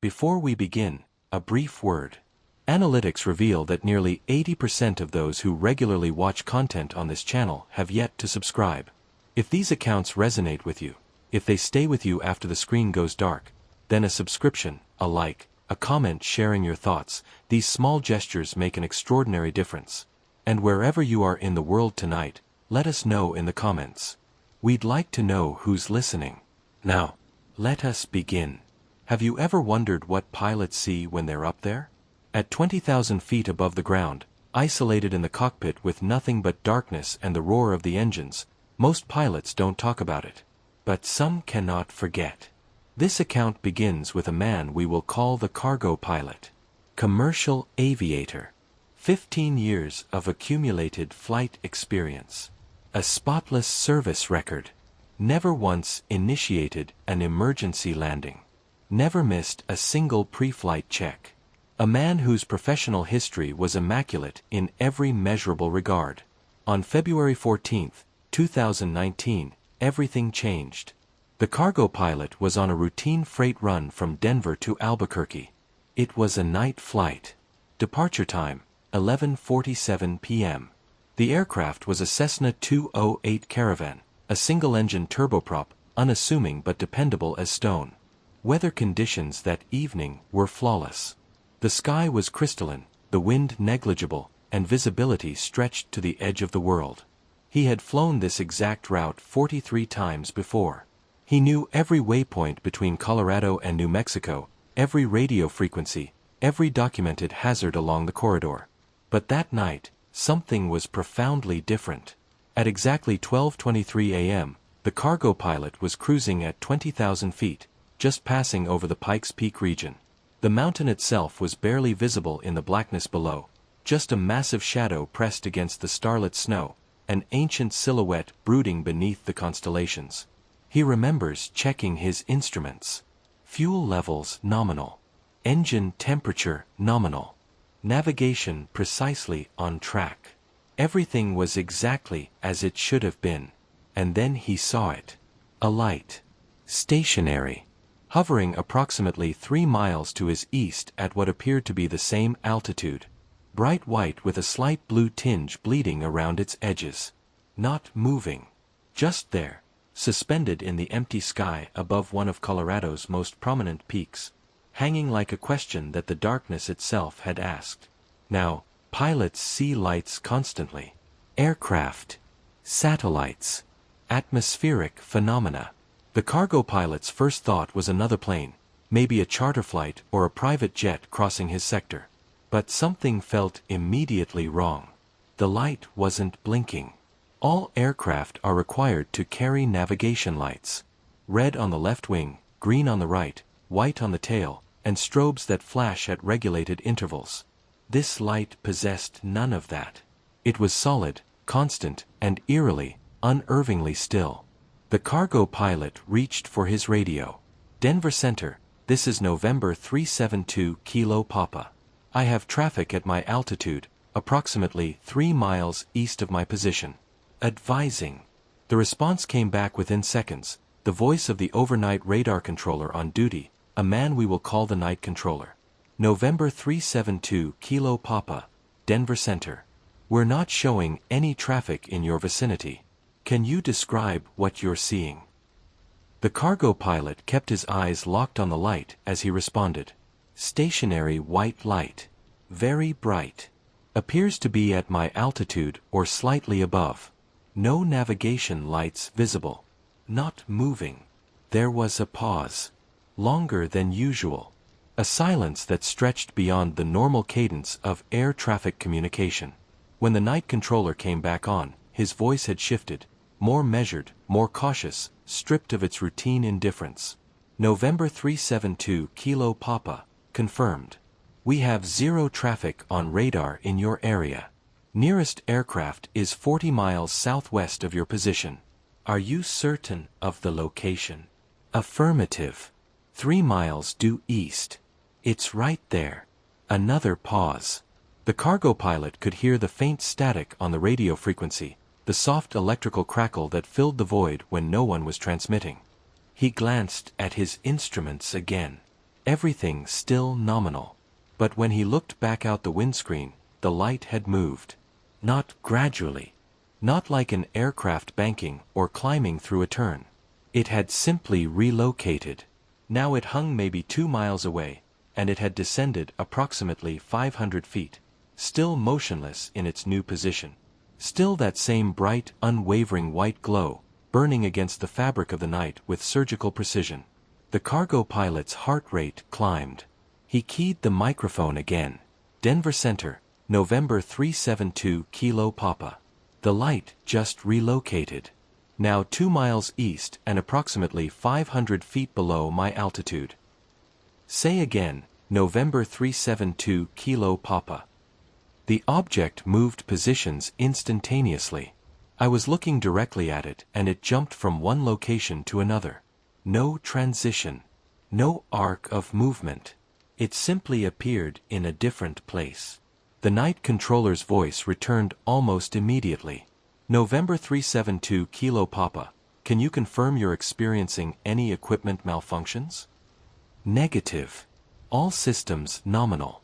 Before we begin, a brief word. Analytics reveal that nearly 80% of those who regularly watch content on this channel have yet to subscribe. If these accounts resonate with you, if they stay with you after the screen goes dark, then a subscription, a like, a comment sharing your thoughts, these small gestures make an extraordinary difference. And wherever you are in the world tonight, let us know in the comments. We'd like to know who's listening. Now, let us begin. Have you ever wondered what pilots see when they're up there? At 20,000 feet above the ground, isolated in the cockpit with nothing but darkness and the roar of the engines, most pilots don't talk about it. But some cannot forget. This account begins with a man we will call the cargo pilot. Commercial aviator. 15 years of accumulated flight experience. A spotless service record. Never once initiated an emergency landing. Never missed a single pre-flight check. A man whose professional history was immaculate in every measurable regard. On February 14, 2019, everything changed. The cargo pilot was on a routine freight run from Denver to Albuquerque. It was a night flight. Departure time, 11:47 p.m. The aircraft was a Cessna 208 Caravan, a single-engine turboprop, unassuming but dependable as stone. Weather conditions that evening were flawless. The sky was crystalline, the wind negligible, and visibility stretched to the edge of the world. He had flown this exact route 43 times before. He knew every waypoint between Colorado and New Mexico, every radio frequency, every documented hazard along the corridor. But that night, something was profoundly different. At exactly 12:23 a.m., the cargo pilot was cruising at 20,000 feet, just passing over the Pikes Peak region. The mountain itself was barely visible in the blackness below, just a massive shadow pressed against the starlit snow, an ancient silhouette brooding beneath the constellations. He remembers checking his instruments. Fuel levels nominal. Engine temperature nominal. Navigation precisely on track. Everything was exactly as it should have been. And then he saw it. A light. Stationary. Hovering approximately 3 miles to his east at what appeared to be the same altitude. Bright white with a slight blue tinge bleeding around its edges. Not moving. Just there, suspended in the empty sky above one of Colorado's most prominent peaks, hanging like a question that the darkness itself had asked. Now, pilots see lights constantly. Aircraft. Satellites. Atmospheric phenomena. The cargo pilot's first thought was another plane, maybe a charter flight or a private jet crossing his sector. But something felt immediately wrong. The light wasn't blinking. All aircraft are required to carry navigation lights. Red on the left wing, green on the right, white on the tail, and strobes that flash at regulated intervals. This light possessed none of that. It was solid, constant, and eerily, unnervingly still. The cargo pilot reached for his radio. Denver Center, this is November 372 Kilo Papa. I have traffic at my altitude, approximately 3 miles east of my position. Advising. The response came back within seconds, the voice of the overnight radar controller on duty, a man we will call the night controller. November 372 Kilo Papa, Denver Center. We're not showing any traffic in your vicinity. Can you describe what you're seeing? The cargo pilot kept his eyes locked on the light as he responded. Stationary white light. Very bright. Appears to be at my altitude or slightly above. No navigation lights visible. Not moving. There was a pause. Longer than usual. A silence that stretched beyond the normal cadence of air traffic communication. When the night controller came back on, his voice had shifted. More measured, more cautious, stripped of its routine indifference. November 372 Kilo Papa, confirmed. We have 0 traffic on radar in your area. Nearest aircraft is 40 miles southwest of your position. Are you certain of the location? Affirmative. 3 miles due east. It's right there. Another pause. The cargo pilot could hear the faint static on the radio frequency, the soft electrical crackle that filled the void when no one was transmitting. He glanced at his instruments again. everything still nominal. But when he looked back out the windscreen, the light had moved. Not gradually. Not like an aircraft banking or climbing through a turn. It had simply relocated. Now it hung maybe 2 miles away, and it had descended approximately 500 feet, still motionless in its new position. Still that same bright, unwavering white glow, burning against the fabric of the night with surgical precision. The cargo pilot's heart rate climbed. He keyed the microphone again. Denver Center, November 372 Kilo Papa. The light just relocated. Now 2 miles east and approximately 500 feet below my altitude. Say again, November 372 Kilo Papa. The object moved positions instantaneously. I was looking directly at it and it jumped from one location to another. No transition. No arc of movement. It simply appeared in a different place. The night controller's voice returned almost immediately. November 372 Kilo Papa, can you confirm you're experiencing any equipment malfunctions? Negative. All systems nominal.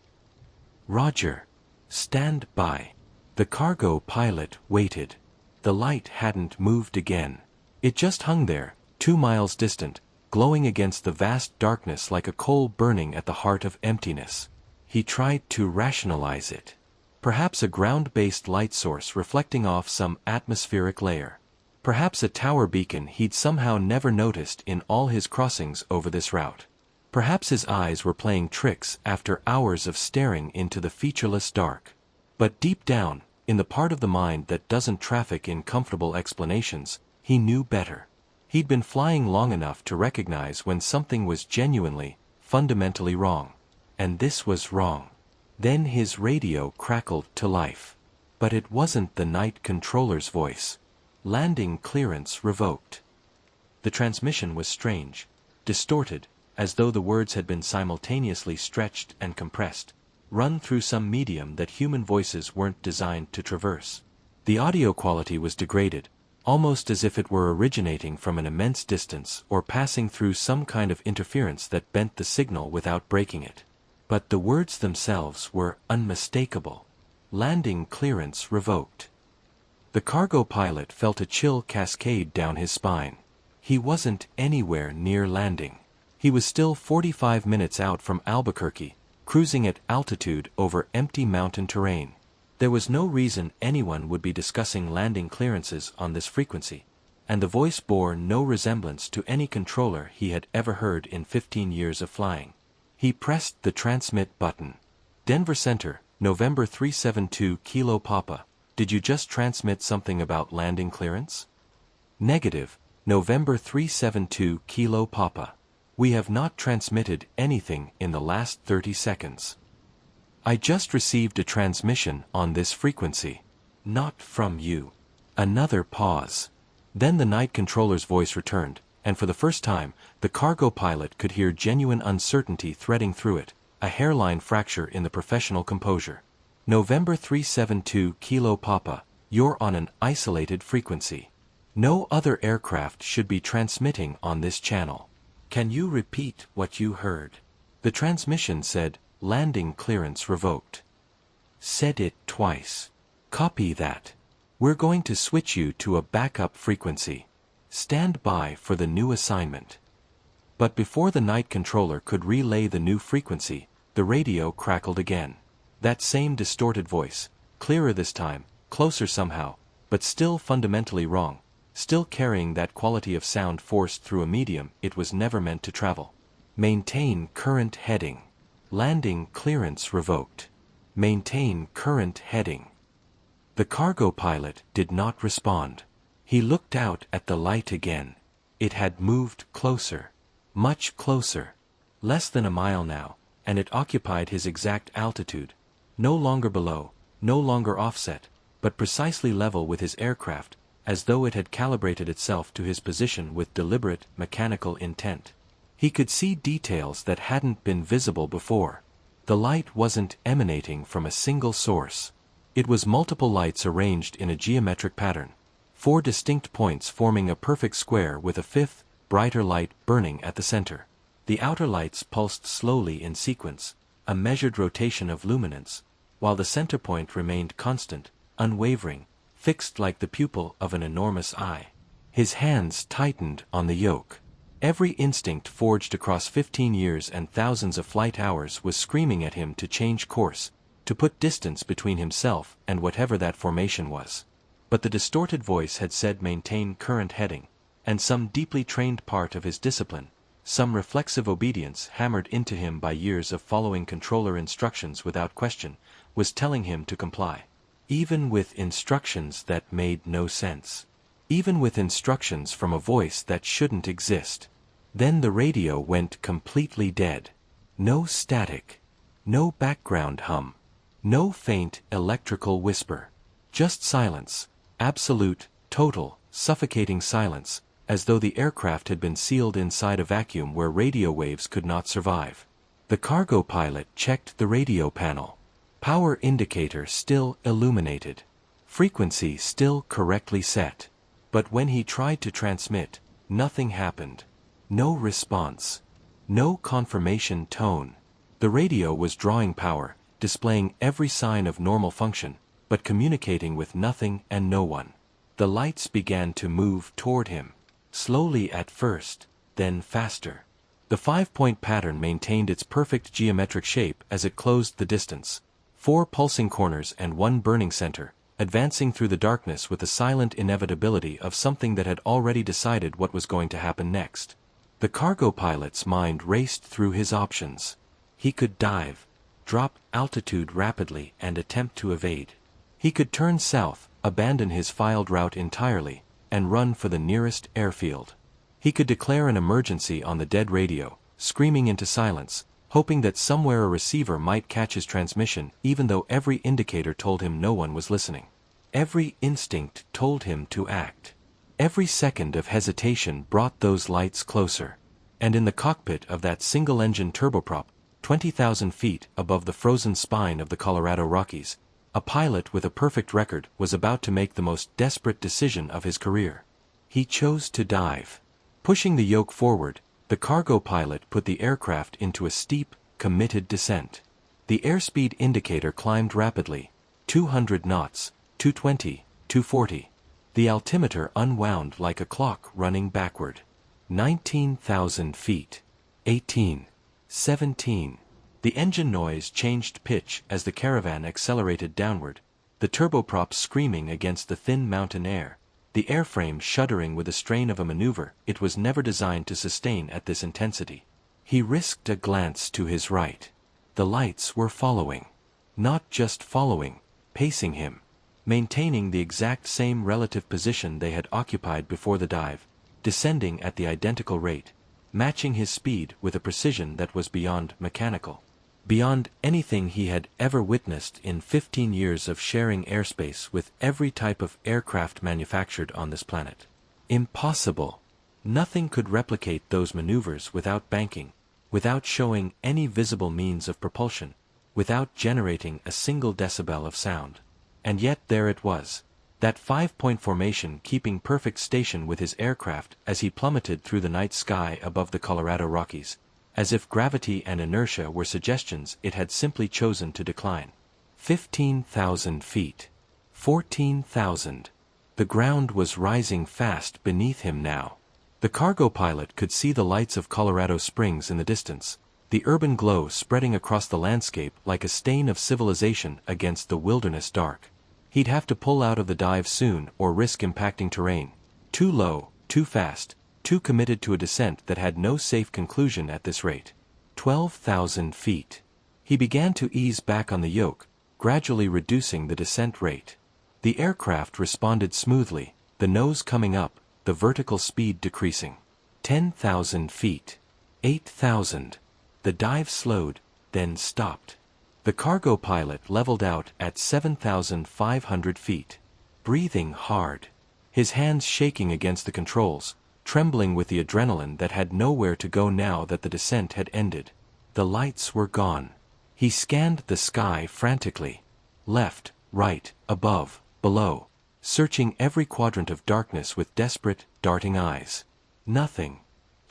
Roger. Stand by. The cargo pilot waited. The light hadn't moved again. It just hung there, 2 miles distant, glowing against the vast darkness like a coal burning at the heart of emptiness. He tried to rationalize it. Perhaps a ground-based light source reflecting off some atmospheric layer. Perhaps a tower beacon he'd somehow never noticed in all his crossings over this route. Perhaps his eyes were playing tricks after hours of staring into the featureless dark. But deep down, in the part of the mind that doesn't traffic in comfortable explanations, he knew better. He'd been flying long enough to recognize when something was genuinely, fundamentally wrong. And this was wrong. Then his radio crackled to life. But it wasn't the night controller's voice. Landing clearance revoked. The transmission was strange, distorted, as though the words had been simultaneously stretched and compressed, run through some medium that human voices weren't designed to traverse. The audio quality was degraded, almost as if it were originating from an immense distance or passing through some kind of interference that bent the signal without breaking it. But the words themselves were unmistakable. Landing clearance revoked. The cargo pilot felt a chill cascade down his spine. He wasn't anywhere near landing. He was still 45 minutes out from Albuquerque, cruising at altitude over empty mountain terrain. There was no reason anyone would be discussing landing clearances on this frequency, and the voice bore no resemblance to any controller he had ever heard in 15 years of flying. He pressed the transmit button. Denver Center, November 372 Kilo Papa, did you just transmit something about landing clearance? Negative, November 372 Kilo Papa. We have not transmitted anything in the last 30 seconds. I just received a transmission on this frequency. Not from you. Another pause. Then the night controller's voice returned, and for the first time, the cargo pilot could hear genuine uncertainty threading through it, a hairline fracture in the professional composure. November 372 Kilo Papa, you're on an isolated frequency. No other aircraft should be transmitting on this channel. Can you repeat what you heard? The transmission said, landing clearance revoked. Said it twice. Copy that. We're going to switch you to a backup frequency. Stand by for the new assignment. But before the night controller could relay the new frequency, the radio crackled again. That same distorted voice, clearer this time, closer somehow, but still fundamentally wrong, still carrying that quality of sound forced through a medium it was never meant to travel. Maintain current heading. Landing clearance revoked. Maintain current heading. The cargo pilot did not respond. He looked out at the light again. It had moved closer. Much closer. Less than a mile now, and it occupied his exact altitude. No longer below, no longer offset, but precisely level with his aircraft, as though it had calibrated itself to his position with deliberate, mechanical intent. He could see details that hadn't been visible before. The light wasn't emanating from a single source. It was multiple lights arranged in a geometric pattern. 4 distinct points forming a perfect square with a 5th, brighter light burning at the center. The outer lights pulsed slowly in sequence, a measured rotation of luminance, while the center point remained constant, unwavering, fixed like the pupil of an enormous eye. His hands tightened on the yoke. Every instinct forged across 15 years and thousands of flight hours was screaming at him to change course, to put distance between himself and whatever that formation was. But the distorted voice had said maintain current heading, and some deeply trained part of his discipline, some reflexive obedience hammered into him by years of following controller instructions without question, was telling him to comply. Even with instructions that made no sense. Even with instructions from a voice that shouldn't exist. Then the radio went completely dead. No static. No background hum. No faint electrical whisper. Just silence. Absolute, total, suffocating silence, as though the aircraft had been sealed inside a vacuum where radio waves could not survive. The cargo pilot checked the radio panel. Power indicator still illuminated. Frequency still correctly set. But when he tried to transmit, nothing happened. No response. No confirmation tone. The radio was drawing power, displaying every sign of normal function, but communicating with nothing and no one. The lights began to move toward him. Slowly at first, then faster. The 5-point pattern maintained its perfect geometric shape as it closed the distance. 4 pulsing corners and 1 burning center, advancing through the darkness with the silent inevitability of something that had already decided what was going to happen next. The cargo pilot's mind raced through his options. He could dive, drop altitude rapidly and attempt to evade. He could turn south, abandon his filed route entirely, and run for the nearest airfield. He could declare an emergency on the dead radio, screaming into silence, hoping that somewhere a receiver might catch his transmission even though every indicator told him no one was listening. Every instinct told him to act. Every second of hesitation brought those lights closer. And in the cockpit of that single-engine turboprop, 20,000 feet above the frozen spine of the Colorado Rockies, a pilot with a perfect record was about to make the most desperate decision of his career. He chose to dive. Pushing the yoke forward, the cargo pilot put the aircraft into a steep, committed descent. The airspeed indicator climbed rapidly, 200 knots, 220, 240. The altimeter unwound like a clock running backward. 19,000 feet. 18. 17. The engine noise changed pitch as the caravan accelerated downward, the turboprops screaming against the thin mountain air, the airframe shuddering with the strain of a maneuver it was never designed to sustain at this intensity. He risked a glance to his right. The lights were following. Not just following, pacing him. Maintaining the exact same relative position they had occupied before the dive, descending at the identical rate, matching his speed with a precision that was beyond mechanical. Beyond anything he had ever witnessed in 15 years of sharing airspace with every type of aircraft manufactured on this planet. Impossible. Nothing could replicate those maneuvers without banking, without showing any visible means of propulsion, without generating a single decibel of sound. And yet there it was, that 5-point formation keeping perfect station with his aircraft as he plummeted through the night sky above the Colorado Rockies, as if gravity and inertia were suggestions it had simply chosen to decline. 15,000 feet. 14,000. The ground was rising fast beneath him now. The cargo pilot could see the lights of Colorado Springs in the distance, the urban glow spreading across the landscape like a stain of civilization against the wilderness dark. He'd have to pull out of the dive soon or risk impacting terrain. Too low, too fast, too committed to a descent that had no safe conclusion at this rate. 12,000 feet. He began to ease back on the yoke, gradually reducing the descent rate. The aircraft responded smoothly, the nose coming up, the vertical speed decreasing. 10,000 feet. 8,000. The dive slowed, then stopped. The cargo pilot leveled out at 7,500 feet. Breathing hard. His hands shaking against the controls, trembling with the adrenaline that had nowhere to go now that the descent had ended. The lights were gone. He scanned the sky frantically. Left, right, above, below, searching every quadrant of darkness with desperate, darting eyes. Nothing.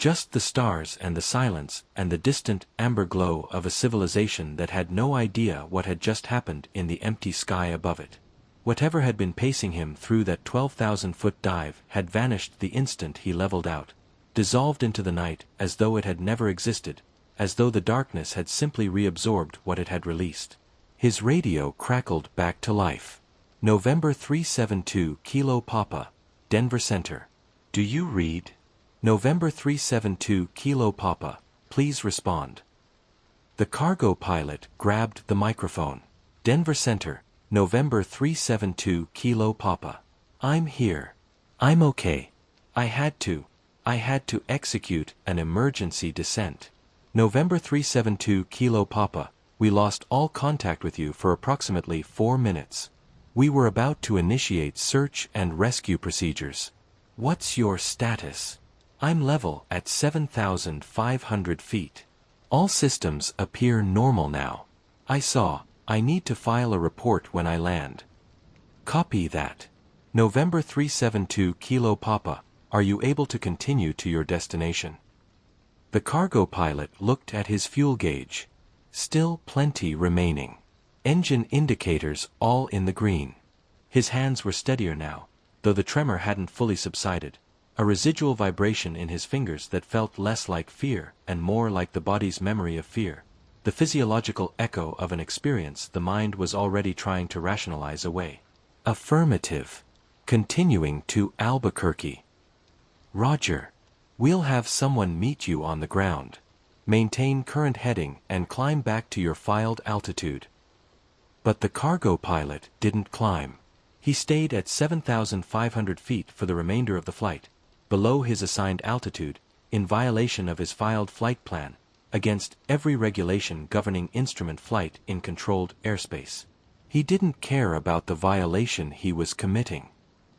Just the stars and the silence and the distant amber glow of a civilization that had no idea what had just happened in the empty sky above it. Whatever had been pacing him through that 12,000-foot dive had vanished the instant he leveled out, dissolved into the night as though it had never existed, as though the darkness had simply reabsorbed what it had released. His radio crackled back to life. November 372 Kilo Papa, Denver Center. Do you read? November 372 Kilo Papa, please respond. The cargo pilot grabbed the microphone. Denver Center, November 372 Kilo Papa. I'm here. I'm okay. I had to execute an emergency descent. November 372 Kilo Papa, we lost all contact with you for approximately 4 minutes. We were about to initiate search and rescue procedures. What's your status? I'm level at 7,500 feet. All systems appear normal now. I need to file a report when I land. Copy that. November 372 Kilo Papa, are you able to continue to your destination? The cargo pilot looked at his fuel gauge. Still plenty remaining. Engine indicators all in the green. His hands were steadier now, though the tremor hadn't fully subsided. A residual vibration in his fingers that felt less like fear and more like the body's memory of fear. The physiological echo of an experience the mind was already trying to rationalize away. Affirmative. Continuing to Albuquerque. Roger. We'll have someone meet you on the ground. Maintain current heading and climb back to your filed altitude. But the cargo pilot didn't climb. He stayed at 7,500 feet for the remainder of the flight, below his assigned altitude, in violation of his filed flight plan, against every regulation governing instrument flight in controlled airspace. He didn't care about the violation he was committing.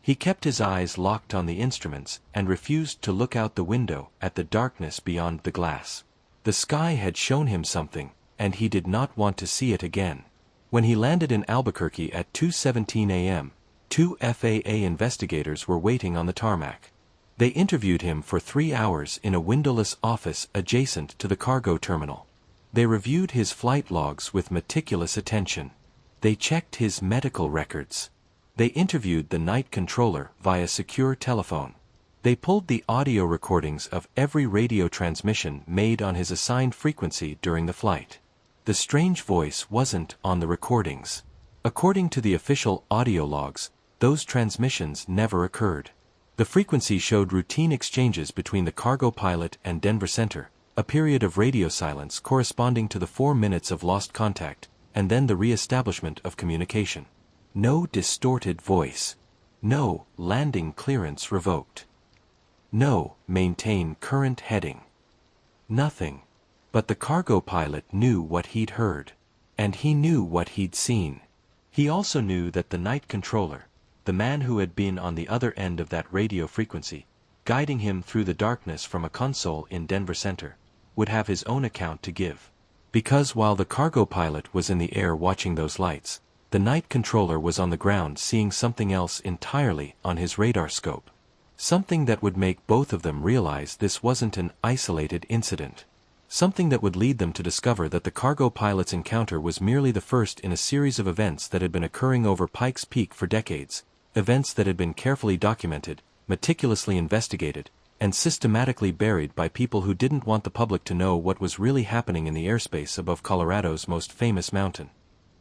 He kept his eyes locked on the instruments and refused to look out the window at the darkness beyond the glass. The sky had shown him something, and he did not want to see it again. When he landed in Albuquerque at 2:17 a.m., 2 FAA investigators were waiting on the tarmac. They interviewed him for 3 hours in a windowless office adjacent to the cargo terminal. They reviewed his flight logs with meticulous attention. They checked his medical records. They interviewed the night controller via secure telephone. They pulled the audio recordings of every radio transmission made on his assigned frequency during the flight. The strange voice wasn't on the recordings. According to the official audio logs, those transmissions never occurred. The frequency showed routine exchanges between the cargo pilot and Denver Center, a period of radio silence corresponding to the 4 minutes of lost contact, and then the re-establishment of communication. No distorted voice. No landing clearance revoked. No maintain current heading. Nothing. But the cargo pilot knew what he'd heard. And he knew what he'd seen. He also knew that the night controller, the man who had been on the other end of that radio frequency, guiding him through the darkness from a console in Denver Center, would have his own account to give. Because while the cargo pilot was in the air watching those lights, the night controller was on the ground seeing something else entirely on his radar scope. Something that would make both of them realize this wasn't an isolated incident. Something that would lead them to discover that the cargo pilot's encounter was merely the first in a series of events that had been occurring over Pikes Peak for decades, events that had been carefully documented, meticulously investigated, and systematically buried by people who didn't want the public to know what was really happening in the airspace above Colorado's most famous mountain.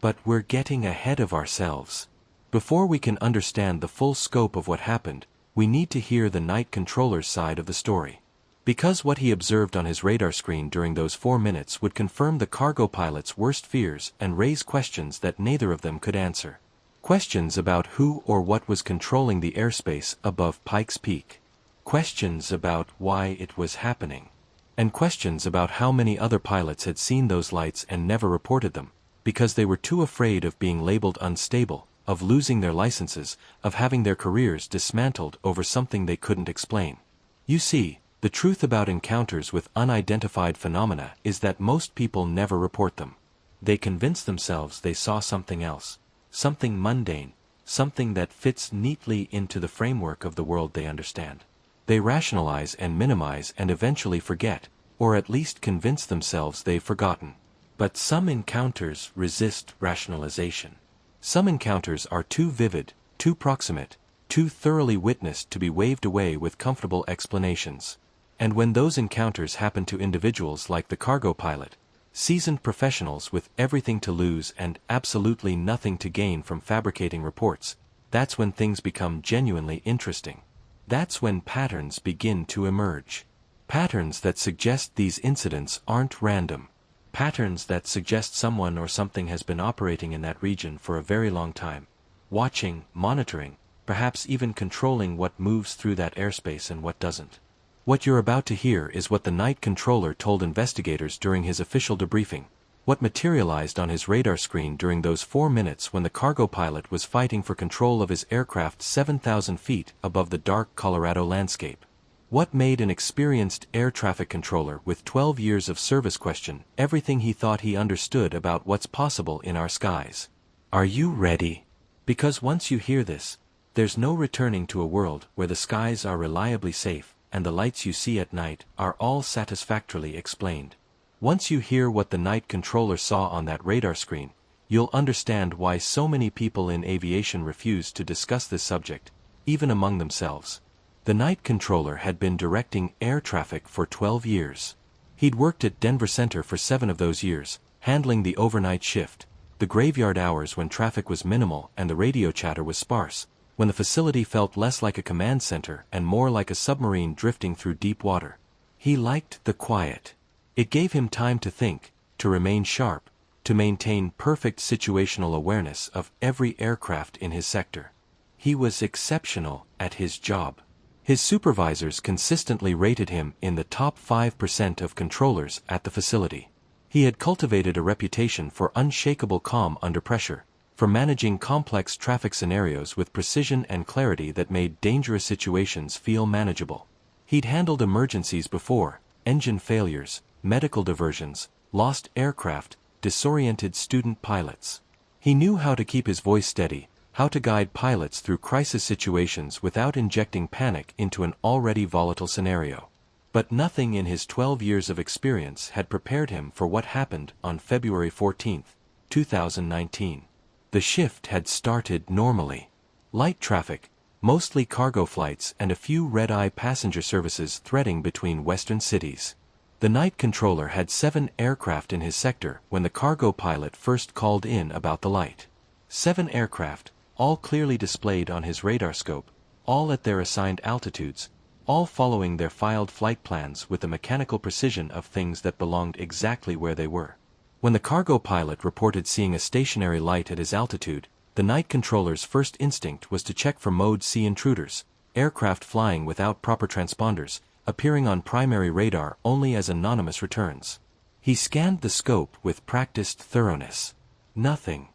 But we're getting ahead of ourselves. Before we can understand the full scope of what happened, we need to hear the night controller's side of the story. Because what he observed on his radar screen during those 4 minutes would confirm the cargo pilot's worst fears and raise questions that neither of them could answer. Questions about who or what was controlling the airspace above Pikes Peak. Questions about why it was happening. And questions about how many other pilots had seen those lights and never reported them, because they were too afraid of being labeled unstable, of losing their licenses, of having their careers dismantled over something they couldn't explain. You see, the truth about encounters with unidentified phenomena is that most people never report them. They convince themselves they saw something else, something mundane, something that fits neatly into the framework of the world they understand. They rationalize and minimize and eventually forget, or at least convince themselves they've forgotten. But some encounters resist rationalization. Some encounters are too vivid, too proximate, too thoroughly witnessed to be waved away with comfortable explanations. And when those encounters happen to individuals like the cargo pilot, seasoned professionals with everything to lose and absolutely nothing to gain from fabricating reports, that's when things become genuinely interesting. That's when patterns begin to emerge. Patterns that suggest these incidents aren't random. Patterns that suggest someone or something has been operating in that region for a very long time. Watching, monitoring, perhaps even controlling what moves through that airspace and what doesn't. What you're about to hear is what the night controller told investigators during his official debriefing, what materialized on his radar screen during those 4 minutes when the cargo pilot was fighting for control of his aircraft 7,000 feet above the dark Colorado landscape. What made an experienced air traffic controller with 12 years of service question everything he thought he understood about what's possible in our skies. Are you ready? Because once you hear this, there's no returning to a world where the skies are reliably safe and the lights you see at night are all satisfactorily explained. Once you hear what the night controller saw on that radar screen, you'll understand why so many people in aviation refuse to discuss this subject, even among themselves. The night controller had been directing air traffic for 12 years. He'd worked at Denver Center for 7 of those years, handling the overnight shift, the graveyard hours when traffic was minimal and the radio chatter was sparse, when the facility felt less like a command center and more like a submarine drifting through deep water. He liked the quiet. It gave him time to think, to remain sharp, to maintain perfect situational awareness of every aircraft in his sector. He was exceptional at his job. His supervisors consistently rated him in the top 5% of controllers at the facility. He had cultivated a reputation for unshakable calm under pressure, for managing complex traffic scenarios with precision and clarity that made dangerous situations feel manageable. He'd handled emergencies before, engine failures, medical diversions, lost aircraft, disoriented student pilots. He knew how to keep his voice steady, how to guide pilots through crisis situations without injecting panic into an already volatile scenario. But nothing in his 12 years of experience had prepared him for what happened on February 14, 2019. The shift had started normally. Light traffic, mostly cargo flights and a few red-eye passenger services threading between western cities. The night controller had 7 aircraft in his sector when the cargo pilot first called in about the light. 7 aircraft, all clearly displayed on his radar scope, all at their assigned altitudes, all following their filed flight plans with the mechanical precision of things that belonged exactly where they were. When the cargo pilot reported seeing a stationary light at his altitude, the night controller's first instinct was to check for Mode C intruders, aircraft flying without proper transponders, appearing on primary radar only as anonymous returns. He scanned the scope with practiced thoroughness. Nothing.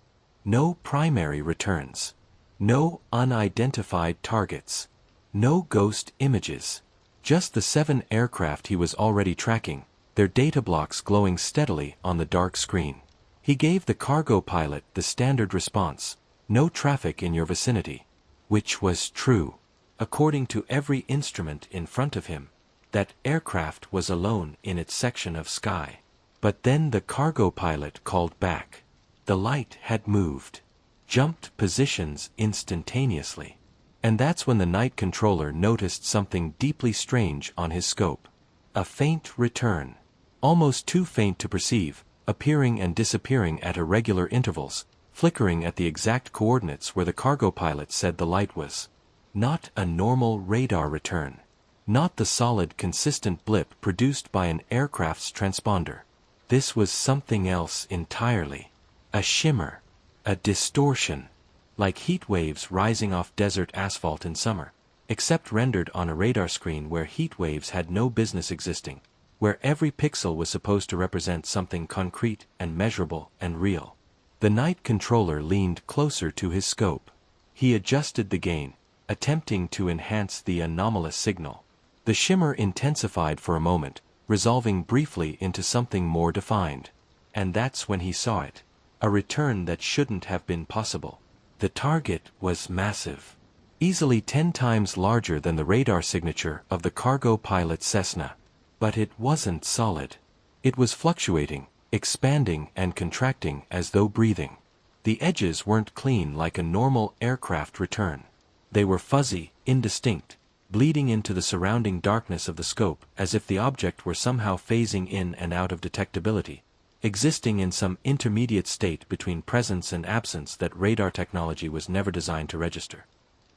No primary returns. No unidentified targets. No ghost images. Just the 7 aircraft he was already tracking, their data blocks glowing steadily on the dark screen. He gave the cargo pilot the standard response, "No traffic in your vicinity," which was true. According to every instrument in front of him, that aircraft was alone in its section of sky. But then the cargo pilot called back. The light had moved, jumped positions instantaneously. And that's when the night controller noticed something deeply strange on his scope. A faint return. Almost too faint to perceive, appearing and disappearing at irregular intervals, flickering at the exact coordinates where the cargo pilot said the light was. Not a normal radar return. Not the solid, consistent blip produced by an aircraft's transponder. This was something else entirely. A shimmer. A distortion. Like heat waves rising off desert asphalt in summer, except rendered on a radar screen where heat waves had no business existing, where every pixel was supposed to represent something concrete and measurable and real. The night controller leaned closer to his scope. He adjusted the gain, attempting to enhance the anomalous signal. The shimmer intensified for a moment, resolving briefly into something more defined. And that's when he saw it. A return that shouldn't have been possible. The target was massive. easily 10 times larger than the radar signature of the cargo pilot's Cessna. But it wasn't solid. It was fluctuating, expanding and contracting as though breathing. The edges weren't clean like a normal aircraft return. They were fuzzy, indistinct, bleeding into the surrounding darkness of the scope as if the object were somehow phasing in and out of detectability, existing in some intermediate state between presence and absence that radar technology was never designed to register.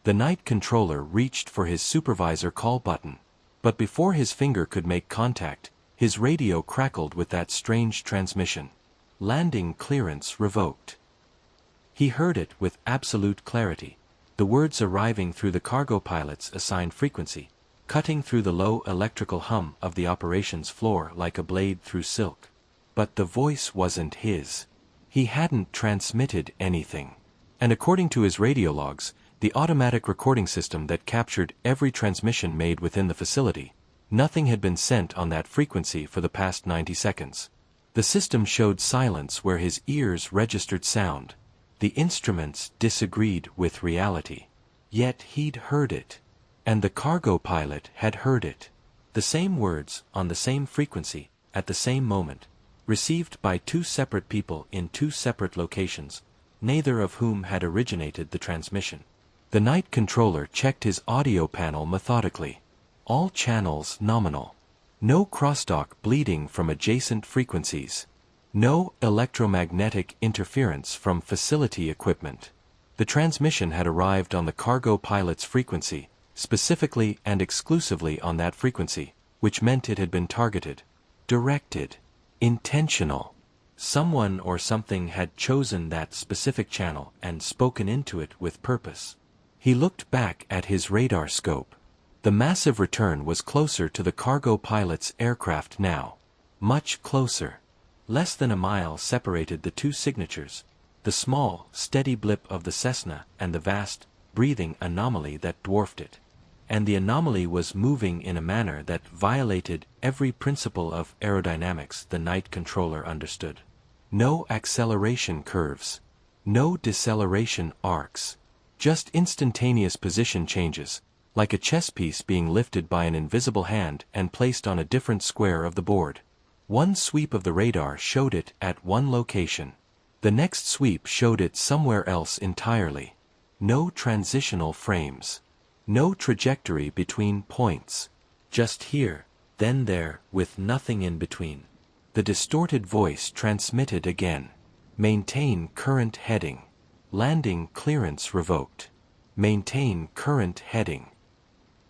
The night controller reached for his supervisor call button, but before his finger could make contact, his radio crackled with that strange transmission. Landing clearance revoked. He heard it with absolute clarity, the words arriving through the cargo pilot's assigned frequency, cutting through the low electrical hum of the operations floor like a blade through silk. But the voice wasn't his. He hadn't transmitted anything. And according to his radio logs, the automatic recording system that captured every transmission made within the facility, nothing had been sent on that frequency for the past 90 seconds. The system showed silence where his ears registered sound. The instruments disagreed with reality. Yet he'd heard it. And the cargo pilot had heard it. The same words, on the same frequency, at the same moment, received by two separate people in two separate locations, neither of whom had originated the transmission. The night controller checked his audio panel methodically. All channels nominal. No crosstalk bleeding from adjacent frequencies. No electromagnetic interference from facility equipment. The transmission had arrived on the cargo pilot's frequency, specifically and exclusively on that frequency, which meant it had been targeted, directed, intentional. Someone or something had chosen that specific channel and spoken into it with purpose. He looked back at his radar scope. The massive return was closer to the cargo pilot's aircraft now. Much closer. Less than a mile separated the two signatures, the small, steady blip of the Cessna and the vast, breathing anomaly that dwarfed it. And the anomaly was moving in a manner that violated every principle of aerodynamics the night controller understood. No acceleration curves. No deceleration arcs. Just instantaneous position changes, like a chess piece being lifted by an invisible hand and placed on a different square of the board. One sweep of the radar showed it at one location. The next sweep showed it somewhere else entirely. No transitional frames. No trajectory between points. Just here, then there, with nothing in between. The distorted voice transmitted again. Maintain current heading. Landing clearance revoked. Maintain current heading.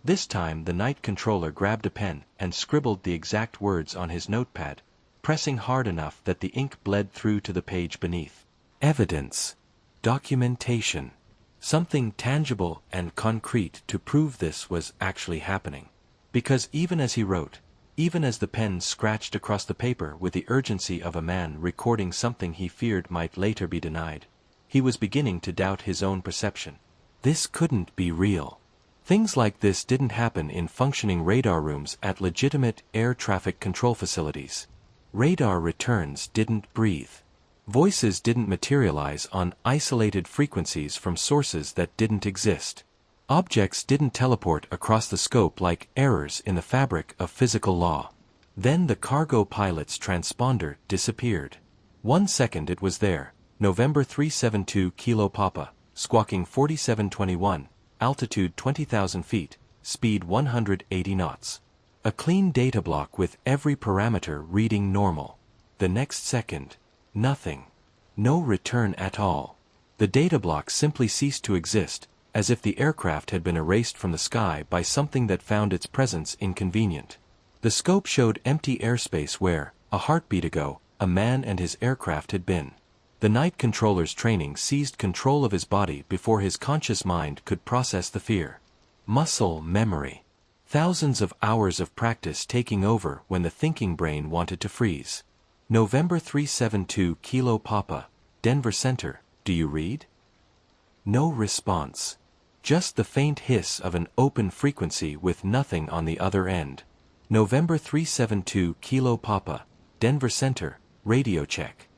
This time the night controller grabbed a pen and scribbled the exact words on his notepad, pressing hard enough that the ink bled through to the page beneath. Evidence. Documentation. Something tangible and concrete to prove this was actually happening. Because even as he wrote, even as the pen scratched across the paper with the urgency of a man recording something he feared might later be denied, he was beginning to doubt his own perception. This couldn't be real. Things like this didn't happen in functioning radar rooms at legitimate air traffic control facilities. Radar returns didn't breathe. Voices didn't materialize on isolated frequencies from sources that didn't exist. Objects didn't teleport across the scope like errors in the fabric of physical law. Then the cargo pilot's transponder disappeared. 1 second it was there, November 372 Kilo Papa, squawking 4721, altitude 20,000 feet, speed 180 knots. A clean data block with every parameter reading normal. The next second, nothing. No return at all. The data block simply ceased to exist, as if the aircraft had been erased from the sky by something that found its presence inconvenient. The scope showed empty airspace where, a heartbeat ago, a man and his aircraft had been. The night controller's training seized control of his body before his conscious mind could process the fear. Muscle memory. Thousands of hours of practice taking over when the thinking brain wanted to freeze. November 372 Kilo Papa, Denver Center, do you read? No response. Just the faint hiss of an open frequency with nothing on the other end. November 372 Kilo Papa, Denver Center, radio check.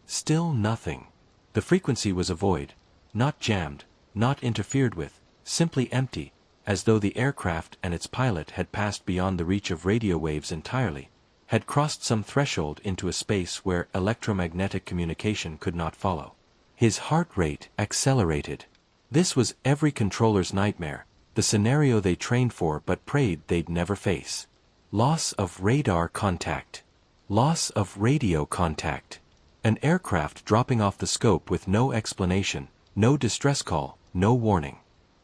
Still nothing. The frequency was a void, not jammed, not interfered with, simply empty, as though the aircraft and its pilot had passed beyond the reach of radio waves entirely, had crossed some threshold into a space where electromagnetic communication could not follow. His heart rate accelerated. This was every controller's nightmare, the scenario they trained for but prayed they'd never face. Loss of radar contact. Loss of radio contact. An aircraft dropping off the scope with no explanation, no distress call, no warning.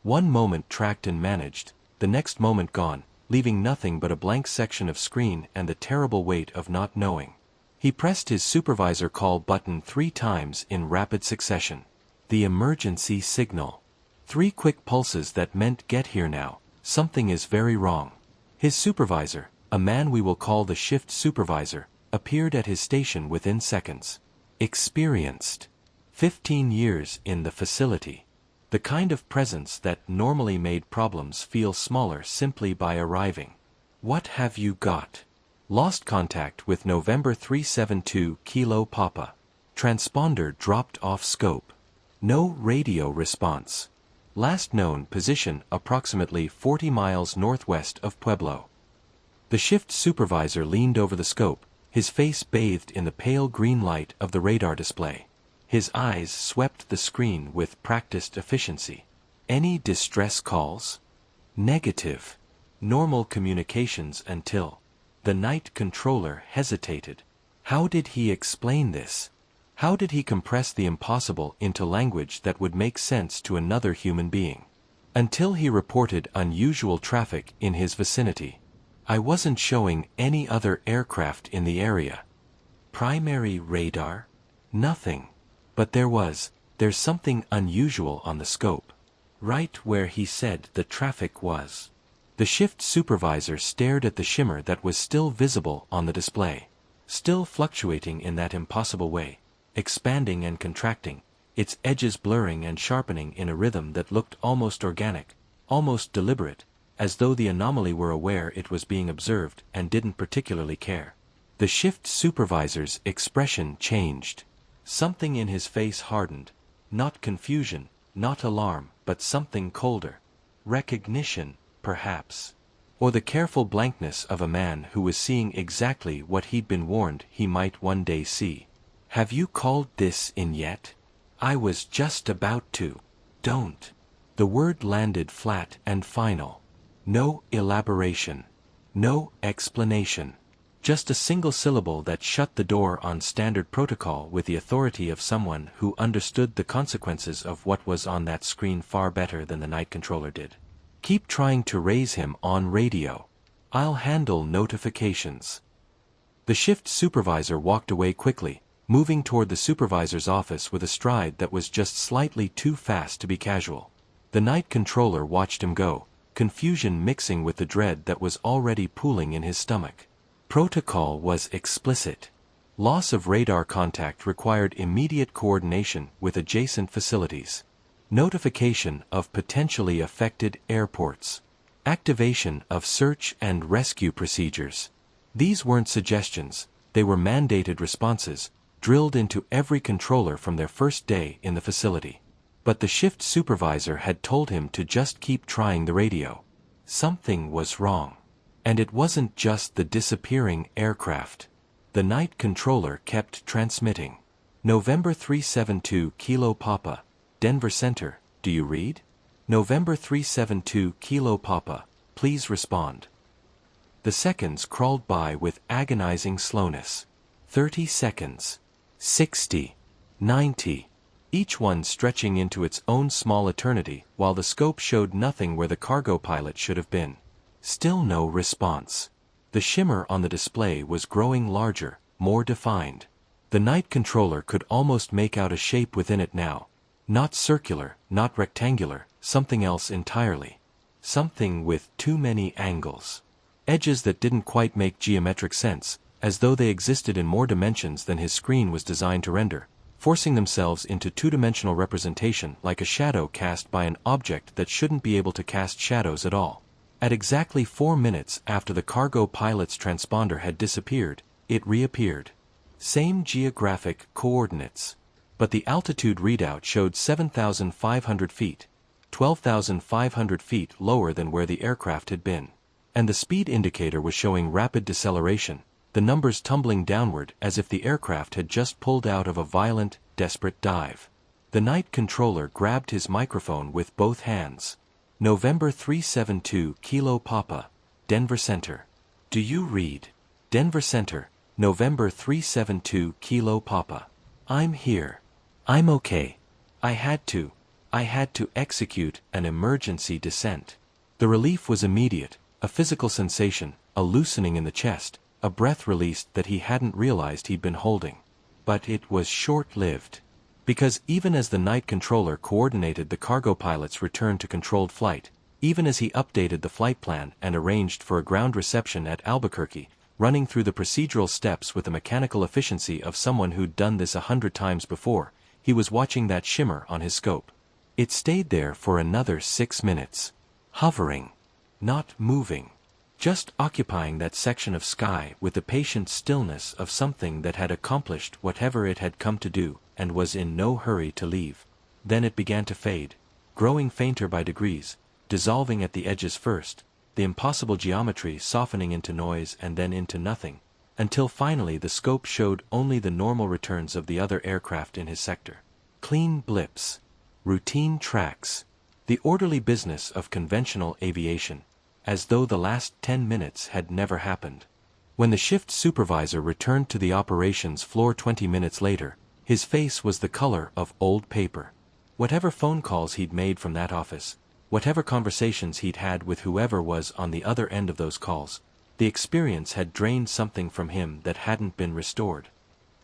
One moment tracked and managed, the next moment gone, leaving nothing but a blank section of screen and the terrible weight of not knowing. He pressed his supervisor call button 3 times in rapid succession. The emergency signal. 3 quick pulses that meant get here now, something is very wrong. His supervisor, a man we will call the shift supervisor, appeared at his station within seconds. Experienced. 15 years in the facility. The kind of presence that normally made problems feel smaller simply by arriving. What have you got? Lost contact with November 372 Kilo Papa. Transponder dropped off scope. No radio response. Last known position approximately 40 miles northwest of Pueblo. The shift supervisor leaned over the scope, his face bathed in the pale green light of the radar display. His eyes swept the screen with practiced efficiency. Any distress calls? Negative. Normal communications until. The night controller hesitated. How did he explain this? How did he compress the impossible into language that would make sense to another human being? Until he reported unusual traffic in his vicinity. I wasn't showing any other aircraft in the area. Primary radar? Nothing. But there's something unusual on the scope. Right where he said the traffic was. The shift supervisor stared at the shimmer that was still visible on the display. Still fluctuating in that impossible way. Expanding and contracting, its edges blurring and sharpening in a rhythm that looked almost organic, almost deliberate, as though the anomaly were aware it was being observed and didn't particularly care. The shift supervisor's expression changed. Something in his face hardened. Not confusion, not alarm, but something colder. Recognition, perhaps. Or the careful blankness of a man who was seeing exactly what he'd been warned he might one day see. Have you called this in yet? I was just about to. Don't. The word landed flat and final. No elaboration. No explanation. Just a single syllable that shut the door on standard protocol with the authority of someone who understood the consequences of what was on that screen far better than the night controller did. Keep trying to raise him on radio. I'll handle notifications. The shift supervisor walked away quickly, moving toward the supervisor's office with a stride that was just slightly too fast to be casual. The night controller watched him go, confusion mixing with the dread that was already pooling in his stomach. Protocol was explicit. Loss of radar contact required immediate coordination with adjacent facilities. Notification of potentially affected airports. Activation of search and rescue procedures. These weren't suggestions, they were mandated responses, drilled into every controller from their first day in the facility. But the shift supervisor had told him to just keep trying the radio. Something was wrong. And it wasn't just the disappearing aircraft. The night controller kept transmitting. November 372 Kilo Papa, Denver Center, do you read? November 372 Kilo Papa, please respond. The seconds crawled by with agonizing slowness. 30 seconds. 60. 90. Each one stretching into its own small eternity while the scope showed nothing where the cargo pilot should have been. Still no response. The shimmer on the display was growing larger, more defined. The night controller could almost make out a shape within it now. Not circular, not rectangular, something else entirely. Something with too many angles. Edges that didn't quite make geometric sense, as though they existed in more dimensions than his screen was designed to render, forcing themselves into two-dimensional representation like a shadow cast by an object that shouldn't be able to cast shadows at all. At exactly 4 minutes after the cargo pilot's transponder had disappeared, it reappeared. Same geographic coordinates. But the altitude readout showed 7,500 feet. 12,500 feet lower than where the aircraft had been. And the speed indicator was showing rapid deceleration, the numbers tumbling downward as if the aircraft had just pulled out of a violent, desperate dive. The night controller grabbed his microphone with both hands. November 372 Kilo Papa, Denver Center. Do you read? Denver Center, November 372 Kilo Papa. I'm here. I'm okay. I had to execute an emergency descent. The relief was immediate, a physical sensation, a loosening in the chest, a breath released that he hadn't realized he'd been holding. But it was short-lived. Because even as the night controller coordinated the cargo pilot's return to controlled flight, even as he updated the flight plan and arranged for a ground reception at Albuquerque, running through the procedural steps with the mechanical efficiency of someone who'd done this 100 times before, he was watching that shimmer on his scope. It stayed there for another 6 minutes. Hovering. Not moving. Just occupying that section of sky with the patient stillness of something that had accomplished whatever it had come to do, and was in no hurry to leave. Then it began to fade, growing fainter by degrees, dissolving at the edges first, the impossible geometry softening into noise and then into nothing, until finally the scope showed only the normal returns of the other aircraft in his sector. Clean blips. Routine tracks. The orderly business of conventional aviation, as though the last 10 minutes had never happened. When the shift supervisor returned to the operations floor 20 minutes later, his face was the color of old paper. Whatever phone calls he'd made from that office, whatever conversations he'd had with whoever was on the other end of those calls, the experience had drained something from him that hadn't been restored.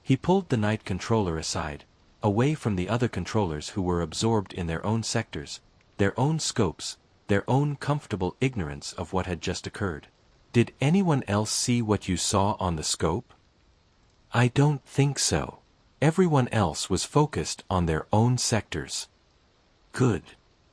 He pulled the night controller aside, away from the other controllers who were absorbed in their own sectors, their own scopes, their own comfortable ignorance of what had just occurred. Did anyone else see what you saw on the scope? I don't think so. Everyone else was focused on their own sectors. Good.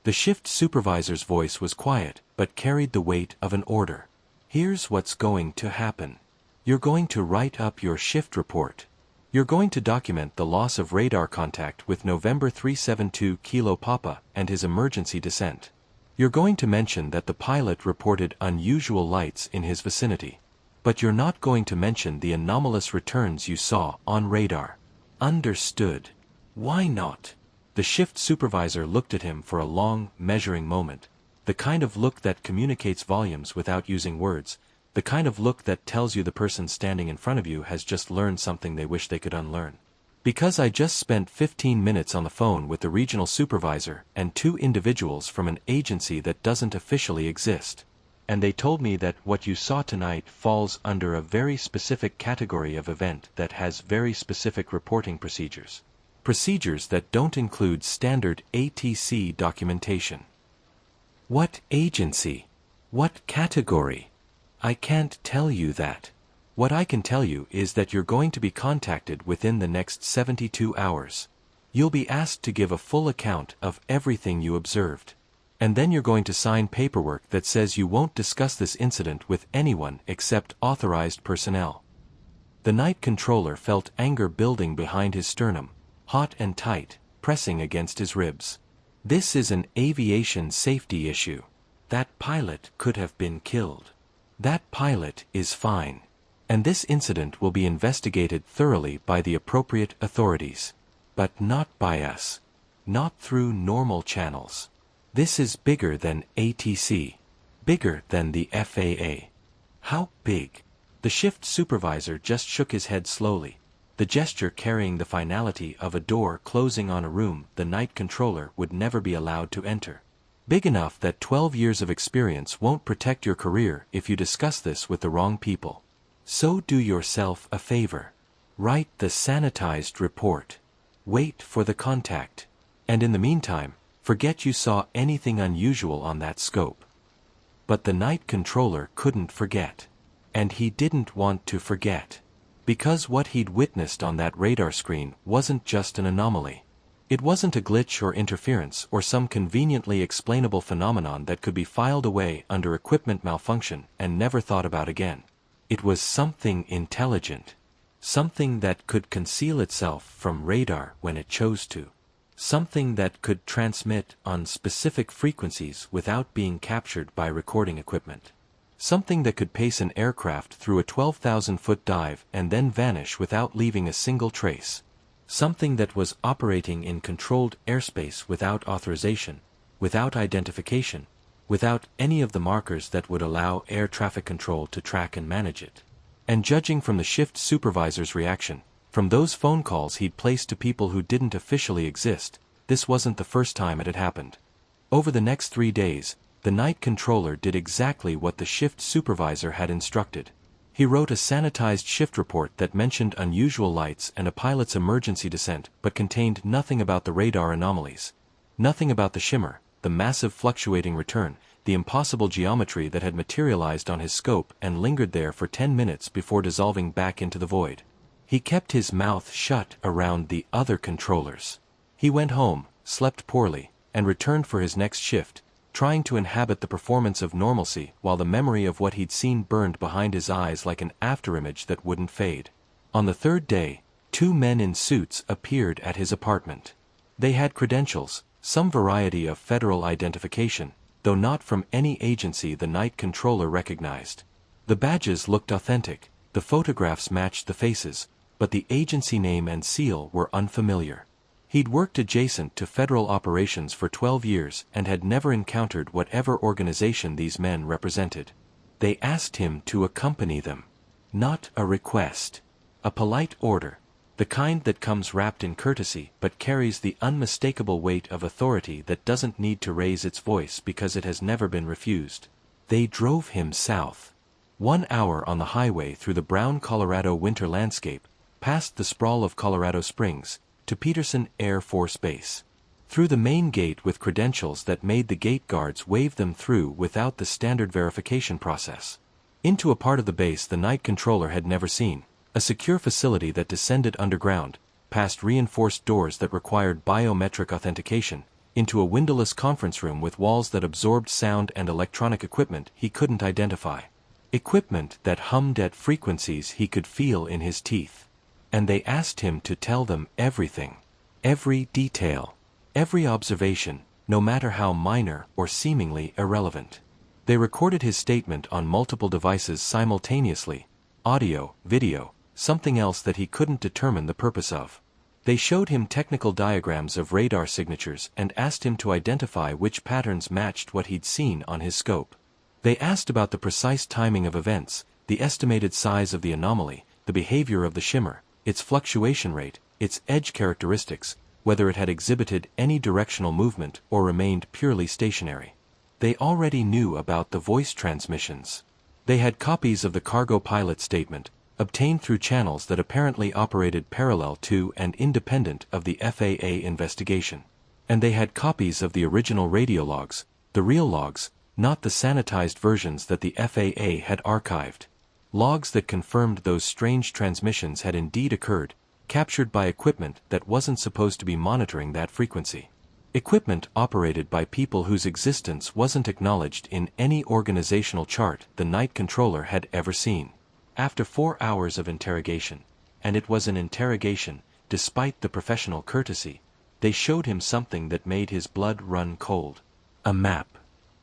The shift supervisor's voice was quiet, but carried the weight of an order. Here's what's going to happen. You're going to write up your shift report. You're going to document the loss of radar contact with November 372 Kilo Papa and his emergency descent. You're going to mention that the pilot reported unusual lights in his vicinity. But you're not going to mention the anomalous returns you saw on radar. Understood. Why not? The shift supervisor looked at him for a long, measuring moment. The kind of look that communicates volumes without using words. The kind of look that tells you the person standing in front of you has just learned something they wish they could unlearn. Because I just spent 15 minutes on the phone with the regional supervisor and 2 individuals from an agency that doesn't officially exist. And they told me that what you saw tonight falls under a very specific category of event that has very specific reporting procedures. Procedures that don't include standard ATC documentation. What agency? What category? I can't tell you that. What I can tell you is that you're going to be contacted within the next 72 hours. You'll be asked to give a full account of everything you observed. And then you're going to sign paperwork that says you won't discuss this incident with anyone except authorized personnel. The night controller felt anger building behind his sternum, hot and tight, pressing against his ribs. This is an aviation safety issue. That pilot could have been killed. That pilot is fine. And this incident will be investigated thoroughly by the appropriate authorities. But not by us. Not through normal channels. This is bigger than ATC. Bigger than the FAA. How big? The shift supervisor just shook his head slowly, the gesture carrying the finality of a door closing on a room the night controller would never be allowed to enter. Big enough that 12 years of experience won't protect your career if you discuss this with the wrong people. So do yourself a favor. Write the sanitized report. Wait for the contact. And in the meantime, forget you saw anything unusual on that scope. But the night controller couldn't forget. And he didn't want to forget. Because what he'd witnessed on that radar screen wasn't just an anomaly. It wasn't a glitch or interference or some conveniently explainable phenomenon that could be filed away under equipment malfunction and never thought about again. It was something intelligent. Something that could conceal itself from radar when it chose to. Something that could transmit on specific frequencies without being captured by recording equipment. Something that could pace an aircraft through a 12,000-foot dive and then vanish without leaving a single trace. Something that was operating in controlled airspace without authorization, without identification, without any of the markers that would allow air traffic control to track and manage it. And judging from the shift supervisor's reaction, from those phone calls he'd placed to people who didn't officially exist, this wasn't the first time it had happened. Over the next 3 days, the night controller did exactly what the shift supervisor had instructed. He wrote a sanitized shift report that mentioned unusual lights and a pilot's emergency descent but contained nothing about the radar anomalies. Nothing about the shimmer, the massive fluctuating return, the impossible geometry that had materialized on his scope and lingered there for 10 minutes before dissolving back into the void. He kept his mouth shut around the other controllers. He went home, slept poorly, and returned for his next shift, trying to inhabit the performance of normalcy while the memory of what he'd seen burned behind his eyes like an afterimage that wouldn't fade. On the third day, 2 men in suits appeared at his apartment. They had credentials, some variety of federal identification, though not from any agency the night controller recognized. The badges looked authentic, the photographs matched the faces, but the agency name and seal were unfamiliar. He'd worked adjacent to federal operations for 12 years and had never encountered whatever organization these men represented. They asked him to accompany them. Not a request. A polite order. The kind that comes wrapped in courtesy but carries the unmistakable weight of authority that doesn't need to raise its voice because it has never been refused. They drove him south. 1 hour on the highway through the brown Colorado winter landscape, past the sprawl of Colorado Springs, to Peterson Air Force Base. Through the main gate with credentials that made the gate guards wave them through without the standard verification process. Into a part of the base the night controller had never seen, a secure facility that descended underground, past reinforced doors that required biometric authentication, into a windowless conference room with walls that absorbed sound and electronic equipment he couldn't identify. Equipment that hummed at frequencies he could feel in his teeth. And they asked him to tell them everything. Every detail. Every observation, no matter how minor or seemingly irrelevant. They recorded his statement on multiple devices simultaneously, audio, video, something else that he couldn't determine the purpose of. They showed him technical diagrams of radar signatures and asked him to identify which patterns matched what he'd seen on his scope. They asked about the precise timing of events, the estimated size of the anomaly, the behavior of the shimmer, its fluctuation rate, its edge characteristics, whether it had exhibited any directional movement or remained purely stationary. They already knew about the voice transmissions. They had copies of the cargo pilot statement, obtained through channels that apparently operated parallel to and independent of the FAA investigation. And they had copies of the original radio logs, the real logs, not the sanitized versions that the FAA had archived. Logs that confirmed those strange transmissions had indeed occurred, captured by equipment that wasn't supposed to be monitoring that frequency. Equipment operated by people whose existence wasn't acknowledged in any organizational chart the night controller had ever seen. After 4 hours of interrogation, and it was an interrogation, despite the professional courtesy, they showed him something that made his blood run cold. A map,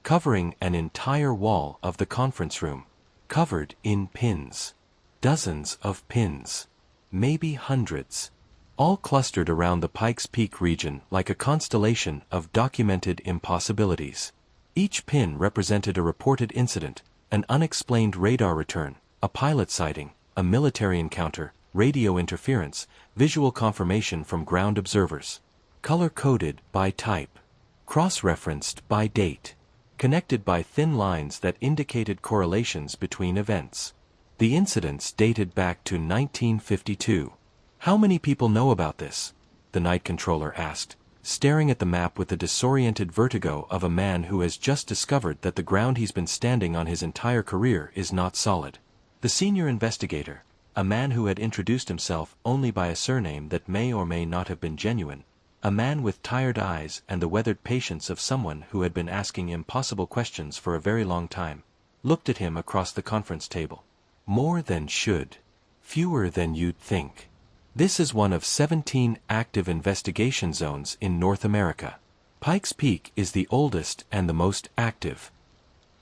covering an entire wall of the conference room. Covered in pins. Dozens of pins. Maybe hundreds. All clustered around the Pikes Peak region like a constellation of documented impossibilities. Each pin represented a reported incident, an unexplained radar return, a pilot sighting, a military encounter, radio interference, visual confirmation from ground observers. Color-coded by type. Cross-referenced by date. Connected by thin lines that indicated correlations between events. The incidents dated back to 1952. How many people know about this? The night controller asked, staring at the map with the disoriented vertigo of a man who has just discovered that the ground he's been standing on his entire career is not solid. The senior investigator, a man who had introduced himself only by a surname that may or may not have been genuine, a man with tired eyes and the weathered patience of someone who had been asking impossible questions for a very long time, looked at him across the conference table. More than should. Fewer than you'd think. This is one of 17 active investigation zones in North America. Pikes Peak is the oldest and the most active.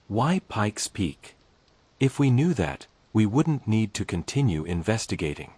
Why Pikes Peak? If we knew that, we wouldn't need to continue investigating.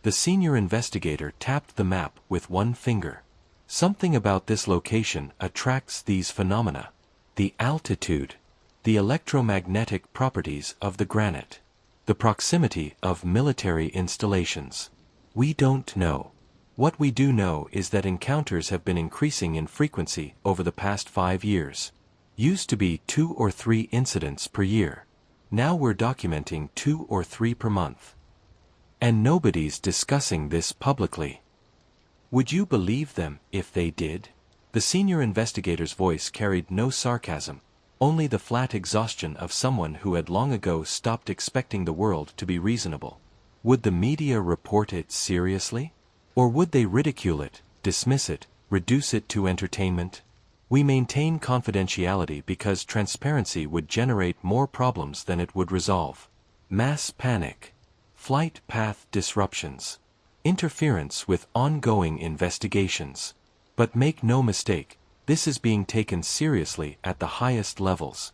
The senior investigator tapped the map with one finger. Something about this location attracts these phenomena. The altitude, the electromagnetic properties of the granite, the proximity of military installations. We don't know. What we do know is that encounters have been increasing in frequency over the past 5 years. Used to be 2 or 3 incidents per year. Now we're documenting 2 or 3 per month. And nobody's discussing this publicly. Would you believe them if they did? The senior investigator's voice carried no sarcasm, only the flat exhaustion of someone who had long ago stopped expecting the world to be reasonable. Would the media report it seriously? Or would they ridicule it, dismiss it, reduce it to entertainment? We maintain confidentiality because transparency would generate more problems than it would resolve. Mass panic, flight path disruptions, interference with ongoing investigations. But make no mistake, this is being taken seriously at the highest levels.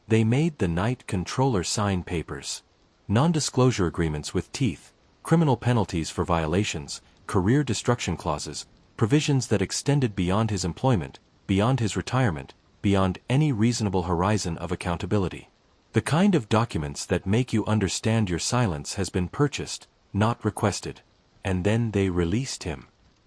They made the night controller sign papers, non-disclosure agreements with teeth, criminal penalties for violations, career destruction clauses, provisions that extended beyond his employment, beyond his retirement, beyond any reasonable horizon of accountability. The kind of documents that make you understand your silence has been purchased, not requested. And then they released him.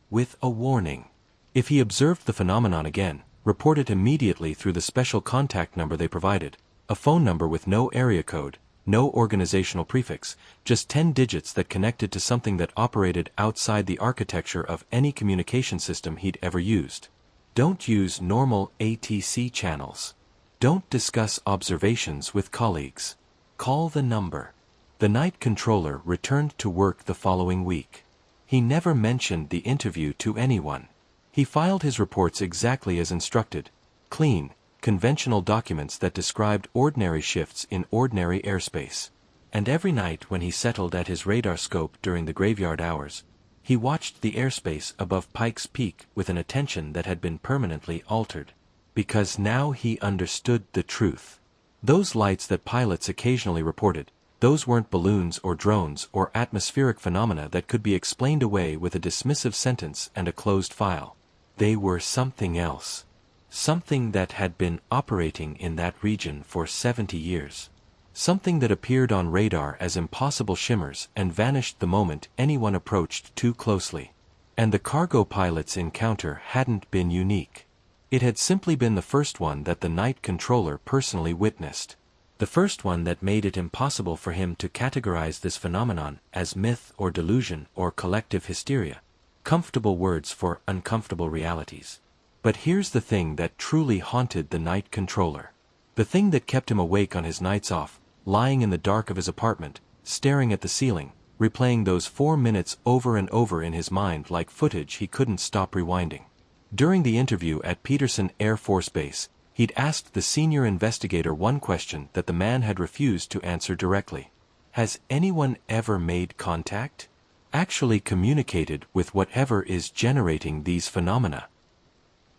With a warning. If he observed the phenomenon again, report it immediately through the special contact number they provided, a phone number with no area code, no organizational prefix, just 10 digits that connected to something that operated outside the architecture of any communication system he'd ever used. Don't use normal ATC channels. Don't discuss observations with colleagues. Call the number. The night controller returned to work the following week. He never mentioned the interview to anyone. He filed his reports exactly as instructed, clean, conventional documents that described ordinary shifts in ordinary airspace. And every night when he settled at his radar scope during the graveyard hours, he watched the airspace above Pikes Peak with an attention that had been permanently altered. Because now he understood the truth. Those lights that pilots occasionally reported, those weren't balloons or drones or atmospheric phenomena that could be explained away with a dismissive sentence and a closed file. They were something else. Something that had been operating in that region for 70 years. Something that appeared on radar as impossible shimmers and vanished the moment anyone approached too closely. And the cargo pilot's encounter hadn't been unique. It had simply been the first one that the night controller personally witnessed. The first one that made it impossible for him to categorize this phenomenon as myth or delusion or collective hysteria. Comfortable words for uncomfortable realities. But here's the thing that truly haunted the night controller. The thing that kept him awake on his nights off, lying in the dark of his apartment, staring at the ceiling, replaying those 4 minutes over and over in his mind like footage he couldn't stop rewinding. During the interview at Peterson Air Force Base, he'd asked the senior investigator one question that the man had refused to answer directly. Has anyone ever made contact? Actually communicated with whatever is generating these phenomena?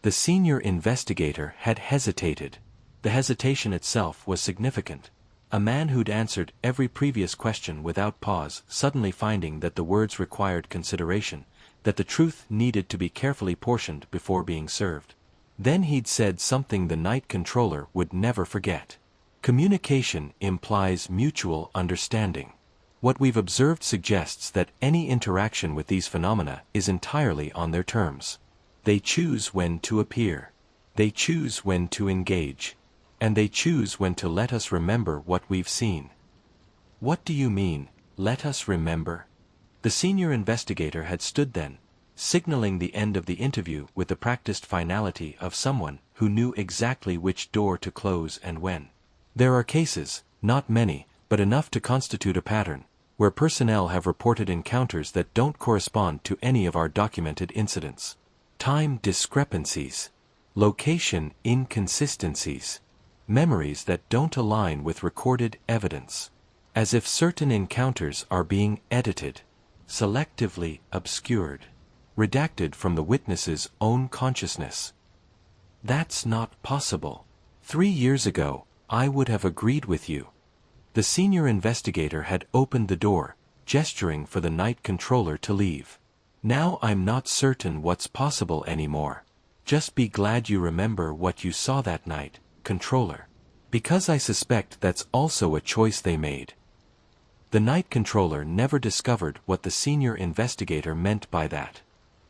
The senior investigator had hesitated. The hesitation itself was significant. A man who'd answered every previous question without pause, suddenly finding that the words required consideration, that the truth needed to be carefully portioned before being served. Then he'd said something the night controller would never forget. Communication implies mutual understanding. What we've observed suggests that any interaction with these phenomena is entirely on their terms. They choose when to appear. They choose when to engage. And they choose when to let us remember what we've seen. What do you mean, let us remember? The senior investigator had stood then, signaling the end of the interview with the practiced finality of someone who knew exactly which door to close and when. There are cases, not many, but enough to constitute a pattern, where personnel have reported encounters that don't correspond to any of our documented incidents. Time discrepancies, location inconsistencies, memories that don't align with recorded evidence. As if certain encounters are being edited. selectively obscured, redacted from the witness's own consciousness. That's not possible. 3 years ago, I would have agreed with you. The senior investigator had opened the door, gesturing for the night controller to leave. Now I'm not certain what's possible anymore. Just be glad you remember what you saw that night, controller. Because I suspect that's also a choice they made. The night controller never discovered what the senior investigator meant by that.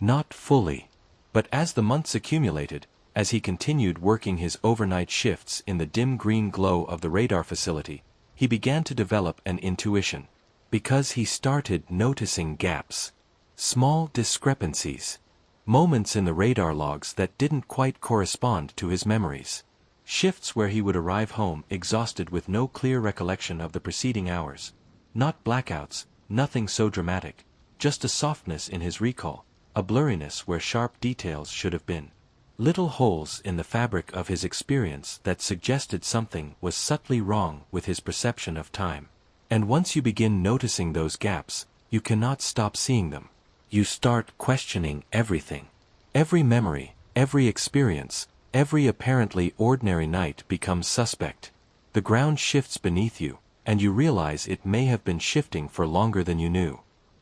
Not fully. But as the months accumulated, as he continued working his overnight shifts in the dim green glow of the radar facility, he began to develop an intuition. Because he started noticing gaps. Small discrepancies. Moments in the radar logs that didn't quite correspond to his memories. Shifts where he would arrive home exhausted with no clear recollection of the preceding hours. Not blackouts, nothing so dramatic, just a softness in his recall, a blurriness where sharp details should have been. Little holes in the fabric of his experience that suggested something was subtly wrong with his perception of time. And once you begin noticing those gaps, you cannot stop seeing them. You start questioning everything. Every memory, every experience, every apparently ordinary night becomes suspect. The ground shifts beneath you, and you realize it may have been shifting for longer than you knew.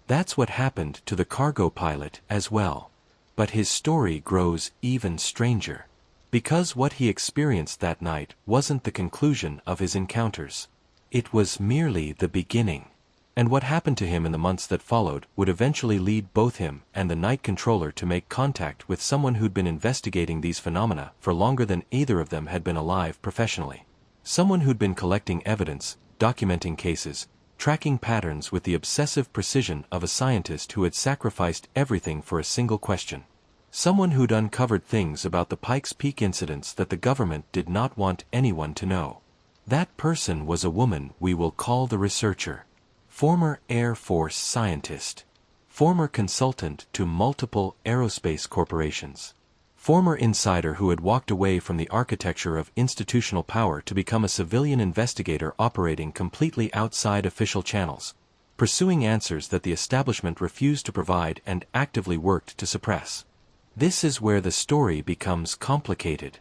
That's what happened to the cargo pilot as well. But his story grows even stranger. Because what he experienced that night wasn't the conclusion of his encounters. It was merely the beginning. And what happened to him in the months that followed would eventually lead both him and the night controller to make contact with someone who'd been investigating these phenomena for longer than either of them had been alive professionally. Someone who'd been collecting evidence, documenting cases, tracking patterns with the obsessive precision of a scientist who had sacrificed everything for a single question. Someone who'd uncovered things about the Pikes Peak incidents that the government did not want anyone to know. That person was a woman we will call the researcher. Former Air Force scientist. Former consultant to multiple aerospace corporations. Former insider who had walked away from the architecture of institutional power to become a civilian investigator operating completely outside official channels, pursuing answers that the establishment refused to provide and actively worked to suppress. This is where the story becomes complicated.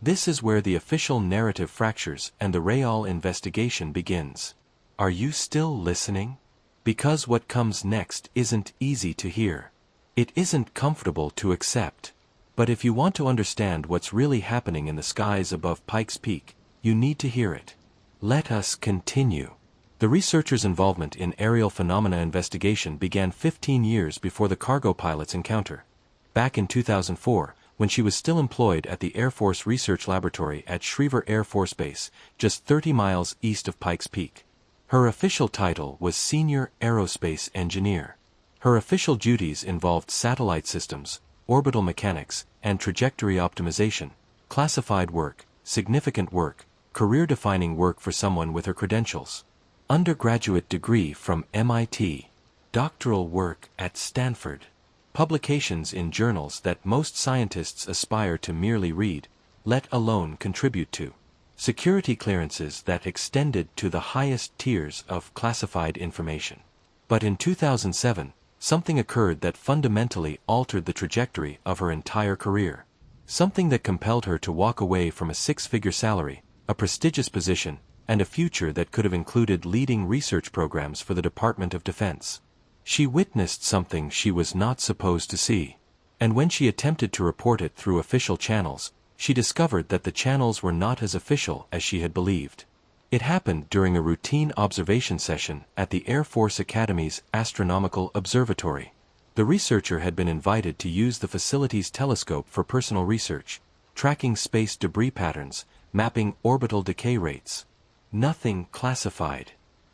This is where the official narrative fractures and the real investigation begins. Are you still listening? Because what comes next isn't easy to hear. It isn't comfortable to accept. But if you want to understand what's really happening in the skies above Pikes Peak, you need to hear it. Let us continue. The researcher's involvement in aerial phenomena investigation began 15 years before the cargo pilot's encounter. Back in 2004, when she was still employed at the Air Force Research Laboratory at Schriever Air Force Base, just 30 miles east of Pikes Peak. Her official title was Senior Aerospace Engineer. Her official duties involved satellite systems, orbital mechanics, and trajectory optimization, classified work, significant work, career-defining work for someone with her credentials. Undergraduate degree from MIT. Doctoral work at Stanford. Publications in journals that most scientists aspire to merely read, let alone contribute to. Security clearances that extended to the highest tiers of classified information. But in 2007, something occurred that fundamentally altered the trajectory of her entire career. Something that compelled her to walk away from a six-figure salary, a prestigious position, and a future that could have included leading research programs for the Department of Defense. She witnessed something she was not supposed to see. And when she attempted to report it through official channels, she discovered that the channels were not as official as she had believed. It happened during a routine observation session at the Air Force Academy's Astronomical Observatory. The researcher had been invited to use the facility's telescope for personal research, tracking space debris patterns, mapping orbital decay rates. Nothing classified.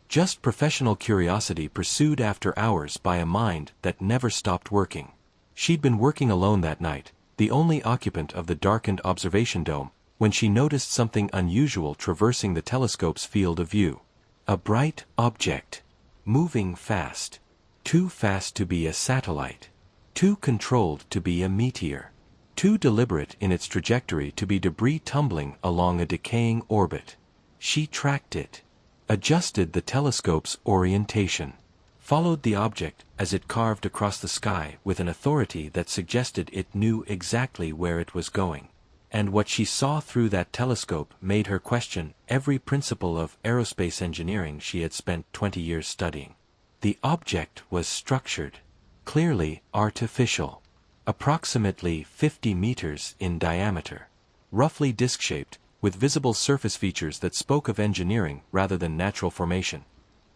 Just professional curiosity pursued after hours by a mind that never stopped working. She'd been working alone that night, the only occupant of the darkened observation dome, when she noticed something unusual traversing the telescope's field of view. A bright object. Moving fast. Too fast to be a satellite. Too controlled to be a meteor. Too deliberate in its trajectory to be debris tumbling along a decaying orbit. She tracked it. Adjusted the telescope's orientation. followed the object as it carved across the sky with an authority that suggested it knew exactly where it was going. And what she saw through that telescope made her question every principle of aerospace engineering she had spent 20 years studying. The object was structured, clearly artificial, approximately 50 meters in diameter, roughly disc-shaped, with visible surface features that spoke of engineering rather than natural formation.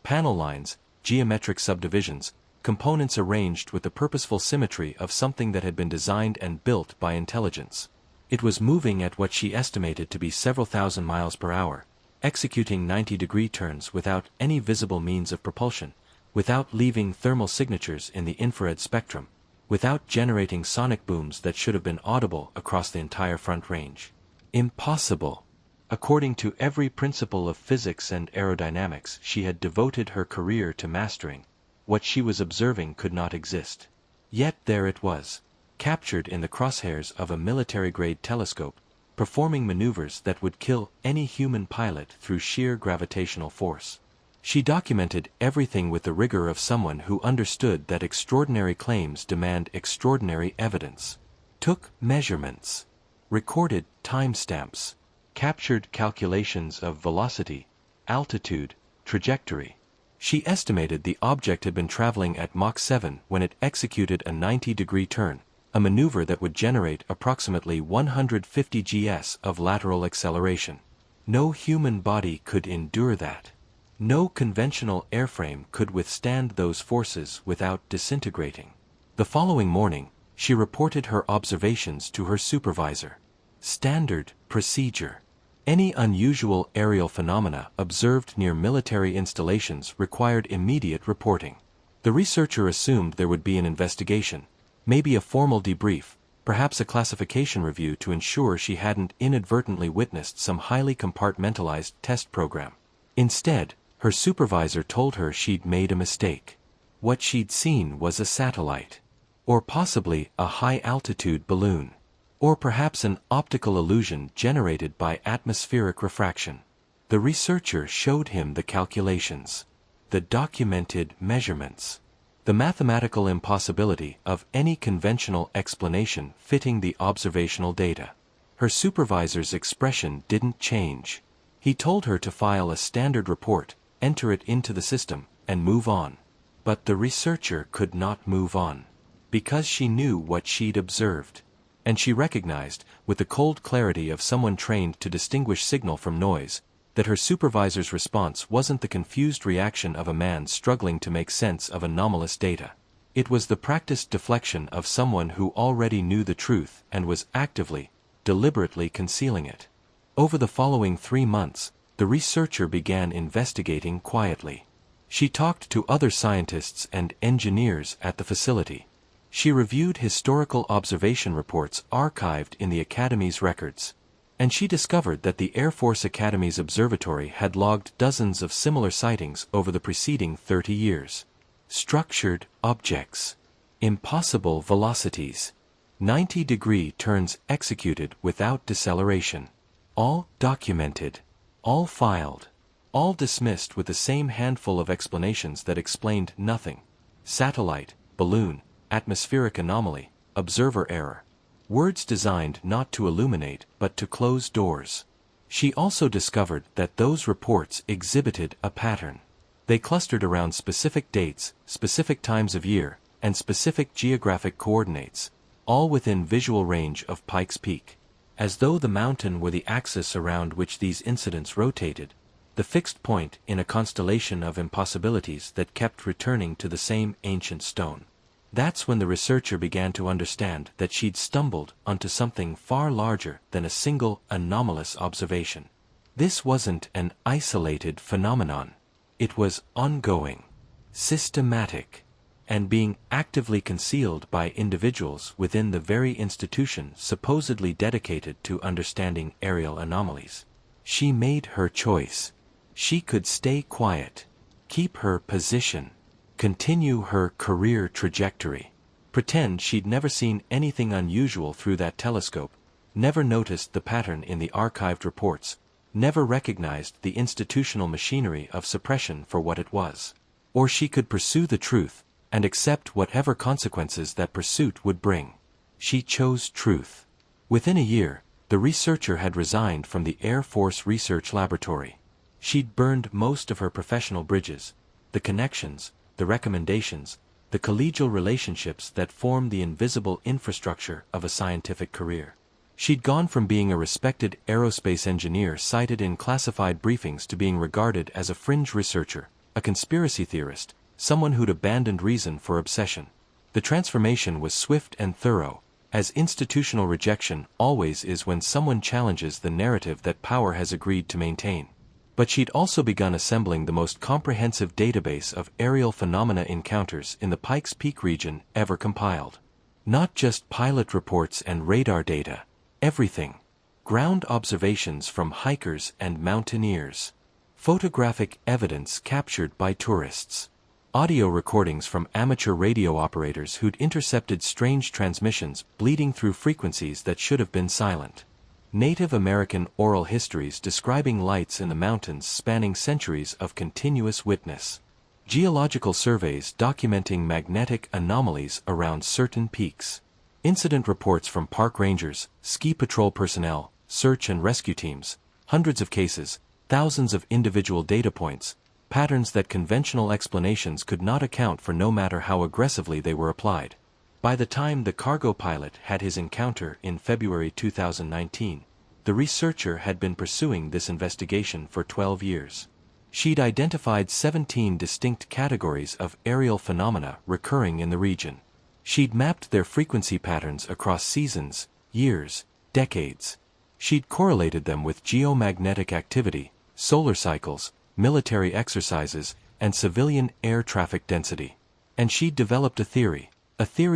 Panel lines, geometric subdivisions, components arranged with the purposeful symmetry of something that had been designed and built by intelligence. It was moving at what she estimated to be several thousand miles per hour, executing 90-degree turns without any visible means of propulsion, without leaving thermal signatures in the infrared spectrum, without generating sonic booms that should have been audible across the entire front range. Impossible. According to every principle of physics and aerodynamics she had devoted her career to mastering, what she was observing could not exist. Yet there it was, captured in the crosshairs of a military-grade telescope, performing maneuvers that would kill any human pilot through sheer gravitational force. She documented everything with the rigor of someone who understood that extraordinary claims demand extraordinary evidence. Took measurements, recorded timestamps, captured calculations of velocity, altitude, trajectory. She estimated the object had been traveling at Mach 7 when it executed a 90-degree turn, a maneuver that would generate approximately 150 gs of lateral acceleration. No human body could endure that. No conventional airframe could withstand those forces without disintegrating. The following morning, she reported her observations to her supervisor. Standard procedure. Any unusual aerial phenomena observed near military installations required immediate reporting. The researcher assumed there would be an investigation, maybe a formal debrief, perhaps a classification review to ensure she hadn't inadvertently witnessed some highly compartmentalized test program. Instead, her supervisor told her she'd made a mistake. What she'd seen was a satellite, or possibly a high-altitude balloon, or perhaps an optical illusion generated by atmospheric refraction. The researcher showed him the calculations, the documented measurements, the mathematical impossibility of any conventional explanation fitting the observational data. Her supervisor's expression didn't change. He told her to file a standard report, enter it into the system, and move on. But the researcher could not move on, because she knew what she'd observed. And she recognized, with the cold clarity of someone trained to distinguish signal from noise, that her supervisor's response wasn't the confused reaction of a man struggling to make sense of anomalous data. It was the practiced deflection of someone who already knew the truth and was actively, deliberately concealing it. Over the following 3 months, the researcher began investigating quietly. She talked to other scientists and engineers at the facility. She reviewed historical observation reports archived in the Academy's records. And she discovered that the Air Force Academy's observatory had logged dozens of similar sightings over the preceding 30 years. Structured objects, impossible velocities, 90-degree turns executed without deceleration. All documented, all filed, all dismissed with the same handful of explanations that explained nothing. Satellite, balloon, atmospheric anomaly, observer error. Words designed not to illuminate but to close doors. She also discovered that those reports exhibited a pattern. They clustered around specific dates, specific times of year, and specific geographic coordinates, all within visual range of Pikes Peak. As though the mountain were the axis around which these incidents rotated, the fixed point in a constellation of impossibilities that kept returning to the same ancient stone. That's when the researcher began to understand that she'd stumbled onto something far larger than a single anomalous observation. This wasn't an isolated phenomenon. It was ongoing, systematic, and being actively concealed by individuals within the very institution supposedly dedicated to understanding aerial anomalies. She made her choice. She could stay quiet, keep her position, continue her career trajectory, pretend she'd never seen anything unusual through that telescope, never noticed the pattern in the archived reports, never recognized the institutional machinery of suppression for what it was. Or she could pursue the truth, and accept whatever consequences that pursuit would bring. She chose truth. Within a year, the researcher had resigned from the Air Force Research Laboratory. She'd burned most of her professional bridges, the connections, the recommendations, the collegial relationships that form the invisible infrastructure of a scientific career. She'd gone from being a respected aerospace engineer cited in classified briefings to being regarded as a fringe researcher, a conspiracy theorist, someone who'd abandoned reason for obsession. The transformation was swift and thorough, as institutional rejection always is when someone challenges the narrative that power has agreed to maintain. But she'd also begun assembling the most comprehensive database of aerial phenomena encounters in the Pikes Peak region ever compiled. Not just pilot reports and radar data, everything. Ground observations from hikers and mountaineers. Photographic evidence captured by tourists. Audio recordings from amateur radio operators who'd intercepted strange transmissions bleeding through frequencies that should have been silent. Native American oral histories describing lights in the mountains spanning centuries of continuous witness. Geological surveys documenting magnetic anomalies around certain peaks. Incident reports from park rangers, ski patrol personnel, search and rescue teams. Hundreds of cases, thousands of individual data points, patterns that conventional explanations could not account for no matter how aggressively they were applied. By the time the cargo pilot had his encounter in February 2019, the researcher had been pursuing this investigation for 12 years. She'd identified 17 distinct categories of aerial phenomena recurring in the region. She'd mapped their frequency patterns across seasons, years, decades. She'd correlated them with geomagnetic activity, solar cycles, military exercises, and civilian air traffic density. And she'd developed a theory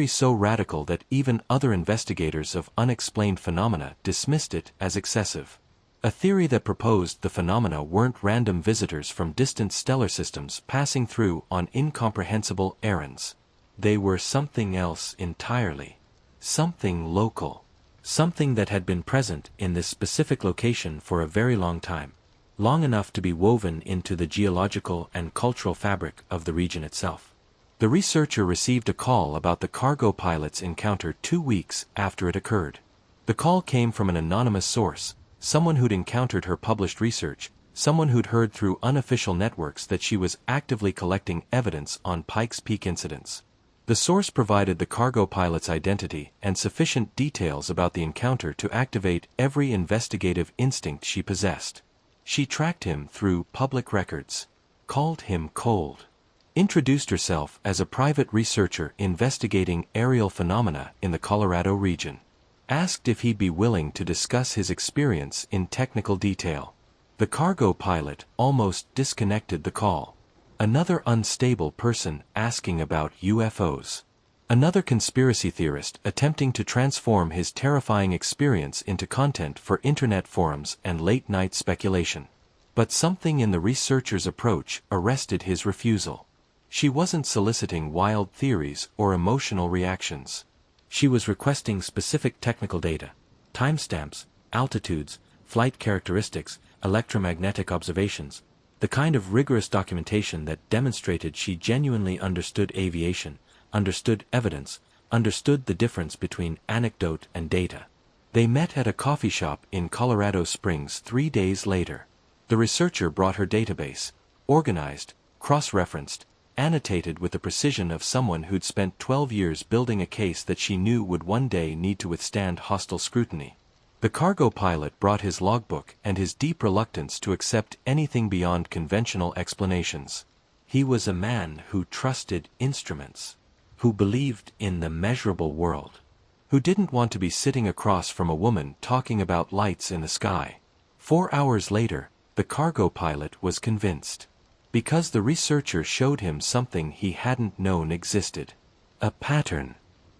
so radical that even other investigators of unexplained phenomena dismissed it as excessive. A theory that proposed the phenomena weren't random visitors from distant stellar systems passing through on incomprehensible errands. They were something else entirely. Something local. Something that had been present in this specific location for a very long time. Long enough to be woven into the geological and cultural fabric of the region itself. The researcher received a call about the cargo pilot's encounter 2 weeks after it occurred. The call came from an anonymous source, someone who'd encountered her published research, someone who'd heard through unofficial networks that she was actively collecting evidence on Pikes Peak incidents. The source provided the cargo pilot's identity and sufficient details about the encounter to activate every investigative instinct she possessed. She tracked him through public records, called him cold, introduced herself as a private researcher investigating aerial phenomena in the Colorado region, asked if he'd be willing to discuss his experience in technical detail. The cargo pilot almost disconnected the call. Another unstable person asking about UFOs. Another conspiracy theorist attempting to transform his terrifying experience into content for internet forums and late-night speculation. But something in the researcher's approach arrested his refusal. She wasn't soliciting wild theories or emotional reactions. She was requesting specific technical data, timestamps, altitudes, flight characteristics, electromagnetic observations, the kind of rigorous documentation that demonstrated she genuinely understood aviation, understood evidence, understood the difference between anecdote and data. They met at a coffee shop in Colorado Springs 3 days later. The researcher brought her database, organized, cross-referenced, annotated with the precision of someone who'd spent 12 years building a case that she knew would one day need to withstand hostile scrutiny. The cargo pilot brought his logbook and his deep reluctance to accept anything beyond conventional explanations. He was a man who trusted instruments, who believed in the measurable world, who didn't want to be sitting across from a woman talking about lights in the sky. 4 hours later, the cargo pilot was convinced. Because the researcher showed him something he hadn't known existed. A pattern.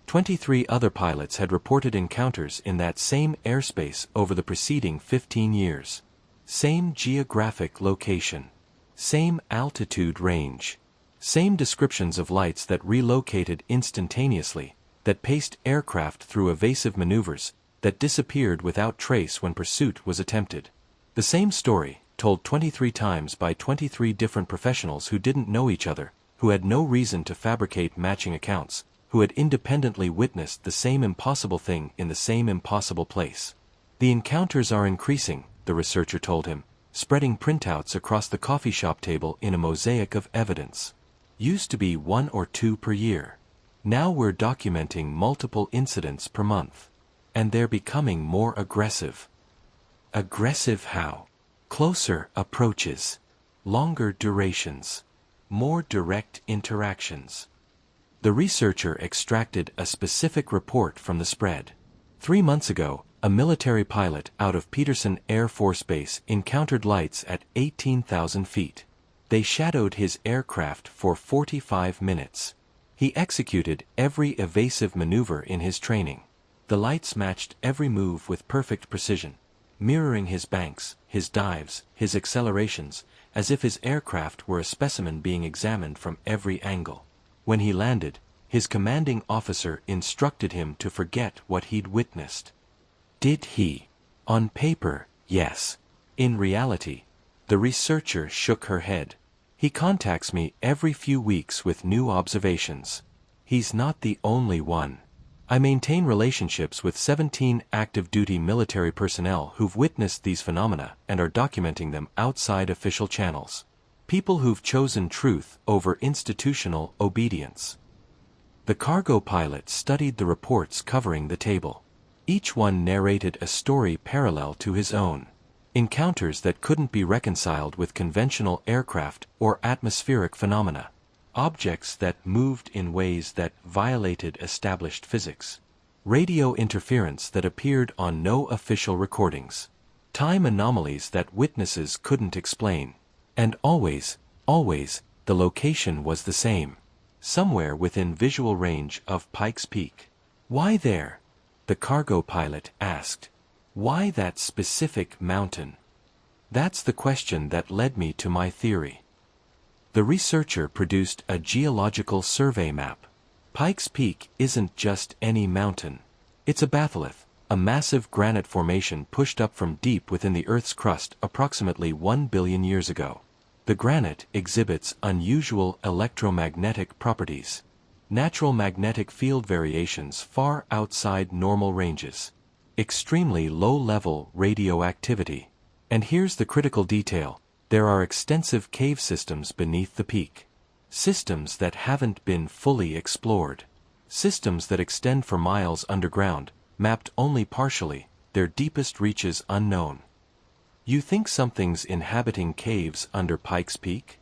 23 other pilots had reported encounters in that same airspace over the preceding 15 years. Same geographic location. Same altitude range. Same descriptions of lights that relocated instantaneously, that paced aircraft through evasive maneuvers, that disappeared without trace when pursuit was attempted. The same story, told 23 times by 23 different professionals who didn't know each other, who had no reason to fabricate matching accounts, who had independently witnessed the same impossible thing in the same impossible place. The encounters are increasing, the researcher told him, spreading printouts across the coffee shop table in a mosaic of evidence. Used to be 1 or 2 per year. Now we're documenting multiple incidents per month. And they're becoming more aggressive. Aggressive how? Closer approaches. Longer durations. More direct interactions. The researcher extracted a specific report from the spread. 3 months ago, a military pilot out of Peterson Air Force Base encountered lights at 18,000 feet. They shadowed his aircraft for 45 minutes. He executed every evasive maneuver in his training. The lights matched every move with perfect precision, mirroring his banks, his dives, his accelerations, as if his aircraft were a specimen being examined from every angle. When he landed, his commanding officer instructed him to forget what he'd witnessed. Did he? On paper, yes. In reality, the researcher shook her head. He contacts me every few weeks with new observations. He's not the only one. I maintain relationships with 17 active-duty military personnel who've witnessed these phenomena and are documenting them outside official channels. People who've chosen truth over institutional obedience. The cargo pilot studied the reports covering the table. Each one narrated a story parallel to his own. Encounters that couldn't be reconciled with conventional aircraft or atmospheric phenomena. Objects that moved in ways that violated established physics. Radio interference that appeared on no official recordings. Time anomalies that witnesses couldn't explain. And always, the location was the same. Somewhere within visual range of Pikes Peak. Why there? The cargo pilot asked. Why that specific mountain? That's the question that led me to my theory. The researcher produced a geological survey map. Pikes Peak isn't just any mountain. It's a batholith, a massive granite formation pushed up from deep within the Earth's crust approximately 1 billion years ago. The granite exhibits unusual electromagnetic properties. Natural magnetic field variations far outside normal ranges. Extremely low-level radioactivity. And here's the critical detail. There are extensive cave systems beneath the peak. Systems that haven't been fully explored. Systems that extend for miles underground, mapped only partially, their deepest reaches unknown. You think something's inhabiting caves under Pikes Peak?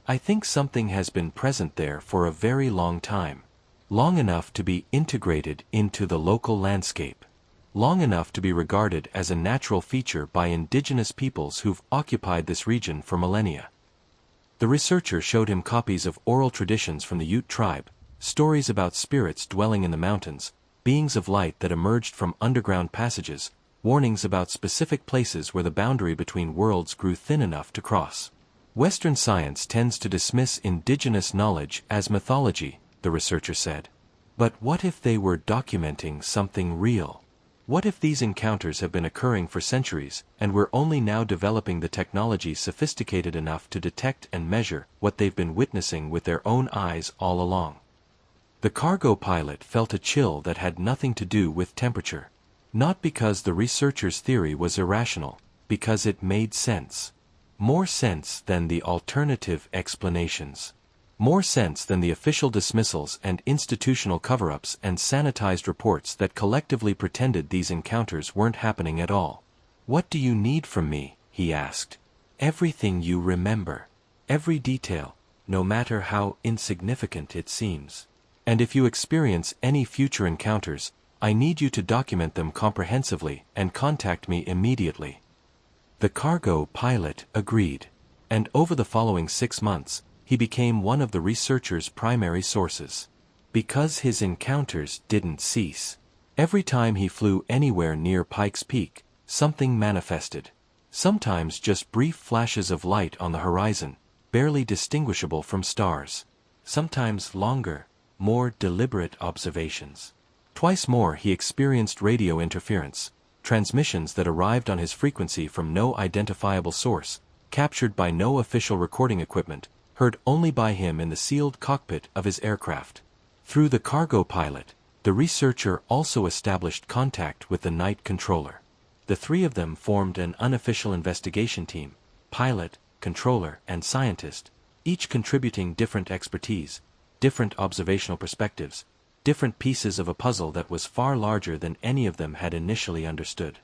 I think something has been present there for a very long time. Long enough to be integrated into the local landscape. Long enough to be regarded as a natural feature by indigenous peoples who've occupied this region for millennia. The researcher showed him copies of oral traditions from the Ute tribe, stories about spirits dwelling in the mountains, beings of light that emerged from underground passages, warnings about specific places where the boundary between worlds grew thin enough to cross. Western science tends to dismiss indigenous knowledge as mythology, the researcher said. But what if they were documenting something real? What if these encounters have been occurring for centuries, and we're only now developing the technology sophisticated enough to detect and measure what they've been witnessing with their own eyes all along? The cargo pilot felt a chill that had nothing to do with temperature. Not because the researcher's theory was irrational, because it made sense. More sense than the alternative explanations. More sense than the official dismissals and institutional cover-ups and sanitized reports that collectively pretended these encounters weren't happening at all. What do you need from me? He asked. Everything you remember. Every detail, no matter how insignificant it seems. And if you experience any future encounters, I need you to document them comprehensively and contact me immediately. The cargo pilot agreed. And over the following 6 months, he became one of the researcher's primary sources. Because his encounters didn't cease. Every time he flew anywhere near Pikes Peak, something manifested. Sometimes just brief flashes of light on the horizon, barely distinguishable from stars. Sometimes longer, more deliberate observations. Twice more he experienced radio interference, transmissions that arrived on his frequency from no identifiable source, captured by no official recording equipment, heard only by him in the sealed cockpit of his aircraft. Through the cargo pilot, the researcher also established contact with the night controller. The three of them formed an unofficial investigation team: pilot, controller, and scientist, each contributing different expertise, different observational perspectives, different pieces of a puzzle that was far larger than any of them had initially understood.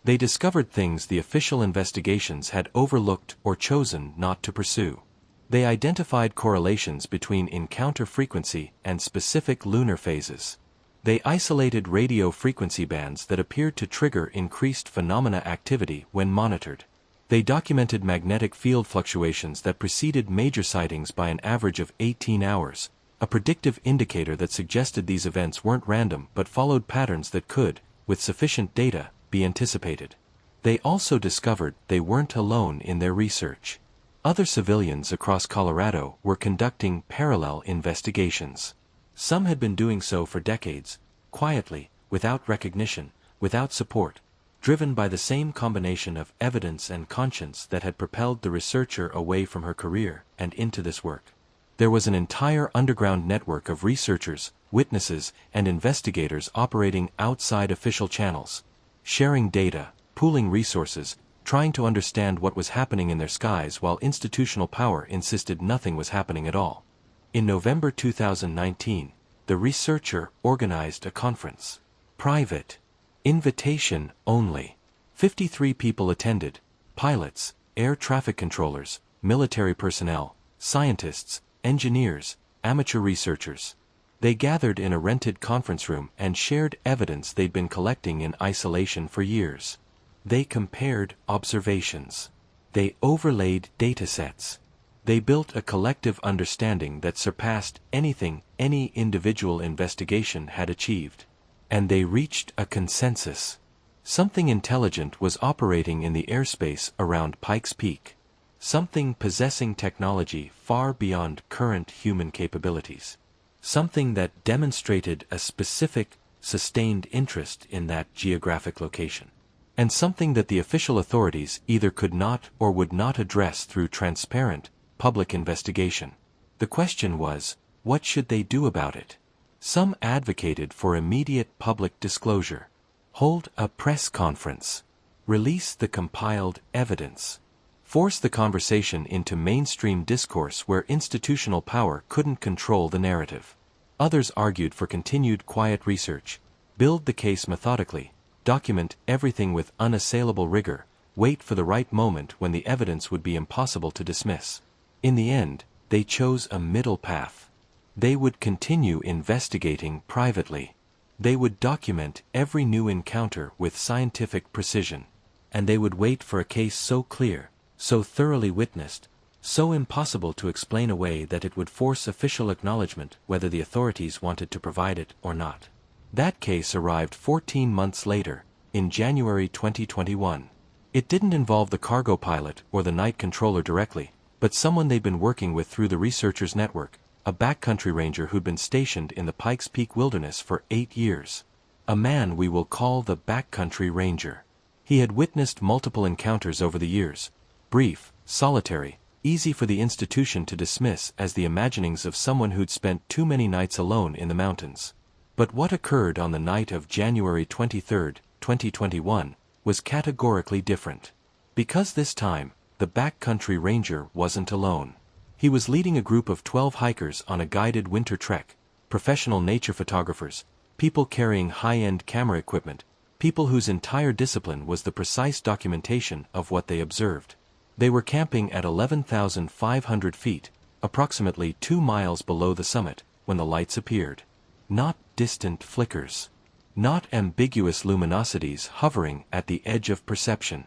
They discovered things the official investigations had overlooked or chosen not to pursue. They identified correlations between encounter frequency and specific lunar phases. They isolated radio frequency bands that appeared to trigger increased phenomena activity when monitored. They documented magnetic field fluctuations that preceded major sightings by an average of 18 hours, a predictive indicator that suggested these events weren't random but followed patterns that could, with sufficient data, be anticipated. They also discovered they weren't alone in their research. Other civilians across Colorado were conducting parallel investigations. Some had been doing so for decades, quietly, without recognition, without support, driven by the same combination of evidence and conscience that had propelled the researcher away from her career and into this work. There was an entire underground network of researchers, witnesses, and investigators operating outside official channels, sharing data, pooling resources, trying to understand what was happening in their skies while institutional power insisted nothing was happening at all. In November 2019, the researcher organized a conference. Private. Invitation only. 53 people attended: pilots, air traffic controllers, military personnel, scientists, engineers, amateur researchers. They gathered in a rented conference room and shared evidence they'd been collecting in isolation for years. They compared observations. They overlaid datasets. They built a collective understanding that surpassed anything any individual investigation had achieved. And they reached a consensus. Something intelligent was operating in the airspace around Pikes Peak. Something possessing technology far beyond current human capabilities. Something that demonstrated a specific, sustained interest in that geographic location. And something that the official authorities either could not or would not address through transparent, public investigation. The question was, what should they do about it? Some advocated for immediate public disclosure. Hold a press conference. Release the compiled evidence. Force the conversation into mainstream discourse where institutional power couldn't control the narrative. Others argued for continued quiet research. Build the case methodically. Document everything with unassailable rigor. Wait for the right moment when the evidence would be impossible to dismiss. In the end, they chose a middle path. They would continue investigating privately. They would document every new encounter with scientific precision. And they would wait for a case so clear, so thoroughly witnessed, so impossible to explain away that it would force official acknowledgement whether the authorities wanted to provide it or not. That case arrived 14 months later, in January 2021. It didn't involve the cargo pilot or the night controller directly, but someone they'd been working with through the researchers' network, a backcountry ranger who'd been stationed in the Pikes Peak wilderness for 8 years. A man we will call the backcountry ranger. He had witnessed multiple encounters over the years, brief, solitary, easy for the institution to dismiss as the imaginings of someone who'd spent too many nights alone in the mountains. But what occurred on the night of January 23, 2021, was categorically different. Because this time, the backcountry ranger wasn't alone. He was leading a group of 12 hikers on a guided winter trek, professional nature photographers, people carrying high-end camera equipment, people whose entire discipline was the precise documentation of what they observed. They were camping at 11,500 feet, approximately 2 miles below the summit, when the lights appeared. Not distant flickers. Not ambiguous luminosities hovering at the edge of perception.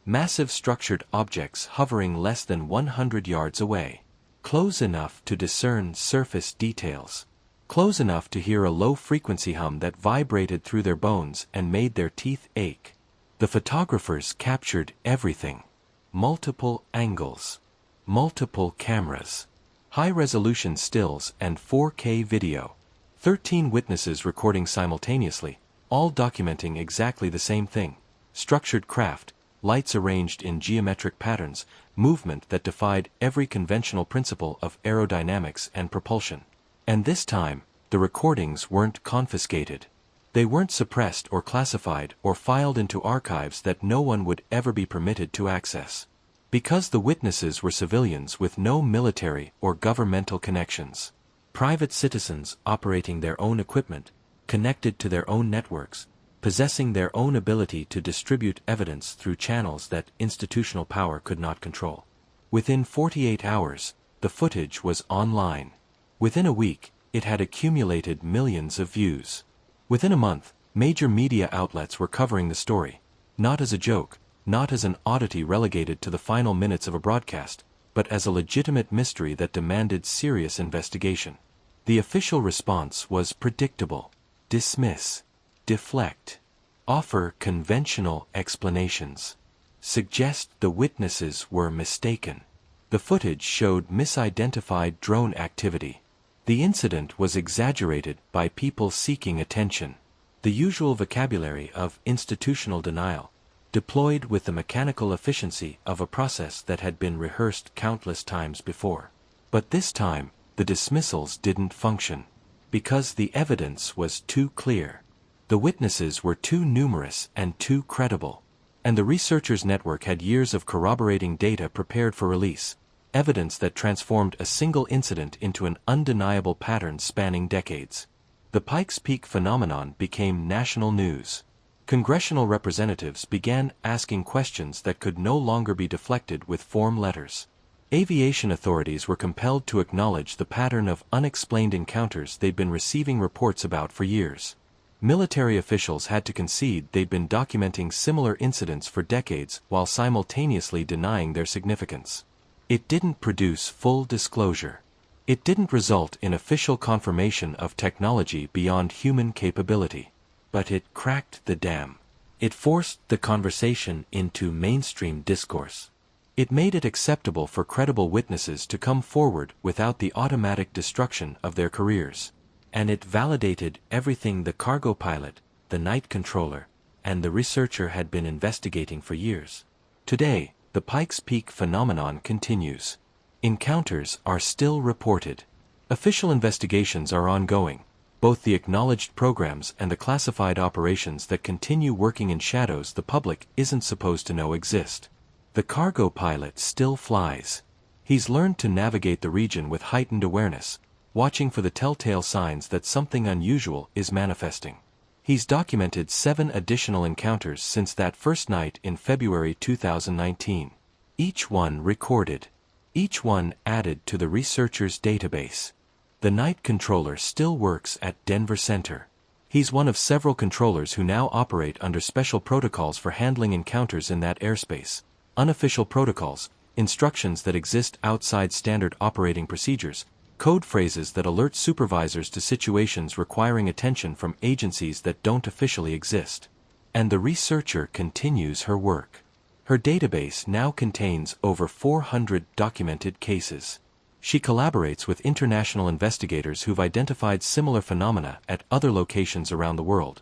Massive structured objects hovering less than 100 yards away. Close enough to discern surface details. Close enough to hear a low-frequency hum that vibrated through their bones and made their teeth ache. The photographers captured everything. Multiple angles. Multiple cameras. High-resolution stills and 4K video. 13 witnesses recording simultaneously, all documenting exactly the same thing. Structured craft, lights arranged in geometric patterns, movement that defied every conventional principle of aerodynamics and propulsion. And this time, the recordings weren't confiscated. They weren't suppressed or classified or filed into archives that no one would ever be permitted to access. Because the witnesses were civilians with no military or governmental connections. Private citizens operating their own equipment, connected to their own networks, possessing their own ability to distribute evidence through channels that institutional power could not control. Within 48 hours, the footage was online. Within a week, it had accumulated millions of views. Within a month, major media outlets were covering the story, not as a joke, not as an oddity relegated to the final minutes of a broadcast, but as a legitimate mystery that demanded serious investigation. The official response was predictable: dismiss, deflect, offer conventional explanations, suggest the witnesses were mistaken. The footage showed misidentified drone activity. The incident was exaggerated by people seeking attention. The usual vocabulary of institutional denial, deployed with the mechanical efficiency of a process that had been rehearsed countless times before. But this time, the dismissals didn't function. Because the evidence was too clear. The witnesses were too numerous and too credible. And the researchers' network had years of corroborating data prepared for release, evidence that transformed a single incident into an undeniable pattern spanning decades. The Pikes Peak phenomenon became national news. Congressional representatives began asking questions that could no longer be deflected with form letters. Aviation authorities were compelled to acknowledge the pattern of unexplained encounters they'd been receiving reports about for years. Military officials had to concede they'd been documenting similar incidents for decades while simultaneously denying their significance. It didn't produce full disclosure. It didn't result in official confirmation of technology beyond human capability. But it cracked the dam. It forced the conversation into mainstream discourse. It made it acceptable for credible witnesses to come forward without the automatic destruction of their careers. And it validated everything the cargo pilot, the night controller, and the researcher had been investigating for years. Today, the Pikes Peak phenomenon continues. Encounters are still reported. Official investigations are ongoing. Both the acknowledged programs and the classified operations that continue working in shadows the public isn't supposed to know exist. The cargo pilot still flies. He's learned to navigate the region with heightened awareness, watching for the telltale signs that something unusual is manifesting. He's documented 7 additional encounters since that first night in February 2019. Each one recorded. Each one added to the researcher's database. The night controller still works at Denver Center. He's one of several controllers who now operate under special protocols for handling encounters in that airspace. Unofficial protocols, instructions that exist outside standard operating procedures, code phrases that alert supervisors to situations requiring attention from agencies that don't officially exist. And the researcher continues her work. Her database now contains over 400 documented cases. She collaborates with international investigators who've identified similar phenomena at other locations around the world.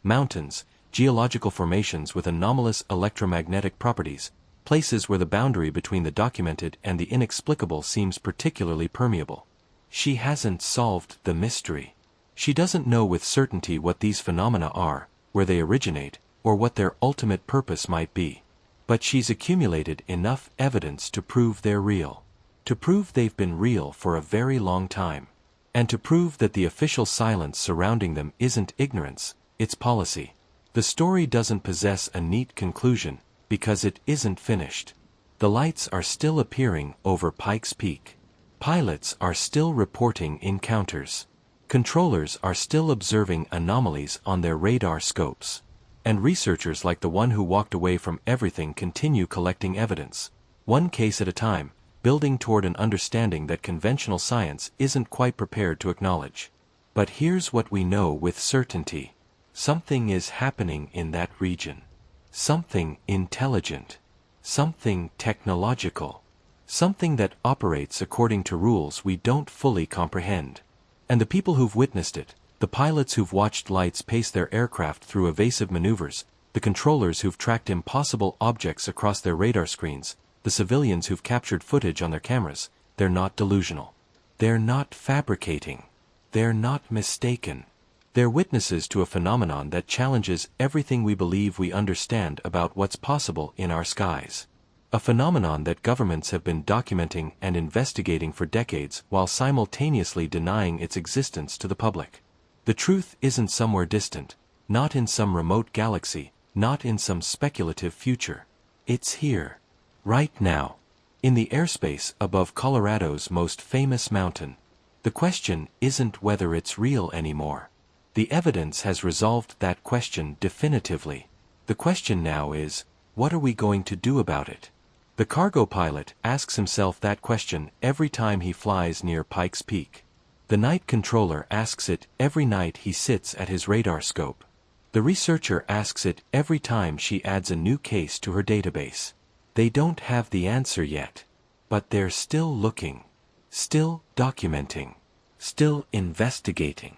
Mountains, geological formations with anomalous electromagnetic properties, places where the boundary between the documented and the inexplicable seems particularly permeable. She hasn't solved the mystery. She doesn't know with certainty what these phenomena are, where they originate, or what their ultimate purpose might be. But she's accumulated enough evidence to prove they're real. To prove they've been real for a very long time. And to prove that the official silence surrounding them isn't ignorance, it's policy. The story doesn't possess a neat conclusion, because it isn't finished. The lights are still appearing over Pikes Peak. Pilots are still reporting encounters. Controllers are still observing anomalies on their radar scopes. And researchers like the one who walked away from everything continue collecting evidence, one case at a time, building toward an understanding that conventional science isn't quite prepared to acknowledge. But here's what we know with certainty. Something is happening in that region. Something intelligent. Something technological. Something that operates according to rules we don't fully comprehend. And the people who've witnessed it, the pilots who've watched lights pace their aircraft through evasive maneuvers, the controllers who've tracked impossible objects across their radar screens, the civilians who've captured footage on their cameras, they're not delusional. They're not fabricating. They're not mistaken. They're witnesses to a phenomenon that challenges everything we believe we understand about what's possible in our skies. A phenomenon that governments have been documenting and investigating for decades while simultaneously denying its existence to the public. The truth isn't somewhere distant, not in some remote galaxy, not in some speculative future. It's here. Right now. In the airspace above Colorado's most famous mountain. The question isn't whether it's real anymore. The evidence has resolved that question definitively. The question now is, what are we going to do about it? The cargo pilot asks himself that question every time he flies near Pikes Peak. The night controller asks it every night he sits at his radar scope. The researcher asks it every time she adds a new case to her database. They don't have the answer yet. But they're still looking. Still documenting. Still investigating.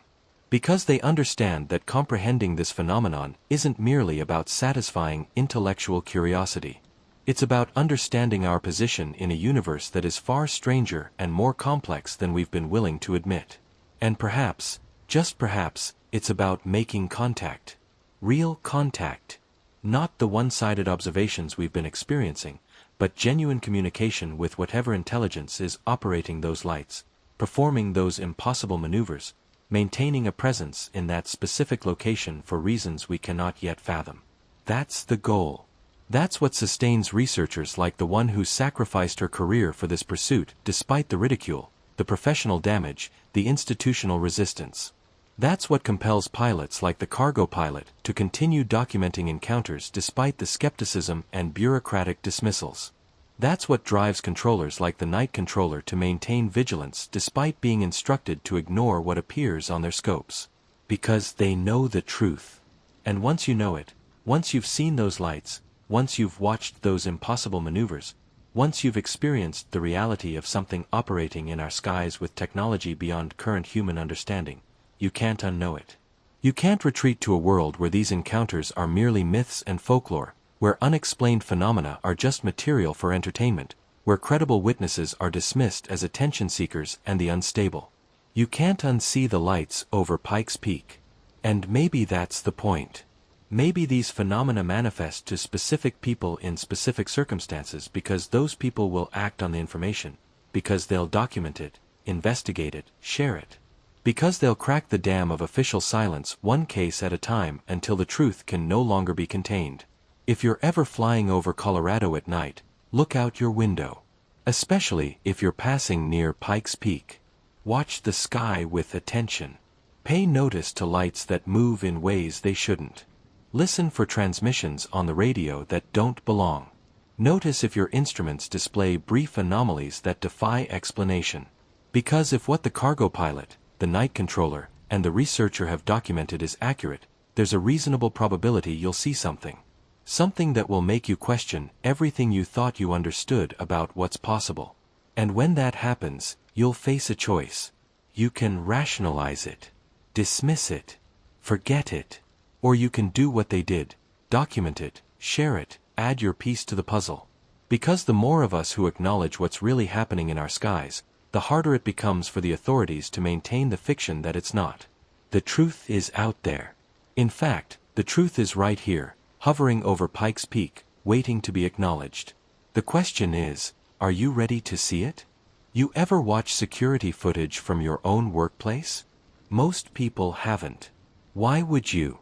Because they understand that comprehending this phenomenon isn't merely about satisfying intellectual curiosity. It's about understanding our position in a universe that is far stranger and more complex than we've been willing to admit. And perhaps, just perhaps, it's about making contact. Real contact. Not the one-sided observations we've been experiencing, but genuine communication with whatever intelligence is operating those lights, performing those impossible maneuvers, maintaining a presence in that specific location for reasons we cannot yet fathom. That's the goal. That's what sustains researchers like the one who sacrificed her career for this pursuit despite the ridicule, the professional damage, the institutional resistance. That's what compels pilots like the cargo pilot to continue documenting encounters despite the skepticism and bureaucratic dismissals. That's what drives controllers like the night controller to maintain vigilance despite being instructed to ignore what appears on their scopes. Because they know the truth. And once you know it, once you've seen those lights, once you've watched those impossible maneuvers, once you've experienced the reality of something operating in our skies with technology beyond current human understanding, you can't unknow it. You can't retreat to a world where these encounters are merely myths and folklore, where unexplained phenomena are just material for entertainment, where credible witnesses are dismissed as attention seekers and the unstable. You can't unsee the lights over Pikes Peak. And maybe that's the point. Maybe these phenomena manifest to specific people in specific circumstances because those people will act on the information, because they'll document it, investigate it, share it. Because they'll crack the dam of official silence one case at a time until the truth can no longer be contained. If you're ever flying over Colorado at night, look out your window. Especially if you're passing near Pikes Peak. Watch the sky with attention. Pay notice to lights that move in ways they shouldn't. Listen for transmissions on the radio that don't belong. Notice if your instruments display brief anomalies that defy explanation. Because if what the cargo pilot, the night controller, and the researcher have documented is accurate, there's a reasonable probability you'll see something. Something that will make you question everything you thought you understood about what's possible. And when that happens, you'll face a choice. You can rationalize it, dismiss it, forget it. Or you can do what they did, document it, share it, add your piece to the puzzle. Because the more of us who acknowledge what's really happening in our skies, the harder it becomes for the authorities to maintain the fiction that it's not. The truth is out there. In fact, the truth is right here, hovering over Pikes Peak, waiting to be acknowledged. The question is, are you ready to see it? You ever watch security footage from your own workplace? Most people haven't. Why would you?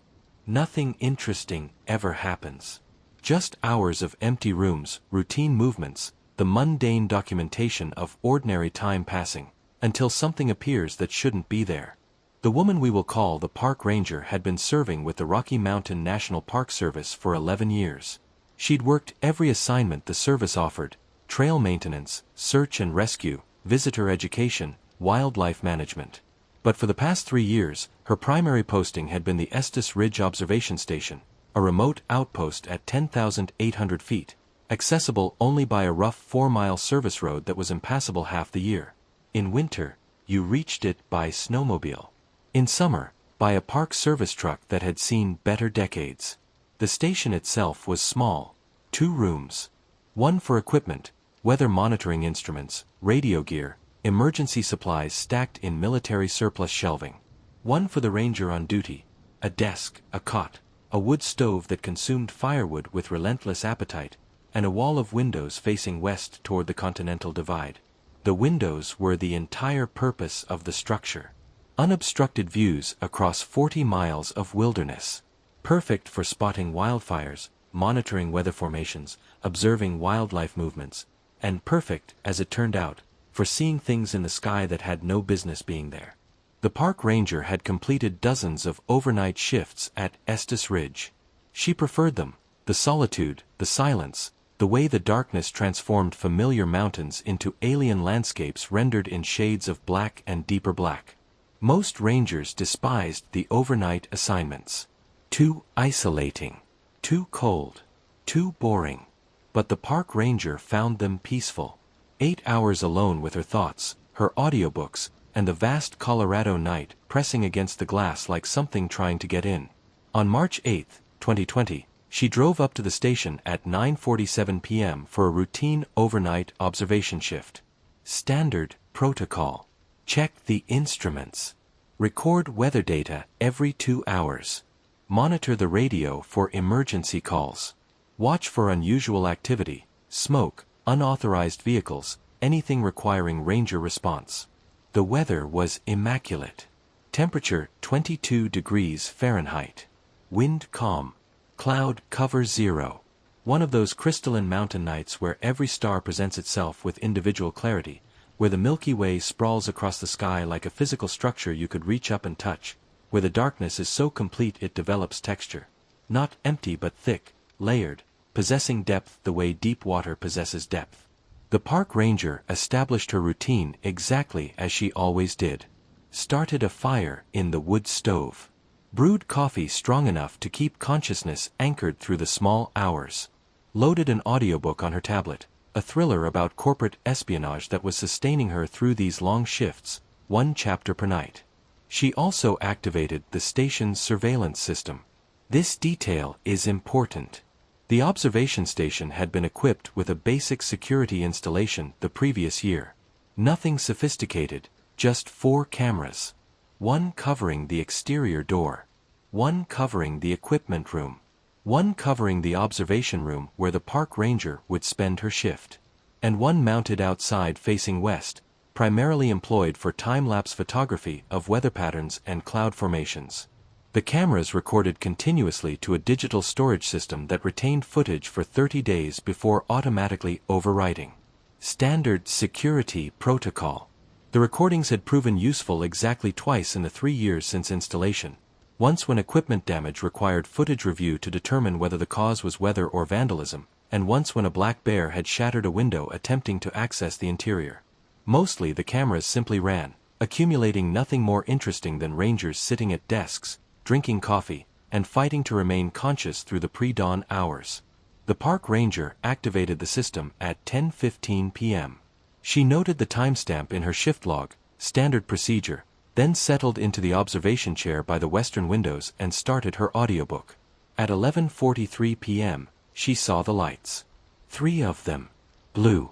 Nothing interesting ever happens. Just hours of empty rooms, routine movements, the mundane documentation of ordinary time passing, until something appears that shouldn't be there. The woman we will call the park ranger had been serving with the Rocky Mountain National Park Service for 11 years. She'd worked every assignment the service offered: trail maintenance, search and rescue, visitor education, wildlife management. But for the past 3 years, her primary posting had been the Estes Ridge Observation Station, a remote outpost at 10,800 feet, accessible only by a rough 4-mile service road that was impassable half the year. In winter, you reached it by snowmobile. In summer, by a park service truck that had seen better decades. The station itself was small. 2 rooms. One for equipment, weather monitoring instruments, radio gear, emergency supplies stacked in military surplus shelving. One for the ranger on duty, a desk, a cot, a wood stove that consumed firewood with relentless appetite, and a wall of windows facing west toward the Continental Divide. The windows were the entire purpose of the structure. Unobstructed views across 40 miles of wilderness. Perfect for spotting wildfires, monitoring weather formations, observing wildlife movements, and perfect, as it turned out, for seeing things in the sky that had no business being there. The park ranger had completed dozens of overnight shifts at Estes Ridge. She preferred them, the solitude, the silence, the way the darkness transformed familiar mountains into alien landscapes rendered in shades of black and deeper black. Most rangers despised the overnight assignments. Too isolating, too cold, too boring. But the park ranger found them peaceful. 8 hours alone with her thoughts, her audiobooks, and the vast Colorado night pressing against the glass like something trying to get in. On March 8, 2020, she drove up to the station at 9:47 p.m. for a routine overnight observation shift. Standard protocol. Check the instruments. Record weather data every 2 hours. Monitor the radio for emergency calls. Watch for unusual activity, smoke, unauthorized vehicles, anything requiring ranger response. The weather was immaculate. Temperature 22 degrees Fahrenheit. Wind calm. Cloud cover 0. One of those crystalline mountain nights where every star presents itself with individual clarity, where the Milky Way sprawls across the sky like a physical structure you could reach up and touch, where the darkness is so complete it develops texture. Not empty but thick, layered, possessing depth the way deep water possesses depth. The park ranger established her routine exactly as she always did. Started a fire in the wood stove. Brewed coffee strong enough to keep consciousness anchored through the small hours. Loaded an audiobook on her tablet, a thriller about corporate espionage that was sustaining her through these long shifts, 1 chapter per night. She also activated the station's surveillance system. This detail is important. The observation station had been equipped with a basic security installation the previous year. Nothing sophisticated, just 4 cameras. 1 covering the exterior door. 1 covering the equipment room. 1 covering the observation room where the park ranger would spend her shift. And 1 mounted outside facing west, primarily employed for time-lapse photography of weather patterns and cloud formations. The cameras recorded continuously to a digital storage system that retained footage for 30 days before automatically overwriting. Standard security protocol. The recordings had proven useful exactly twice in the 3 years since installation. Once when equipment damage required footage review to determine whether the cause was weather or vandalism, and once when a black bear had shattered a window attempting to access the interior. Mostly the cameras simply ran, accumulating nothing more interesting than rangers sitting at desks, drinking coffee, and fighting to remain conscious through the pre-dawn hours. The park ranger activated the system at 10:15 p.m. She noted the timestamp in her shift log, standard procedure, then settled into the observation chair by the western windows and started her audiobook. At 11:43 p.m., she saw the lights. 3 of them. Blue.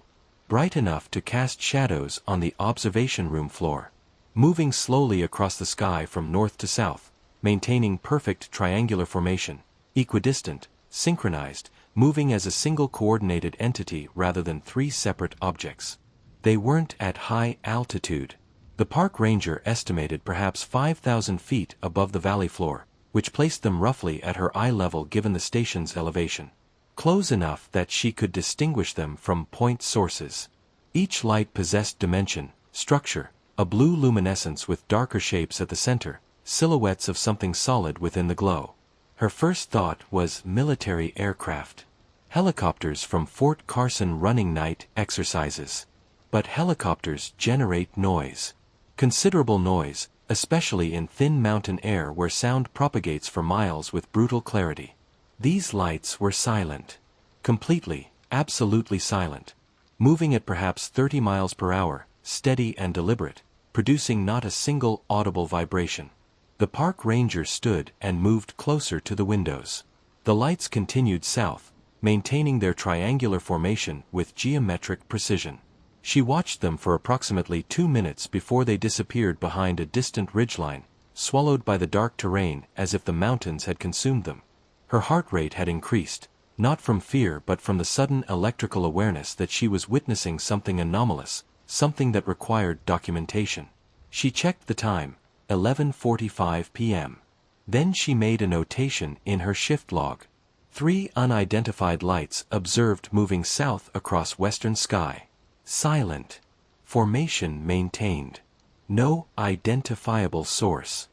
Bright enough to cast shadows on the observation room floor. Moving slowly across the sky from north to south, maintaining perfect triangular formation, equidistant, synchronized, moving as a single coordinated entity rather than 3 separate objects. They weren't at high altitude. The park ranger estimated perhaps 5,000 feet above the valley floor, which placed them roughly at her eye level given the station's elevation. Close enough that she could distinguish them from point sources. Each light possessed dimension, structure, a blue luminescence with darker shapes at the center, silhouettes of something solid within the glow. Her first thought was military aircraft. Helicopters from Fort Carson running night exercises. But helicopters generate noise. Considerable noise, especially in thin mountain air where sound propagates for miles with brutal clarity. These lights were silent. Completely, absolutely silent. Moving at perhaps 30 miles per hour, steady and deliberate, producing not a single audible vibration. The park ranger stood and moved closer to the windows. The lights continued south, maintaining their triangular formation with geometric precision. She watched them for approximately 2 minutes before they disappeared behind a distant ridgeline, swallowed by the dark terrain as if the mountains had consumed them. Her heart rate had increased, not from fear but from the sudden electrical awareness that she was witnessing something anomalous, something that required documentation. She checked the time, 11:45 p.m. Then she made a notation in her shift log. 3 unidentified lights observed moving south across western sky. Silent. Formation maintained. No identifiable source.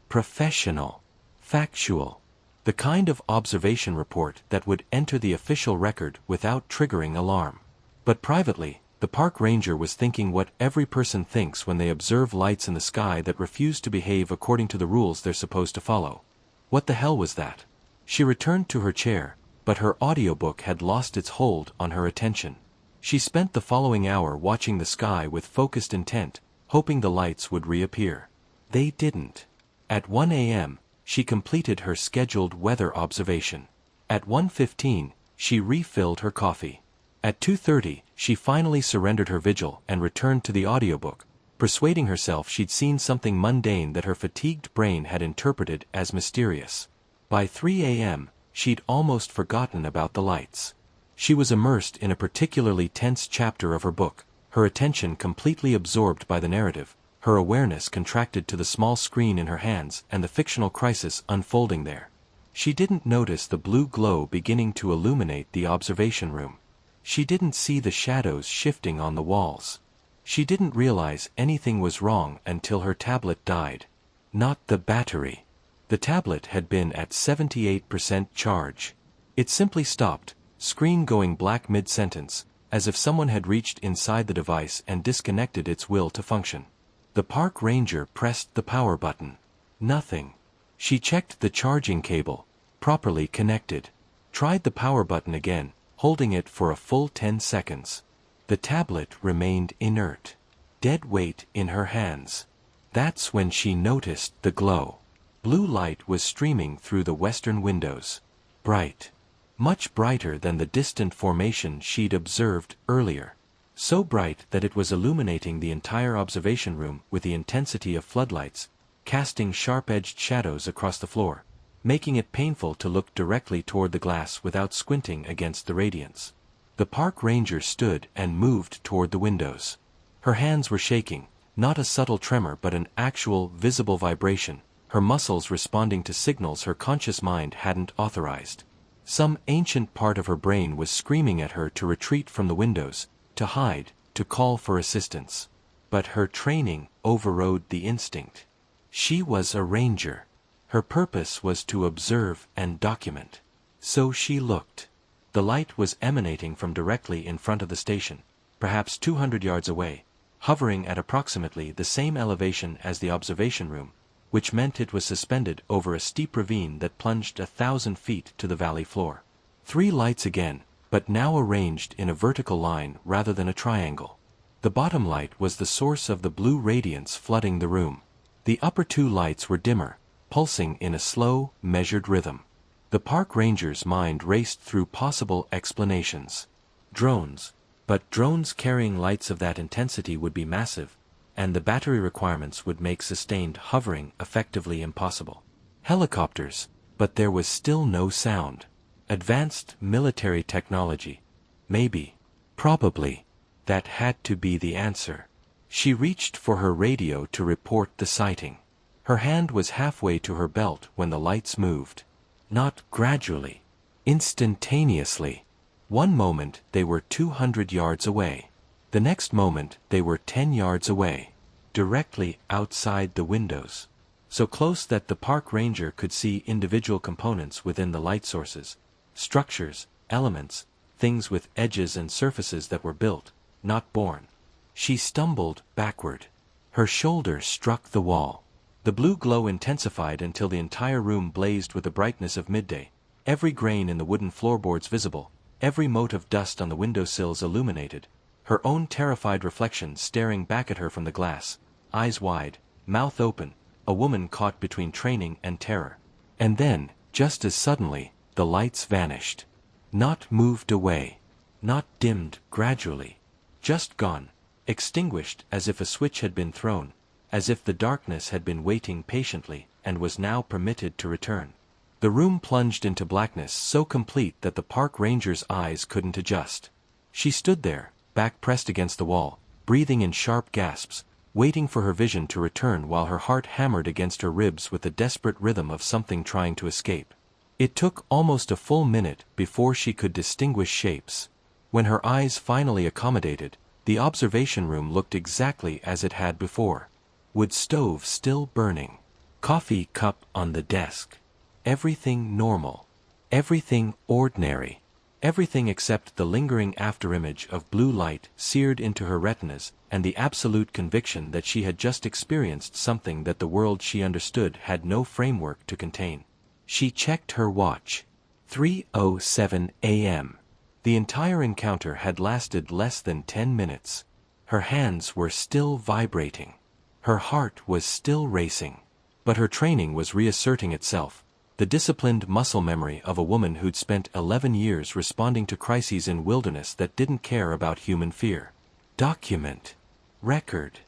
Professional. Factual. The kind of observation report that would enter the official record without triggering alarm. But privately, the park ranger was thinking what every person thinks when they observe lights in the sky that refuse to behave according to the rules they're supposed to follow. What the hell was that? She returned to her chair, but her audiobook had lost its hold on her attention. She spent the following hour watching the sky with focused intent, hoping the lights would reappear. They didn't. At 1 a.m., she completed her scheduled weather observation. At 1:15, she refilled her coffee. At 2:30, she finally surrendered her vigil and returned to the audiobook, persuading herself she'd seen something mundane that her fatigued brain had interpreted as mysterious. By 3 a.m., she'd almost forgotten about the lights. She was immersed in a particularly tense chapter of her book, her attention completely absorbed by the narrative, her awareness contracted to the small screen in her hands and the fictional crisis unfolding there. She didn't notice the blue glow beginning to illuminate the observation room. She didn't see the shadows shifting on the walls. She didn't realize anything was wrong until her tablet died. Not the battery. The tablet had been at 78% charge. It simply stopped, screen going black mid-sentence, as if someone had reached inside the device and disconnected its will to function. The park ranger pressed the power button. Nothing. She checked the charging cable, properly connected. Tried the power button again, holding it for a full 10 seconds. The tablet remained inert. Dead weight in her hands. That's when she noticed the glow. Blue light was streaming through the western windows. Bright. Much brighter than the distant formation she'd observed earlier. So bright that it was illuminating the entire observation room with the intensity of floodlights, casting sharp-edged shadows across the floor, making it painful to look directly toward the glass without squinting against the radiance. The park ranger stood and moved toward the windows. Her hands were shaking, not a subtle tremor but an actual, visible vibration, her muscles responding to signals her conscious mind hadn't authorized. Some ancient part of her brain was screaming at her to retreat from the windows, to hide, to call for assistance. But her training overrode the instinct. She was a ranger. Her purpose was to observe and document. So she looked. The light was emanating from directly in front of the station, perhaps 200 yards away, hovering at approximately the same elevation as the observation room, which meant it was suspended over a steep ravine that plunged 1,000 feet to the valley floor. 3 lights again, but now arranged in a vertical line rather than a triangle. The bottom light was the source of the blue radiance flooding the room. The upper 2 lights were dimmer, pulsing in a slow, measured rhythm. The park ranger's mind raced through possible explanations. Drones. But drones carrying lights of that intensity would be massive, and the battery requirements would make sustained hovering effectively impossible. Helicopters, but there was still no sound. Advanced military technology. Maybe. Probably. That had to be the answer. She reached for her radio to report the sighting. Her hand was halfway to her belt when the lights moved. Not gradually. Instantaneously. One moment they were 200 yards away. The next moment they were 10 yards away. Directly outside the windows. So close that the park ranger could see individual components within the light sources. Structures, elements, things with edges and surfaces that were built, not born. She stumbled backward. Her shoulder struck the wall. The blue glow intensified until the entire room blazed with the brightness of midday, every grain in the wooden floorboards visible, every mote of dust on the windowsills illuminated, her own terrified reflection staring back at her from the glass, eyes wide, mouth open, a woman caught between training and terror. And then, just as suddenly, the lights vanished. Not moved away. Not dimmed gradually. Just gone. Extinguished as if a switch had been thrown, as if the darkness had been waiting patiently and was now permitted to return. The room plunged into blackness so complete that the park ranger's eyes couldn't adjust. She stood there, back pressed against the wall, breathing in sharp gasps, waiting for her vision to return while her heart hammered against her ribs with the desperate rhythm of something trying to escape. It took almost a full minute before she could distinguish shapes. When her eyes finally accommodated, the observation room looked exactly as it had before. Wood stove still burning. Coffee cup on the desk. Everything normal. Everything ordinary. Everything except the lingering afterimage of blue light seared into her retinas and the absolute conviction that she had just experienced something that the world she understood had no framework to contain. She checked her watch. 3:07 a.m. The entire encounter had lasted less than 10 minutes. Her hands were still vibrating. Her heart was still racing. But her training was reasserting itself. The disciplined muscle memory of a woman who'd spent 11 years responding to crises in wilderness that didn't care about human fear. Document. Record.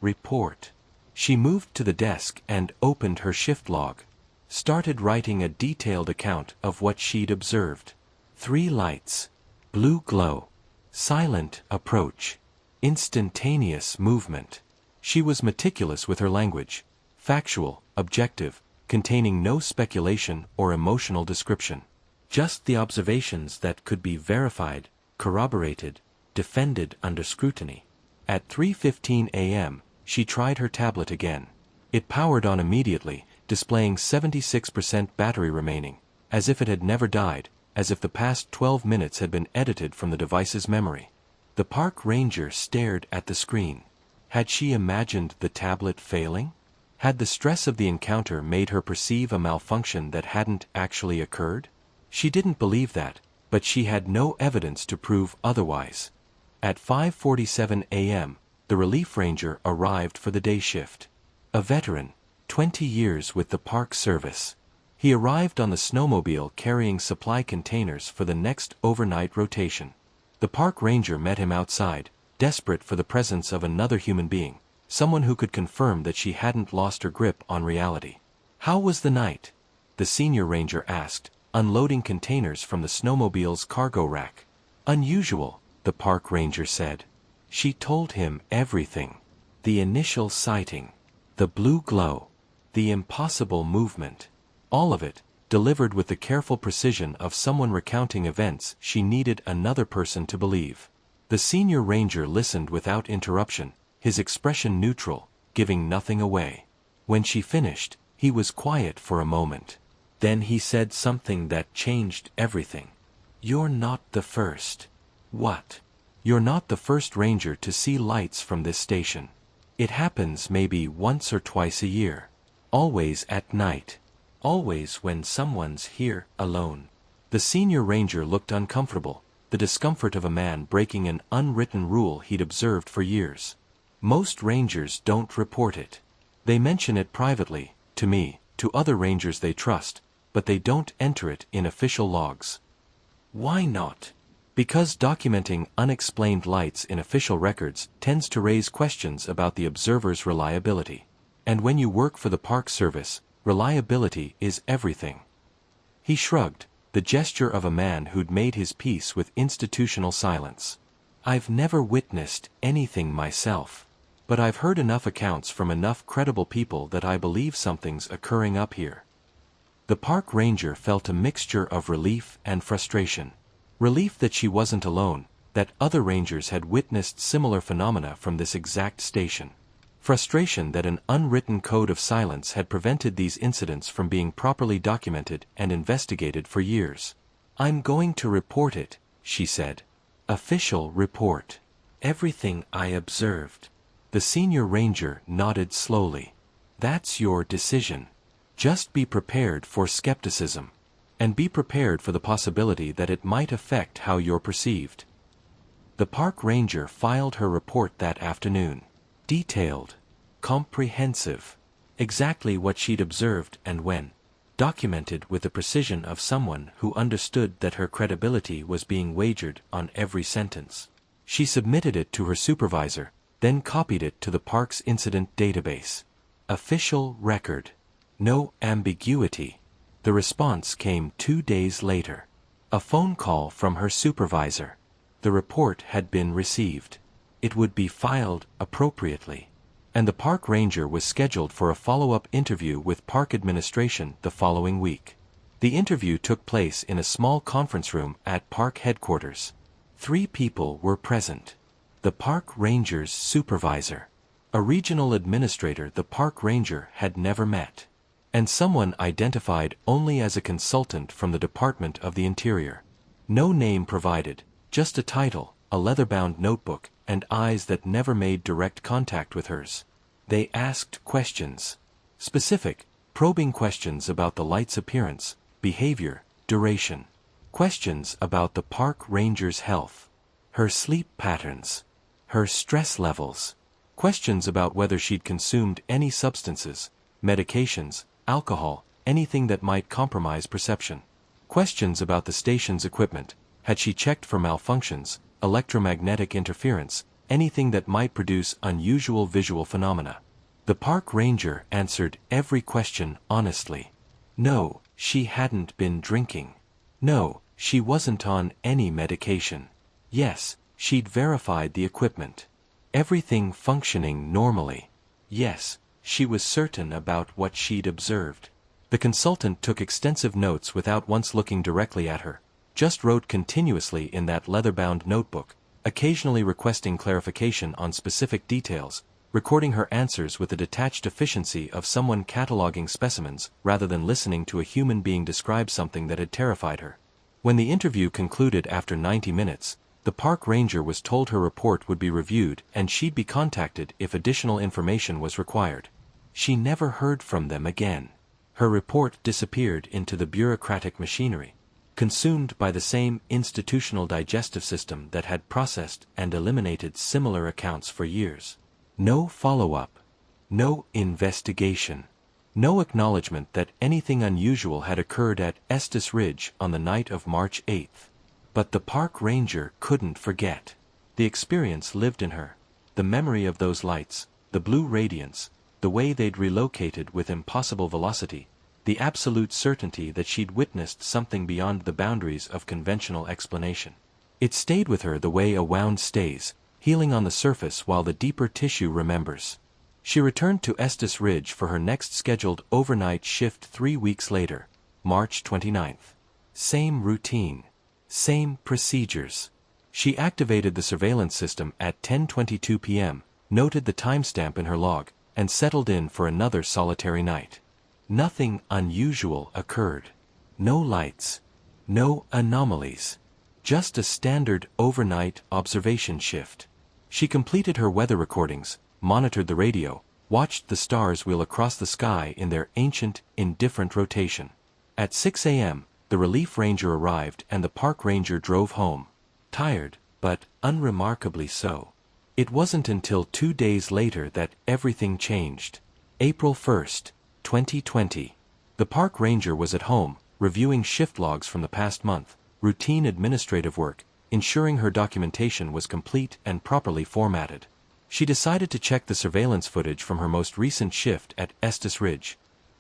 Report. She moved to the desk and opened her shift log. Started writing a detailed account of what she'd observed. 3 lights. Blue glow. Silent approach. Instantaneous movement. She was meticulous with her language. Factual, objective, containing no speculation or emotional description. Just the observations that could be verified, corroborated, defended under scrutiny. At 3:15 a.m., she tried her tablet again. It powered on immediately, displaying 76% battery remaining, as if it had never died, as if the past 12 minutes had been edited from the device's memory. The park ranger stared at the screen. Had she imagined the tablet failing? Had the stress of the encounter made her perceive a malfunction that hadn't actually occurred? She didn't believe that, but she had no evidence to prove otherwise. At 5:47 a.m., the relief ranger arrived for the day shift. A veteran, 20 years with the Park Service. He arrived on the snowmobile carrying supply containers for the next overnight rotation. The park ranger met him outside, desperate for the presence of another human being, someone who could confirm that she hadn't lost her grip on reality. "How was the night?" the senior ranger asked, unloading containers from the snowmobile's cargo rack. "Unusual," the park ranger said. She told him everything. The initial sighting. The blue glow. The impossible movement. All of it, delivered with the careful precision of someone recounting events she needed another person to believe. The senior ranger listened without interruption, his expression neutral, giving nothing away. When she finished, he was quiet for a moment. Then he said something that changed everything. "You're not the first." "What?" "You're not the first ranger to see lights from this station. It happens maybe once or twice a year. Always at night. Always when someone's here alone." The senior ranger looked uncomfortable, the discomfort of a man breaking an unwritten rule he'd observed for years. "Most rangers don't report it. They mention it privately, to me, to other rangers they trust, but they don't enter it in official logs." "Why not?" "Because documenting unexplained lights in official records tends to raise questions about the observer's reliability. And when you work for the Park Service, reliability is everything." He shrugged, the gesture of a man who'd made his peace with institutional silence. "I've never witnessed anything myself. But I've heard enough accounts from enough credible people that I believe something's occurring up here." The park ranger felt a mixture of relief and frustration. Relief that she wasn't alone, that other rangers had witnessed similar phenomena from this exact station. Frustration that an unwritten code of silence had prevented these incidents from being properly documented and investigated for years. "I'm going to report it," she said. "Official report. Everything I observed." The senior ranger nodded slowly. "That's your decision. Just be prepared for skepticism. And be prepared for the possibility that it might affect how you're perceived." The park ranger filed her report that afternoon. Detailed. Comprehensive. Exactly what she'd observed and when. documented with the precision of someone who understood that her credibility was being wagered on every sentence. She submitted it to her supervisor, then copied it to the park's incident database. Official record. No ambiguity. The response came 2 days later. A phone call from her supervisor. The report had been received. It would be filed appropriately. And the park ranger was scheduled for a follow-up interview with park administration the following week. The interview took place in a small conference room at park headquarters. 3 people were present. The park ranger's supervisor, a regional administrator the park ranger had never met, and someone identified only as a consultant from the Department of the Interior. No name provided, just a title, a leather-bound notebook, and eyes that never made direct contact with hers. They asked questions. Specific, probing questions about the light's appearance, behavior, duration. Questions about the park ranger's health, her sleep patterns, her stress levels. Questions about whether she'd consumed any substances, medications, alcohol, anything that might compromise perception. Questions about the station's equipment. Had she checked for malfunctions, electromagnetic interference, anything that might produce unusual visual phenomena? The park ranger answered every question honestly. No, she hadn't been drinking. No, she wasn't on any medication. Yes, she'd verified the equipment. Everything functioning normally. Yes, she was certain about what she'd observed. The consultant took extensive notes without once looking directly at her, just wrote continuously in that leather-bound notebook, occasionally requesting clarification on specific details, recording her answers with the detached efficiency of someone cataloging specimens rather than listening to a human being describe something that had terrified her. When the interview concluded after 90 minutes, the park ranger was told her report would be reviewed and she'd be contacted if additional information was required. She never heard from them again. Her report disappeared into the bureaucratic machinery, consumed by the same institutional digestive system that had processed and eliminated similar accounts for years. No follow-up. No investigation. No acknowledgement that anything unusual had occurred at Estes Ridge on the night of March 8th. But the park ranger couldn't forget. The experience lived in her. The memory of those lights, the blue radiance, the way they'd relocated with impossible velocity, the absolute certainty that she'd witnessed something beyond the boundaries of conventional explanation. It stayed with her the way a wound stays, healing on the surface while the deeper tissue remembers. She returned to Estes Ridge for her next scheduled overnight shift 3 weeks later, March 29th. Same routine. Same procedures. She activated the surveillance system at 10:22 p.m., noted the timestamp in her log, and settled in for another solitary night. Nothing unusual occurred. No lights. No anomalies. Just a standard overnight observation shift. She completed her weather recordings, monitored the radio, watched the stars wheel across the sky in their ancient, indifferent rotation. At 6 a.m., the relief ranger arrived and the park ranger drove home. Tired, but unremarkably so. It wasn't until 2 days later that everything changed. April 1st, 2020. The park ranger was at home, reviewing shift logs from the past month, routine administrative work, ensuring her documentation was complete and properly formatted. She decided to check the surveillance footage from her most recent shift at Estes Ridge.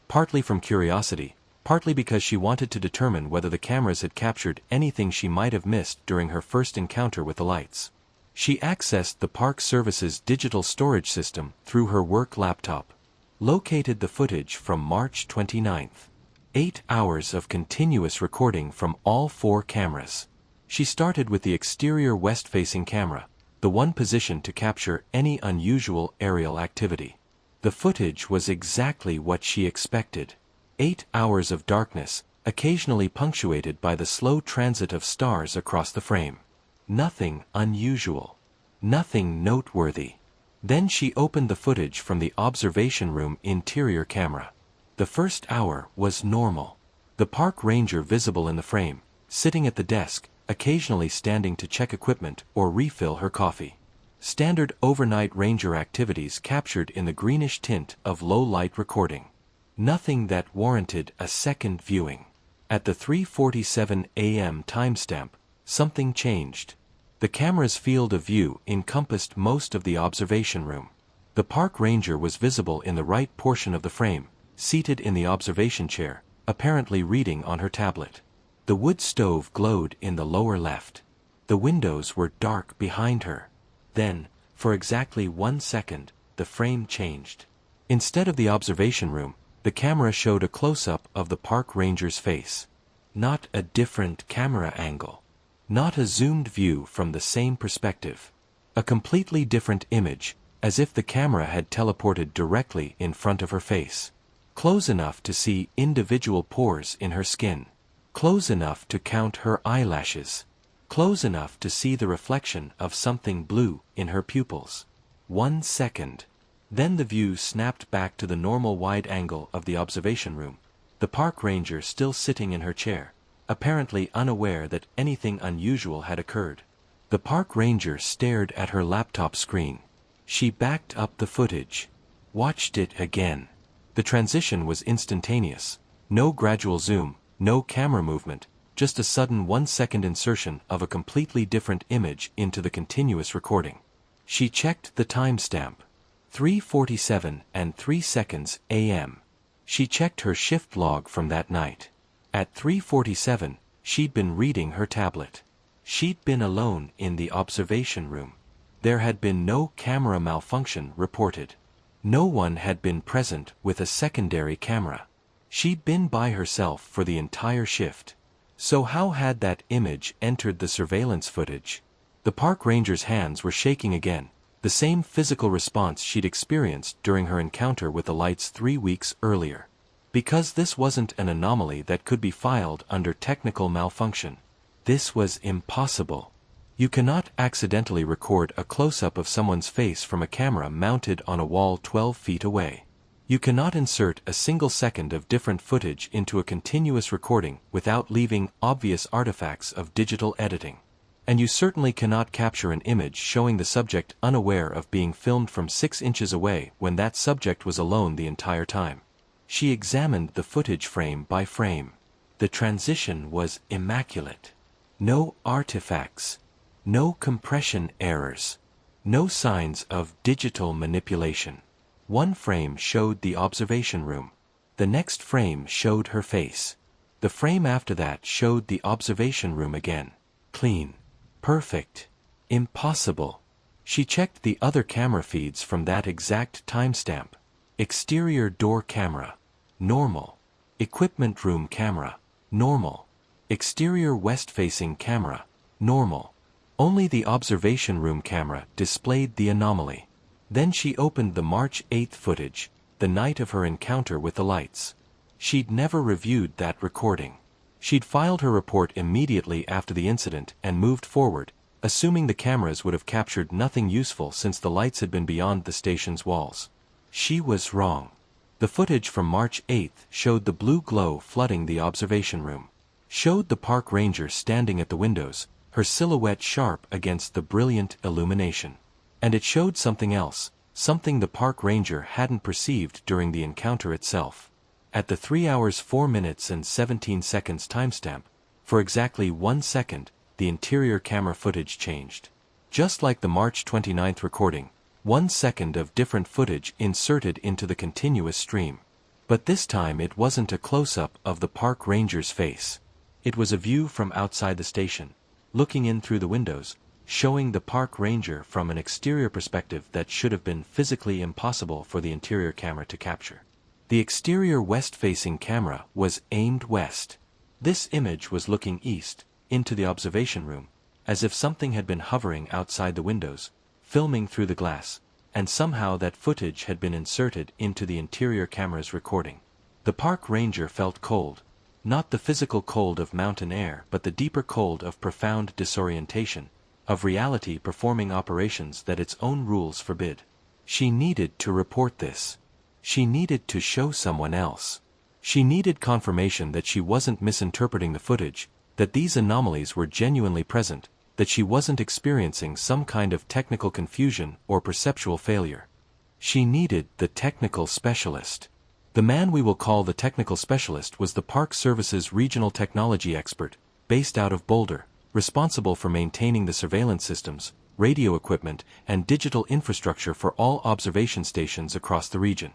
Partly from curiosity, partly because she wanted to determine whether the cameras had captured anything she might have missed during her first encounter with the lights. She accessed the Park Service's digital storage system through her work laptop. Located the footage from March 29th. 8 hours of continuous recording from all 4 cameras. She started with the exterior west-facing camera, the one positioned to capture any unusual aerial activity. The footage was exactly what she expected. 8 hours of darkness, occasionally punctuated by the slow transit of stars across the frame. Nothing unusual. Nothing noteworthy. Then she opened the footage from the observation room interior camera. The first hour was normal. The park ranger visible in the frame, sitting at the desk, occasionally standing to check equipment or refill her coffee. Standard overnight ranger activities captured in the greenish tint of low-light recording. Nothing that warranted a second viewing. At the 3:47 a.m. timestamp, something changed. The camera's field of view encompassed most of the observation room. The park ranger was visible in the right portion of the frame, seated in the observation chair, apparently reading on her tablet. The wood stove glowed in the lower left. The windows were dark behind her. Then, for exactly 1 second, the frame changed. Instead of the observation room, the camera showed a close-up of the park ranger's face. Not a different camera angle. Not a zoomed view from the same perspective. A completely different image, as if the camera had teleported directly in front of her face. Close enough to see individual pores in her skin. Close enough to count her eyelashes. Close enough to see the reflection of something blue in her pupils. 1 second. Then the view snapped back to the normal wide angle of the observation room, the park ranger still sitting in her chair, apparently unaware that anything unusual had occurred. The park ranger stared at her laptop screen. She backed up the footage. Watched it again. The transition was instantaneous. No gradual zoom, no camera movement, just a sudden 1 second insertion of a completely different image into the continuous recording. She checked the timestamp. 3:47 and 3 seconds a.m. She checked her shift log from that night. At 3:47, she'd been reading her tablet. She'd been alone in the observation room. There had been no camera malfunction reported. No one had been present with a secondary camera. She'd been by herself for the entire shift. So how had that image entered the surveillance footage? The park ranger's hands were shaking again, the same physical response she'd experienced during her encounter with the lights 3 weeks earlier. Because this wasn't an anomaly that could be filed under technical malfunction. This was impossible. You cannot accidentally record a close-up of someone's face from a camera mounted on a wall 12 feet away. You cannot insert a single second of different footage into a continuous recording without leaving obvious artifacts of digital editing. And you certainly cannot capture an image showing the subject unaware of being filmed from 6 inches away when that subject was alone the entire time. She examined the footage frame by frame. The transition was immaculate. No artifacts. No compression errors. No signs of digital manipulation. One frame showed the observation room. The next frame showed her face. The frame after that showed the observation room again. Clean. Perfect. Impossible. She checked the other camera feeds from that exact timestamp. Exterior door camera. Normal. Equipment room camera. Normal. Exterior west-facing camera. Normal. Only the observation room camera displayed the anomaly. Then she opened the March 8th footage, the night of her encounter with the lights. She'd never reviewed that recording. She'd filed her report immediately after the incident and moved forward, assuming the cameras would have captured nothing useful since the lights had been beyond the station's walls. She was wrong. The footage from March 8th showed the blue glow flooding the observation room. Showed the park ranger standing at the windows, her silhouette sharp against the brilliant illumination. And it showed something else, something the park ranger hadn't perceived during the encounter itself. At the 3 hours 4 minutes and 17 seconds timestamp, for exactly 1 second, the interior camera footage changed. Just like the March 29th recording, 1 second of different footage inserted into the continuous stream. But this time it wasn't a close-up of the park ranger's face. It was a view from outside the station, looking in through the windows, showing the park ranger from an exterior perspective that should have been physically impossible for the interior camera to capture. The exterior west-facing camera was aimed west. This image was looking east, into the observation room, as if something had been hovering outside the windows, filming through the glass, and somehow that footage had been inserted into the interior camera's recording. The park ranger felt cold, not the physical cold of mountain air but the deeper cold of profound disorientation, of reality performing operations that its own rules forbid. She needed to report this. She needed to show someone else. She needed confirmation that she wasn't misinterpreting the footage, that these anomalies were genuinely present, that she wasn't experiencing some kind of technical confusion or perceptual failure. She needed the technical specialist. The man we will call the technical specialist was the Park Service's regional technology expert, based out of Boulder, responsible for maintaining the surveillance systems, radio equipment, and digital infrastructure for all observation stations across the region.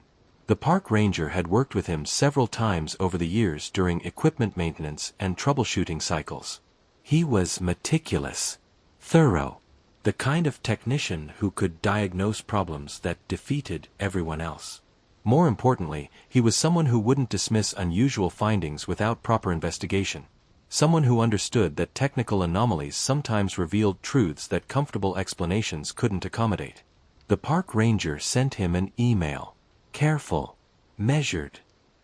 The park ranger had worked with him several times over the years during equipment maintenance and troubleshooting cycles. He was meticulous, thorough, the kind of technician who could diagnose problems that defeated everyone else. More importantly, he was someone who wouldn't dismiss unusual findings without proper investigation. Someone who understood that technical anomalies sometimes revealed truths that comfortable explanations couldn't accommodate. The park ranger sent him an email. Careful, measured,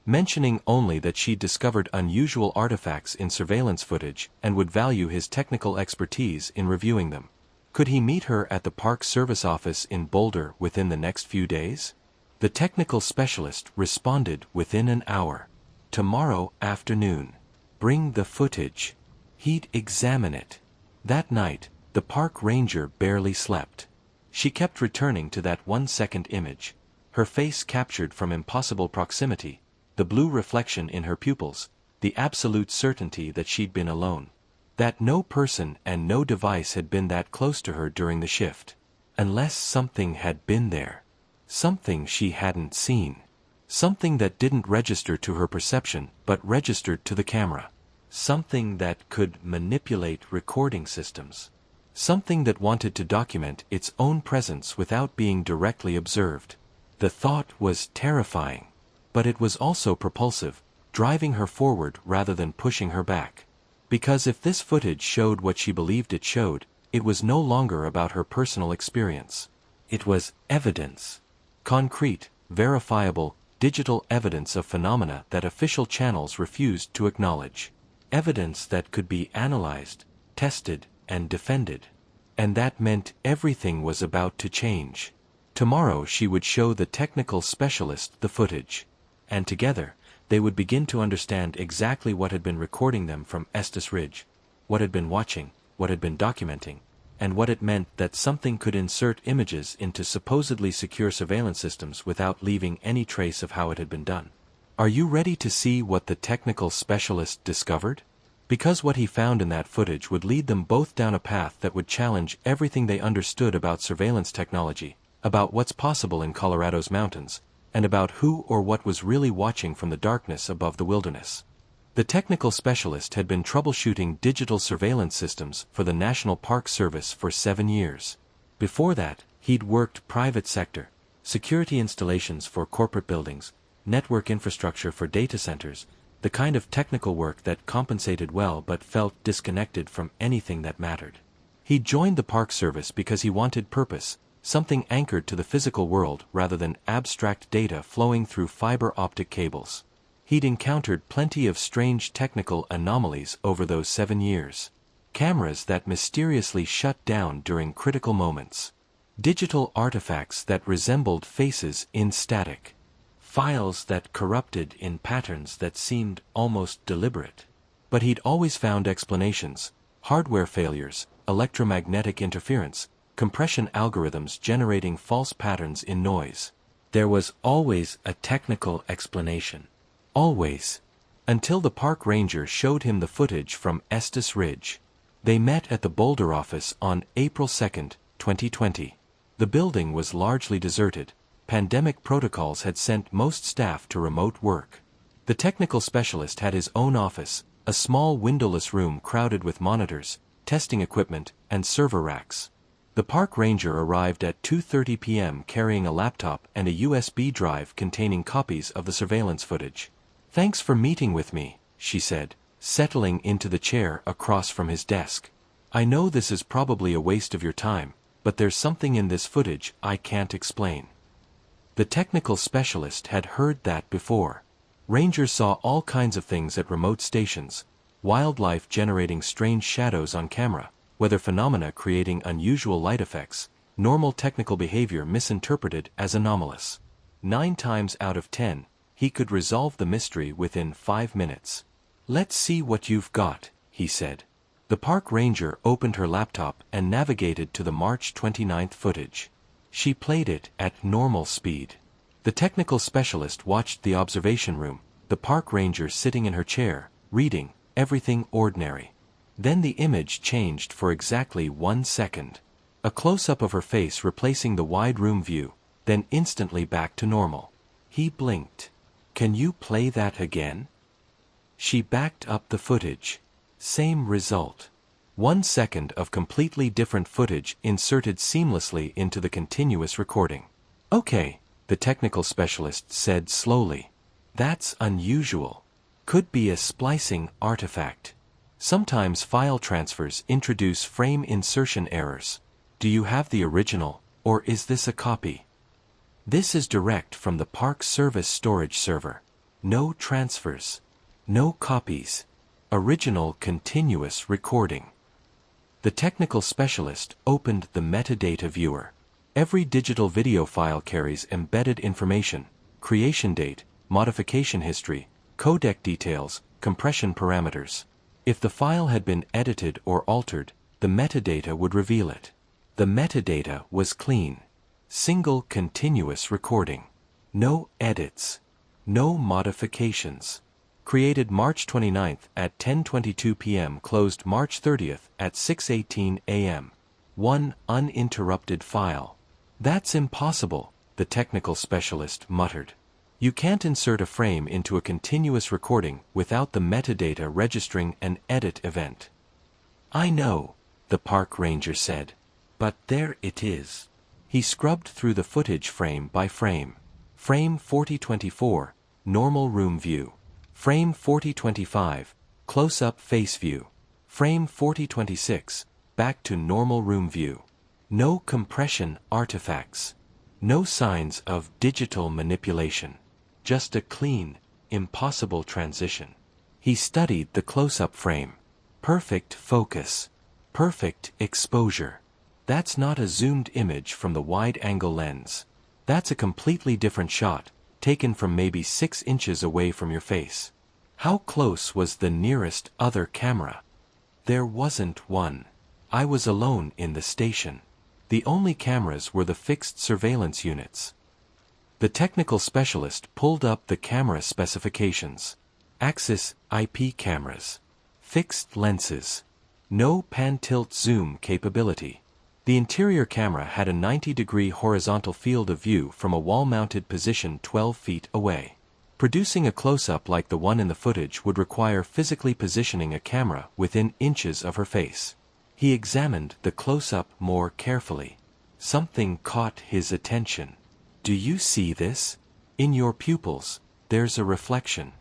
mentioning only that she'd discovered unusual artifacts in surveillance footage and would value his technical expertise in reviewing them. Could he meet her at the Park Service office in Boulder within the next few days? The technical specialist responded within an hour. Tomorrow afternoon. Bring the footage. He'd examine it. That night, the park ranger barely slept. She kept returning to that 1-second image. Her face captured from impossible proximity, the blue reflection in her pupils, the absolute certainty that she'd been alone. That no person and no device had been that close to her during the shift. Unless something had been there. Something she hadn't seen. Something that didn't register to her perception but registered to the camera. Something that could manipulate recording systems. Something that wanted to document its own presence without being directly observed. The thought was terrifying, but it was also propulsive, driving her forward rather than pushing her back. Because if this footage showed what she believed it showed, it was no longer about her personal experience. It was evidence. Concrete, verifiable, digital evidence of phenomena that official channels refused to acknowledge. Evidence that could be analyzed, tested, and defended. And that meant everything was about to change. Tomorrow she would show the technical specialist the footage. And together, they would begin to understand exactly what had been recording them from Estes Ridge, what had been watching, what had been documenting, and what it meant that something could insert images into supposedly secure surveillance systems without leaving any trace of how it had been done. Are you ready to see what the technical specialist discovered? Because what he found in that footage would lead them both down a path that would challenge everything they understood about surveillance technology, about what's possible in Colorado's mountains, and about who or what was really watching from the darkness above the wilderness. The technical specialist had been troubleshooting digital surveillance systems for the National Park Service for 7 years. Before that, he'd worked private sector, security installations for corporate buildings, network infrastructure for data centers, the kind of technical work that compensated well but felt disconnected from anything that mattered. He joined the Park Service because he wanted purpose, something anchored to the physical world rather than abstract data flowing through fiber optic cables. He'd encountered plenty of strange technical anomalies over those 7 years. Cameras that mysteriously shut down during critical moments. Digital artifacts that resembled faces in static. Files that corrupted in patterns that seemed almost deliberate. But he'd always found explanations: hardware failures, electromagnetic interference, compression algorithms generating false patterns in noise. There was always a technical explanation. Always. Until the park ranger showed him the footage from Estes Ridge. They met at the Boulder office on April 2, 2020. The building was largely deserted. Pandemic protocols had sent most staff to remote work. The technical specialist had his own office, a small windowless room crowded with monitors, testing equipment, and server racks. The park ranger arrived at 2:30 p.m. carrying a laptop and a USB drive containing copies of the surveillance footage. "Thanks for meeting with me," she said, settling into the chair across from his desk. "I know this is probably a waste of your time, but there's something in this footage I can't explain." The technical specialist had heard that before. Rangers saw all kinds of things at remote stations, wildlife generating strange shadows on camera, weather phenomena creating unusual light effects, normal technical behavior misinterpreted as anomalous. 9 times out of 10, he could resolve the mystery within 5 minutes. "Let's see what you've got," he said. The park ranger opened her laptop and navigated to the March 29th footage. She played it at normal speed. The technical specialist watched the observation room, the park ranger sitting in her chair, reading, everything ordinary. Then the image changed for exactly 1 second. A close-up of her face replacing the wide room view, then instantly back to normal. He blinked. "Can you play that again?" She backed up the footage. Same result. 1 second of completely different footage inserted seamlessly into the continuous recording. "Okay," the technical specialist said slowly. "That's unusual. Could be a splicing artifact. Sometimes file transfers introduce frame insertion errors. Do you have the original, or is this a copy?" "This is direct from the Park Service storage server. No transfers. No copies. Original continuous recording." The technical specialist opened the metadata viewer. Every digital video file carries embedded information, creation date, modification history, codec details, compression parameters. If the file had been edited or altered, the metadata would reveal it. The metadata was clean. Single continuous recording. No edits. No modifications. Created March 29th at 10:22 p.m. Closed March 30th at 6:18 a.m. One uninterrupted file. "That's impossible," the technical specialist muttered. "You can't insert a frame into a continuous recording without the metadata registering an edit event." "I know," the park ranger said. "But there it is." He scrubbed through the footage frame by frame. Frame 4024, normal room view. Frame 4025, close-up face view. Frame 4026, back to normal room view. No compression artifacts. No signs of digital manipulation. Just a clean, impossible transition. He studied the close-up frame. Perfect focus. Perfect exposure. That's not a zoomed image from the wide-angle lens. That's a completely different shot, taken from maybe 6 inches away from your face. How close was the nearest other camera? There wasn't one. I was alone in the station. The only cameras were the fixed surveillance units. The technical specialist pulled up the camera specifications. Axis IP cameras. Fixed lenses. No pan-tilt zoom capability. The interior camera had a 90-degree horizontal field of view from a wall-mounted position 12 feet away. Producing a close-up like the one in the footage would require physically positioning a camera within inches of her face. He examined the close-up more carefully. Something caught his attention. "Do you see this? In your pupils, there's a reflection."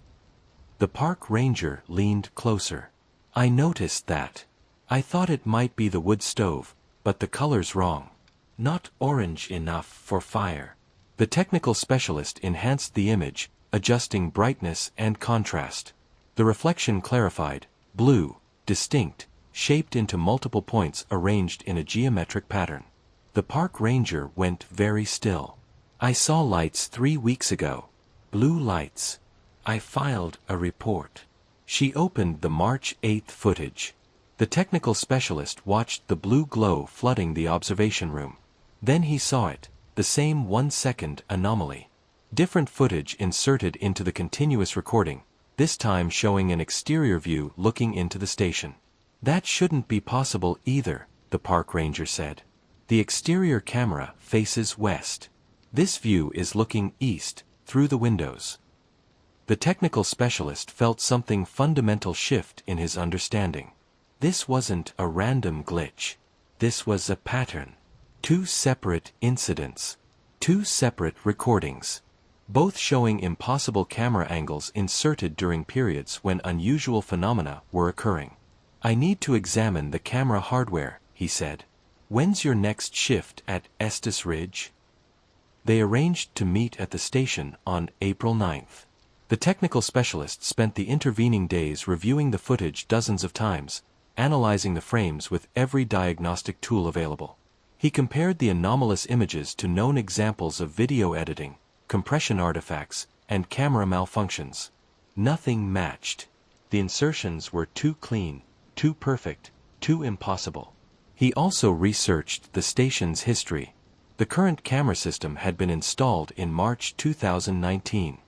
The park ranger leaned closer. "I noticed that. I thought it might be the wood stove, but the color's wrong. Not orange enough for fire." The technical specialist enhanced the image, adjusting brightness and contrast. The reflection clarified, blue, distinct, shaped into multiple points arranged in a geometric pattern. The park ranger went very still. "I saw lights 3 weeks ago. Blue lights. I filed a report." She opened the March 8th footage. The technical specialist watched the blue glow flooding the observation room. Then he saw it, the same 1-second anomaly. Different footage inserted into the continuous recording, this time showing an exterior view looking into the station. "That shouldn't be possible either," the park ranger said. "The exterior camera faces west. This view is looking east, through the windows." The technical specialist felt something fundamental shift in his understanding. This wasn't a random glitch. This was a pattern. 2 separate incidents. 2 separate recordings. Both showing impossible camera angles inserted during periods when unusual phenomena were occurring. "I need to examine the camera hardware," he said. "When's your next shift at Estes Ridge?" They arranged to meet at the station on April 9th. The technical specialist spent the intervening days reviewing the footage dozens of times, analyzing the frames with every diagnostic tool available. He compared the anomalous images to known examples of video editing, compression artifacts, and camera malfunctions. Nothing matched. The insertions were too clean, too perfect, too impossible. He also researched the station's history. The current camera system had been installed in March 2019.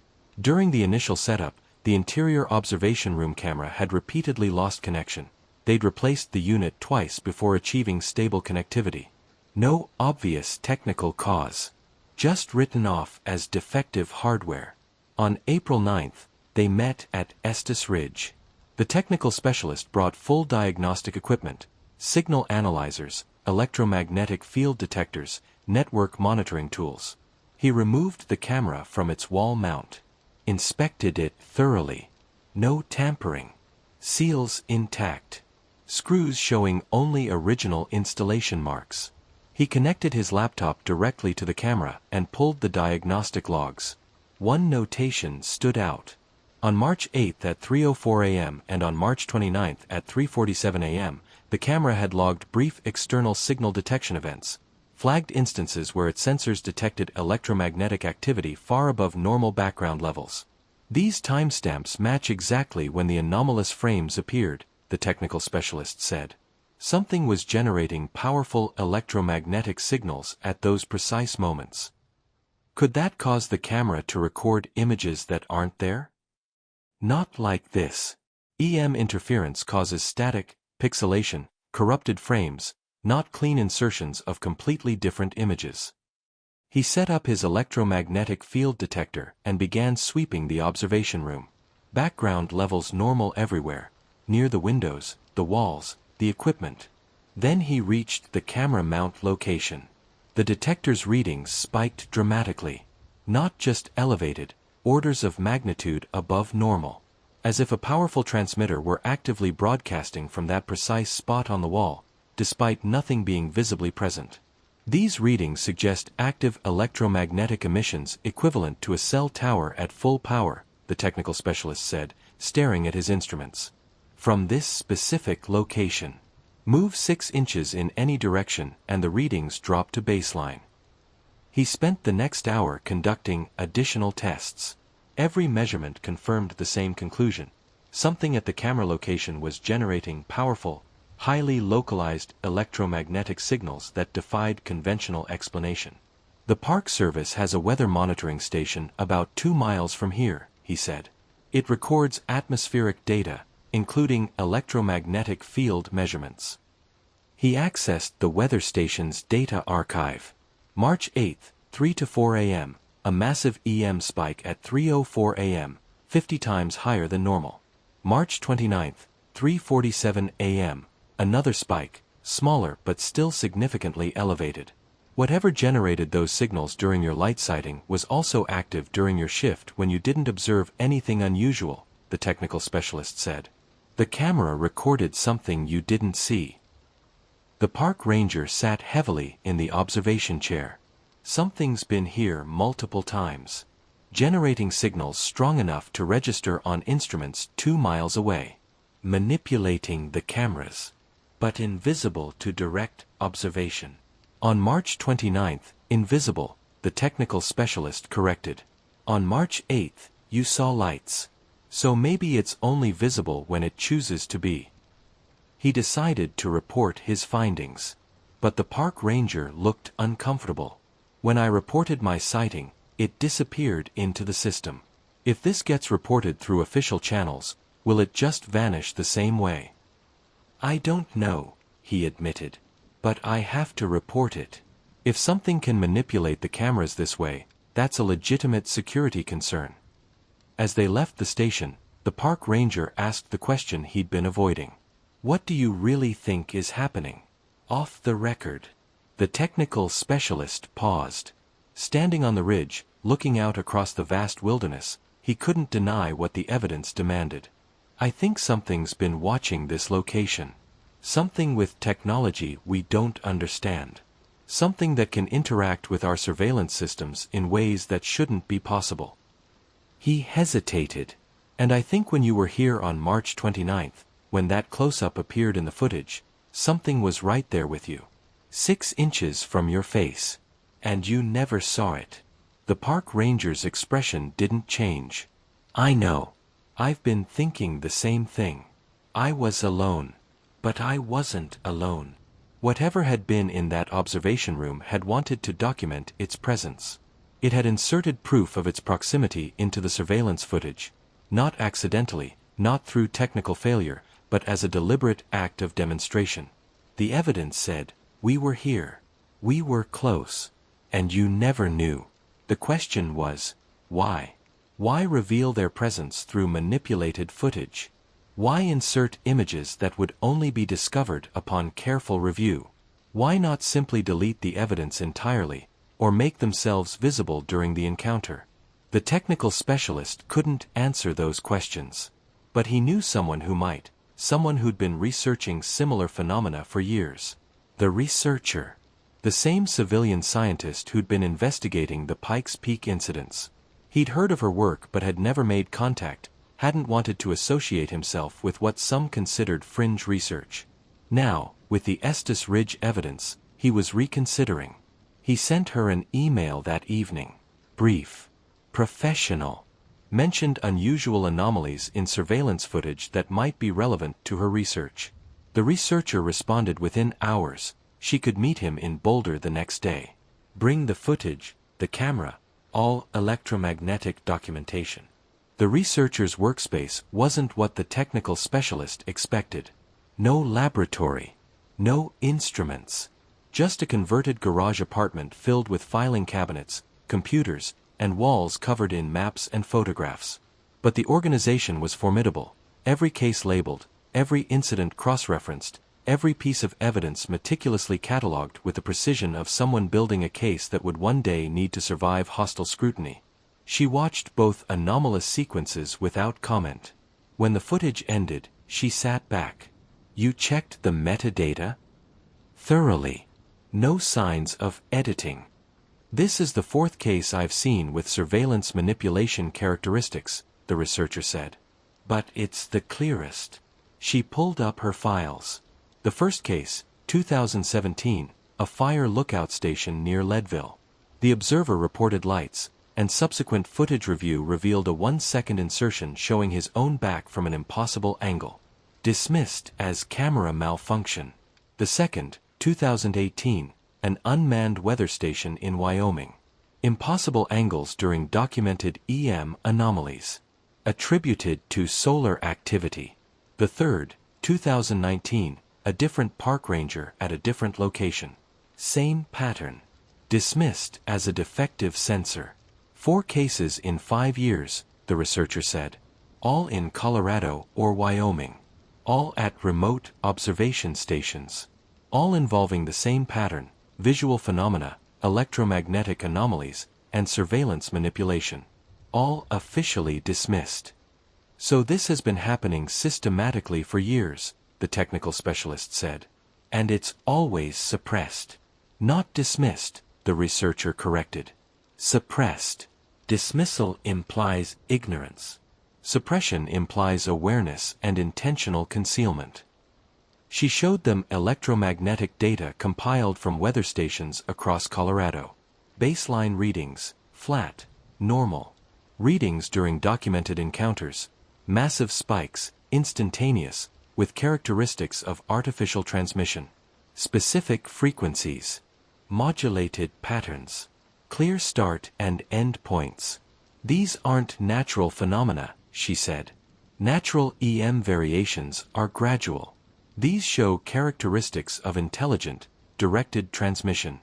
During the initial setup, the interior observation room camera had repeatedly lost connection. They'd replaced the unit twice before achieving stable connectivity. No obvious technical cause. Just written off as defective hardware. On April 9th, they met at Estes Ridge. The technical specialist brought full diagnostic equipment, signal analyzers, electromagnetic field detectors, network monitoring tools. He removed the camera from its wall mount. Inspected it thoroughly. No tampering. Seals intact. Screws showing only original installation marks. He connected his laptop directly to the camera and pulled the diagnostic logs. One notation stood out. On March 8th at 3:04 a.m. and on March 29th at 3:47 a.m., the camera had logged brief external signal detection events, flagged instances where its sensors detected electromagnetic activity far above normal background levels. These timestamps match exactly when the anomalous frames appeared, the technical specialist said. Something was generating powerful electromagnetic signals at those precise moments. Could that cause the camera to record images that aren't there? Not like this. EM interference causes static, pixelation, corrupted frames, not clean insertions of completely different images. He set up his electromagnetic field detector and began sweeping the observation room. Background levels normal everywhere, near the windows, the walls, the equipment. Then he reached the camera mount location. The detector's readings spiked dramatically. Not just elevated, orders of magnitude above normal. As if a powerful transmitter were actively broadcasting from that precise spot on the wall, despite nothing being visibly present. These readings suggest active electromagnetic emissions equivalent to a cell tower at full power, the technical specialist said, staring at his instruments. From this specific location. Move 6 inches in any direction and the readings drop to baseline. He spent the next hour conducting additional tests. Every measurement confirmed the same conclusion. Something at the camera location was generating powerful, highly localized electromagnetic signals that defied conventional explanation. The Park Service has a weather monitoring station about 2 miles from here, he said. It records atmospheric data, including electromagnetic field measurements. He accessed the weather station's data archive. March 8th, 3 to 4 a.m., a massive EM spike at 3:04 a.m., 50 times higher than normal. March 29th, 3:47 a.m., another spike, smaller but still significantly elevated. Whatever generated those signals during your light sighting was also active during your shift when you didn't observe anything unusual, the technical specialist said. The camera recorded something you didn't see. The park ranger sat heavily in the observation chair. Something's been here multiple times. Generating signals strong enough to register on instruments 2 miles away. Manipulating the cameras. But invisible to direct observation. On March 29th, invisible, the technical specialist corrected. On March 8th, you saw lights. So maybe it's only visible when it chooses to be. He decided to report his findings. But the park ranger looked uncomfortable. When I reported my sighting, it disappeared into the system. If this gets reported through official channels, will it just vanish the same way? I don't know, he admitted. But I have to report it. If something can manipulate the cameras this way, that's a legitimate security concern. As they left the station, the park ranger asked the question he'd been avoiding. What do you really think is happening? Off the record. The technical specialist paused. Standing on the ridge, looking out across the vast wilderness, he couldn't deny what the evidence demanded. I think something's been watching this location. Something with technology we don't understand. Something that can interact with our surveillance systems in ways that shouldn't be possible. He hesitated. And I think when you were here on March 29th, when that close-up appeared in the footage, something was right there with you. 6 inches from your face. And you never saw it. The park ranger's expression didn't change. I know. I've been thinking the same thing. I was alone. But I wasn't alone. Whatever had been in that observation room had wanted to document its presence. It had inserted proof of its proximity into the surveillance footage, not accidentally, not through technical failure, but as a deliberate act of demonstration. The evidence said, "We were here. We were close. And you never knew." The question was, why? Why reveal their presence through manipulated footage? Why insert images that would only be discovered upon careful review? Why not simply delete the evidence entirely, or make themselves visible during the encounter? The technical specialist couldn't answer those questions. But he knew someone who might, someone who'd been researching similar phenomena for years. The researcher. The same civilian scientist who'd been investigating the Pikes Peak incidents. He'd heard of her work but had never made contact, hadn't wanted to associate himself with what some considered fringe research. Now, with the Estes Ridge evidence, he was reconsidering. He sent her an email that evening. Brief. Professional. Mentioned unusual anomalies in surveillance footage that might be relevant to her research. The researcher responded within hours. She could meet him in Boulder the next day. Bring the footage, the camera, all electromagnetic documentation. The researcher's workspace wasn't what the technical specialist expected. No laboratory. No instruments. Just a converted garage apartment filled with filing cabinets, computers, and walls covered in maps and photographs. But the organization was formidable. Every case labeled, every incident cross-referenced, every piece of evidence meticulously catalogued with the precision of someone building a case that would one day need to survive hostile scrutiny. She watched both anomalous sequences without comment. When the footage ended, she sat back. You checked the metadata? Thoroughly. No signs of editing. This is the fourth case I've seen with surveillance manipulation characteristics, the researcher said. But it's the clearest. She pulled up her files. The first case, 2017, a fire lookout station near Leadville. The observer reported lights, and subsequent footage review revealed a 1-second insertion showing his own back from an impossible angle. Dismissed as camera malfunction. The second, 2018, an unmanned weather station in Wyoming. Impossible angles during documented EM anomalies. Attributed to solar activity. The third, 2019, a different park ranger at a different location. Same pattern. Dismissed as a defective sensor. 4 cases in 5 years, the researcher said. All in Colorado or Wyoming. All at remote observation stations. All involving the same pattern. Visual phenomena, electromagnetic anomalies, and surveillance manipulation. All officially dismissed. So this has been happening systematically for years, the technical specialist said. And it's always suppressed. Not dismissed, the researcher corrected. Suppressed. Dismissal implies ignorance. Suppression implies awareness and intentional concealment. She showed them electromagnetic data compiled from weather stations across Colorado. Baseline readings, flat, normal. Readings during documented encounters, massive spikes, instantaneous, with characteristics of artificial transmission. Specific frequencies. Modulated patterns. Clear start and end points. These aren't natural phenomena, she said. Natural EM variations are gradual. These show characteristics of intelligent, directed transmission.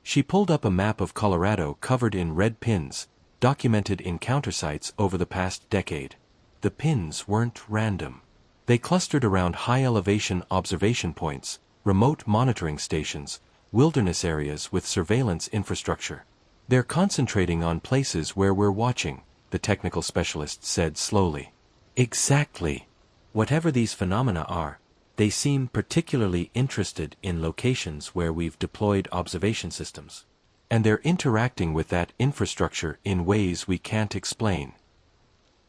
She pulled up a map of Colorado covered in red pins, documented encounter sites over the past decade. The pins weren't random. They clustered around high-elevation observation points, remote monitoring stations, wilderness areas with surveillance infrastructure. They're concentrating on places where we're watching, the technical specialist said slowly. Exactly. Whatever these phenomena are, they seem particularly interested in locations where we've deployed observation systems. And they're interacting with that infrastructure in ways we can't explain.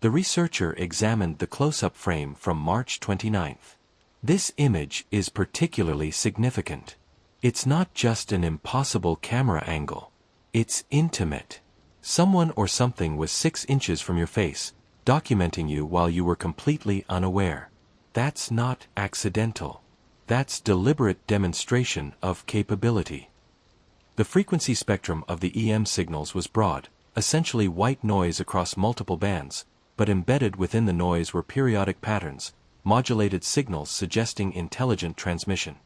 The researcher examined the close-up frame from March 29th. This image is particularly significant. It's not just an impossible camera angle. It's intimate. Someone or something was 6 inches from your face, documenting you while you were completely unaware. That's not accidental. That's deliberate demonstration of capability. The frequency spectrum of the EM signals was broad, essentially white noise across multiple bands, but embedded within the noise were periodic patterns, modulated signals suggesting intelligent transmission.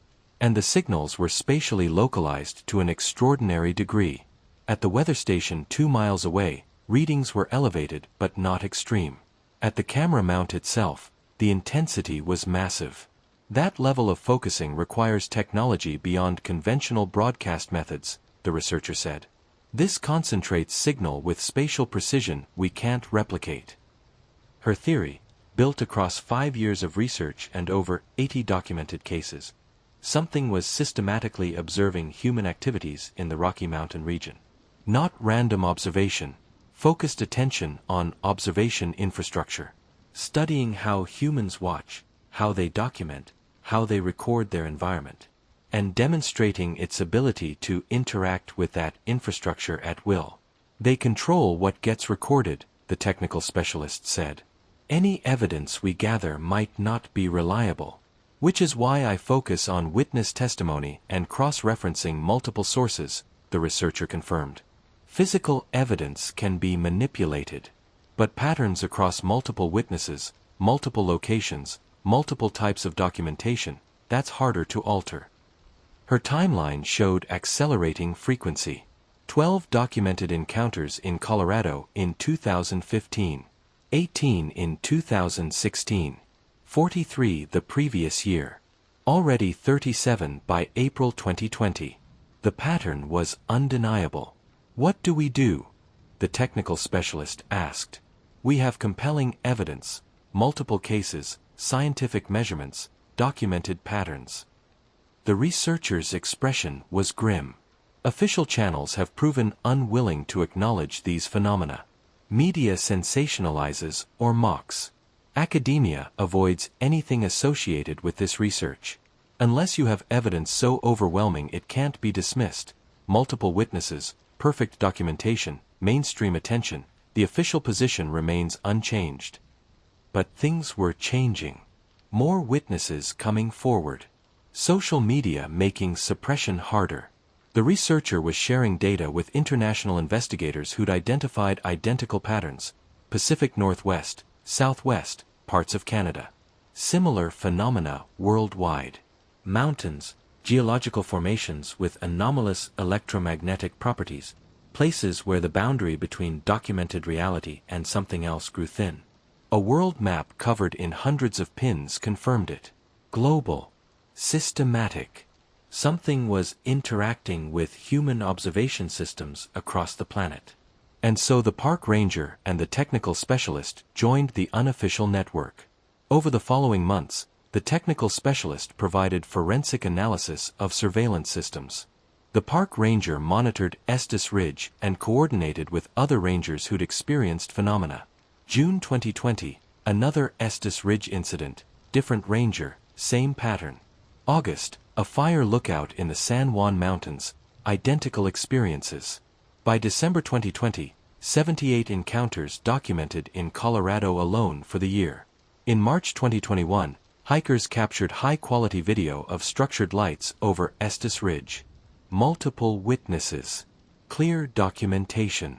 And the signals were spatially localized to an extraordinary degree. At the weather station 2 miles away, readings were elevated but not extreme. At the camera mount itself, the intensity was massive. That level of focusing requires technology beyond conventional broadcast methods, the researcher said. This concentrates signal with spatial precision we can't replicate. Her theory, built across 5 years of research and over 80 documented cases, something was systematically observing human activities in the Rocky Mountain region. Not random observation, focused attention on observation infrastructure, studying how humans watch, how they document, how they record their environment, and demonstrating its ability to interact with that infrastructure at will. They control what gets recorded, the technical specialist said. Any evidence we gather might not be reliable, which is why I focus on witness testimony and cross-referencing multiple sources, the researcher confirmed. Physical evidence can be manipulated, but patterns across multiple witnesses, multiple locations, multiple types of documentation, that's harder to alter. Her timeline showed accelerating frequency. 12 documented encounters in Colorado in 2015, 18 in 2016, 43 the previous year, already 37 by April 2020. The pattern was undeniable. What do we do? The technical specialist asked. We have compelling evidence, multiple cases, scientific measurements, documented patterns. The researcher's expression was grim. Official channels have proven unwilling to acknowledge these phenomena. Media sensationalizes or mocks. Academia avoids anything associated with this research. Unless you have evidence so overwhelming it can't be dismissed, multiple witnesses, perfect documentation, mainstream attention, the official position remains unchanged. But things were changing. More witnesses coming forward. Social media making suppression harder. The researcher was sharing data with international investigators who'd identified identical patterns: Pacific Northwest, Southwest, parts of Canada. Similar phenomena worldwide. Mountains, geological formations with anomalous electromagnetic properties, places where the boundary between documented reality and something else grew thin. A world map covered in hundreds of pins confirmed it. Global. Systematic. Something was interacting with human observation systems across the planet. And so the park ranger and the technical specialist joined the unofficial network. Over the following months, the technical specialist provided forensic analysis of surveillance systems. The park ranger monitored Estes Ridge and coordinated with other rangers who'd experienced phenomena. June 2020, another Estes Ridge incident, different ranger, same pattern. August, a fire lookout in the San Juan Mountains, identical experiences. By December 2020, 78 encounters documented in Colorado alone for the year. In March 2021, hikers captured high-quality video of structured lights over Estes Ridge. Multiple witnesses. Clear documentation.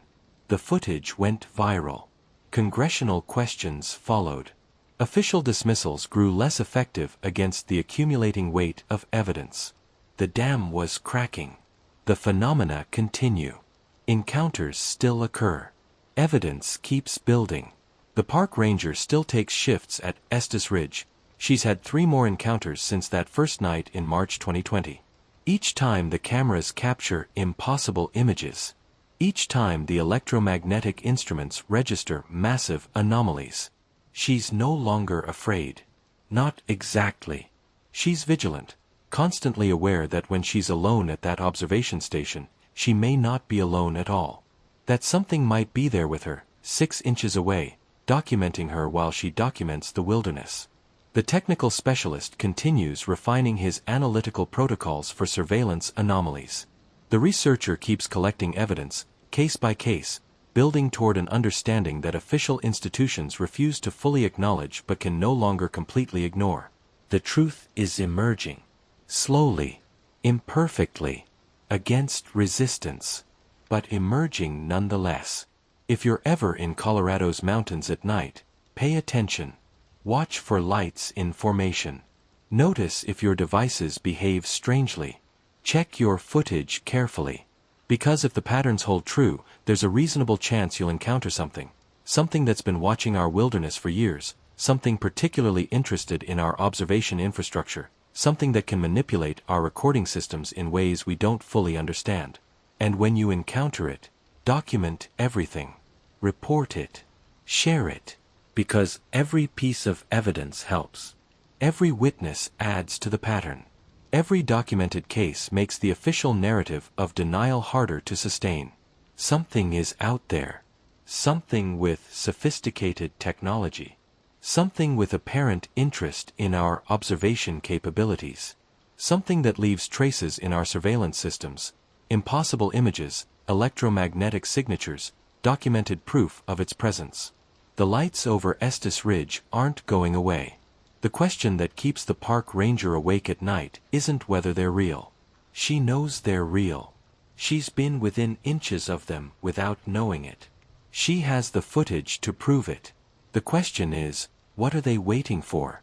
The footage went viral. Congressional questions followed. Official dismissals grew less effective against the accumulating weight of evidence. The dam was cracking. The phenomena continue. Encounters still occur. Evidence keeps building. The park ranger still takes shifts at Estes Ridge. She's had 3 more encounters since that first night in March 2020. Each time the cameras capture impossible images. Each time the electromagnetic instruments register massive anomalies. She's no longer afraid. Not exactly. She's vigilant, constantly aware that when she's alone at that observation station, she may not be alone at all. That something might be there with her, 6 inches away, documenting her while she documents the wilderness. The technical specialist continues refining his analytical protocols for surveillance anomalies. The researcher keeps collecting evidence, case by case, building toward an understanding that official institutions refuse to fully acknowledge but can no longer completely ignore. The truth is emerging. Slowly, imperfectly, against resistance, but emerging nonetheless. If you're ever in Colorado's mountains at night, pay attention. Watch for lights in formation. Notice if your devices behave strangely. Check your footage carefully. Because if the patterns hold true, there's a reasonable chance you'll encounter something that's been watching our wilderness for years, something particularly interested in our observation infrastructure, something that can manipulate our recording systems in ways we don't fully understand. And when you encounter it, document everything. Report it. Share it. Because every piece of evidence helps. Every witness adds to the pattern. Every documented case makes the official narrative of denial harder to sustain. Something is out there. Something with sophisticated technology. Something with apparent interest in our observation capabilities. Something that leaves traces in our surveillance systems. Impossible images, electromagnetic signatures, documented proof of its presence. The lights over Estes Ridge aren't going away. The question that keeps the park ranger awake at night isn't whether they're real. She knows they're real. She's been within inches of them without knowing it. She has the footage to prove it. The question is, what are they waiting for?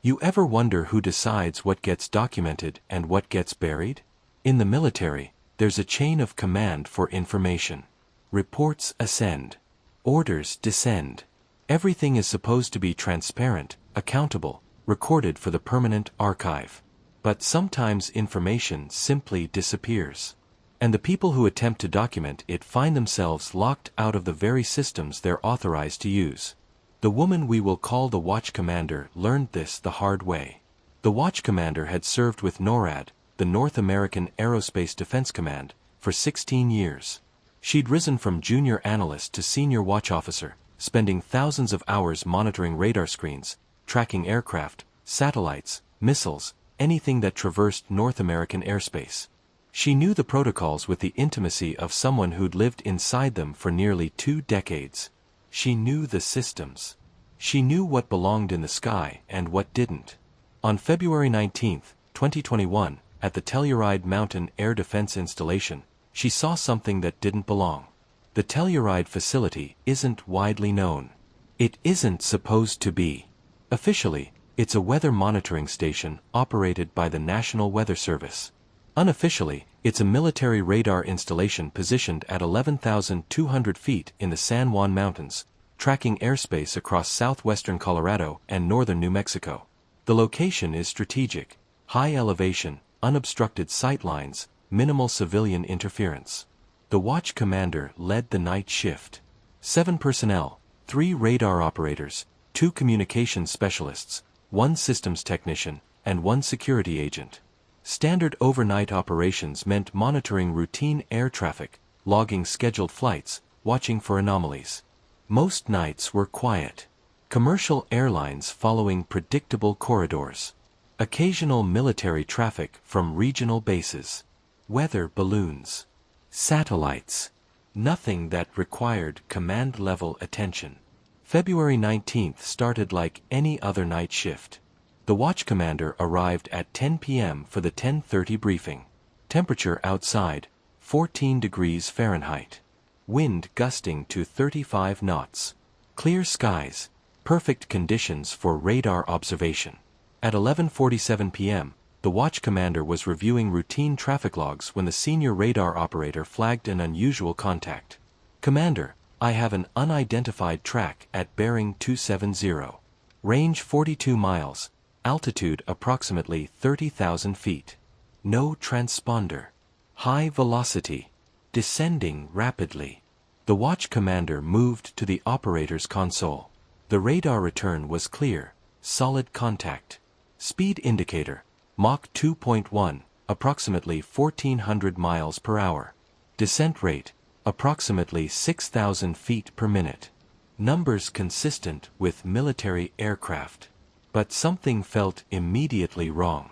You ever wonder who decides what gets documented and what gets buried? In the military, there's a chain of command for information. Reports ascend. Orders descend. Everything is supposed to be transparent, accountable, recorded for the permanent archive. But sometimes information simply disappears. And the people who attempt to document it find themselves locked out of the very systems they're authorized to use. The woman we will call the Watch Commander learned this the hard way. The Watch Commander had served with NORAD, the North American Aerospace Defense Command, for 16 years. She'd risen from junior analyst to senior watch officer, spending thousands of hours monitoring radar screens, tracking aircraft, satellites, missiles, anything that traversed North American airspace. She knew the protocols with the intimacy of someone who'd lived inside them for nearly 2 decades. She knew the systems. She knew what belonged in the sky and what didn't. On February 19, 2021, at the Telluride Mountain Air Defense Installation, she saw something that didn't belong. The Telluride facility isn't widely known. It isn't supposed to be. Officially, it's a weather monitoring station operated by the National Weather Service. Unofficially, it's a military radar installation positioned at 11,200 feet in the San Juan Mountains, tracking airspace across southwestern Colorado and northern New Mexico. The location is strategic: high elevation, unobstructed sight lines, minimal civilian interference. The Watch Commander led the night shift. 7 personnel, 3 radar operators, 2 communications specialists, 1 systems technician, and 1 security agent. Standard overnight operations meant monitoring routine air traffic, logging scheduled flights, watching for anomalies. Most nights were quiet. Commercial airlines following predictable corridors. Occasional military traffic from regional bases. Weather balloons. Satellites. Nothing that required command-level attention. February 19th started like any other night shift. The Watch Commander arrived at 10 p.m. for the 10:30 briefing. Temperature outside, 14 degrees Fahrenheit. Wind gusting to 35 knots. Clear skies, perfect conditions for radar observation. At 11:47 p.m., the Watch Commander was reviewing routine traffic logs when the senior radar operator flagged an unusual contact. "Commander, I have an unidentified track at bearing 270. Range 42 miles. Altitude approximately 30,000 feet. No transponder. High velocity. Descending rapidly." The Watch Commander moved to the operator's console. The radar return was clear, solid contact. Speed indicator, Mach 2.1, approximately 1,400 miles per hour. Descent rate, approximately 6,000 feet per minute. Numbers consistent with military aircraft. But something felt immediately wrong.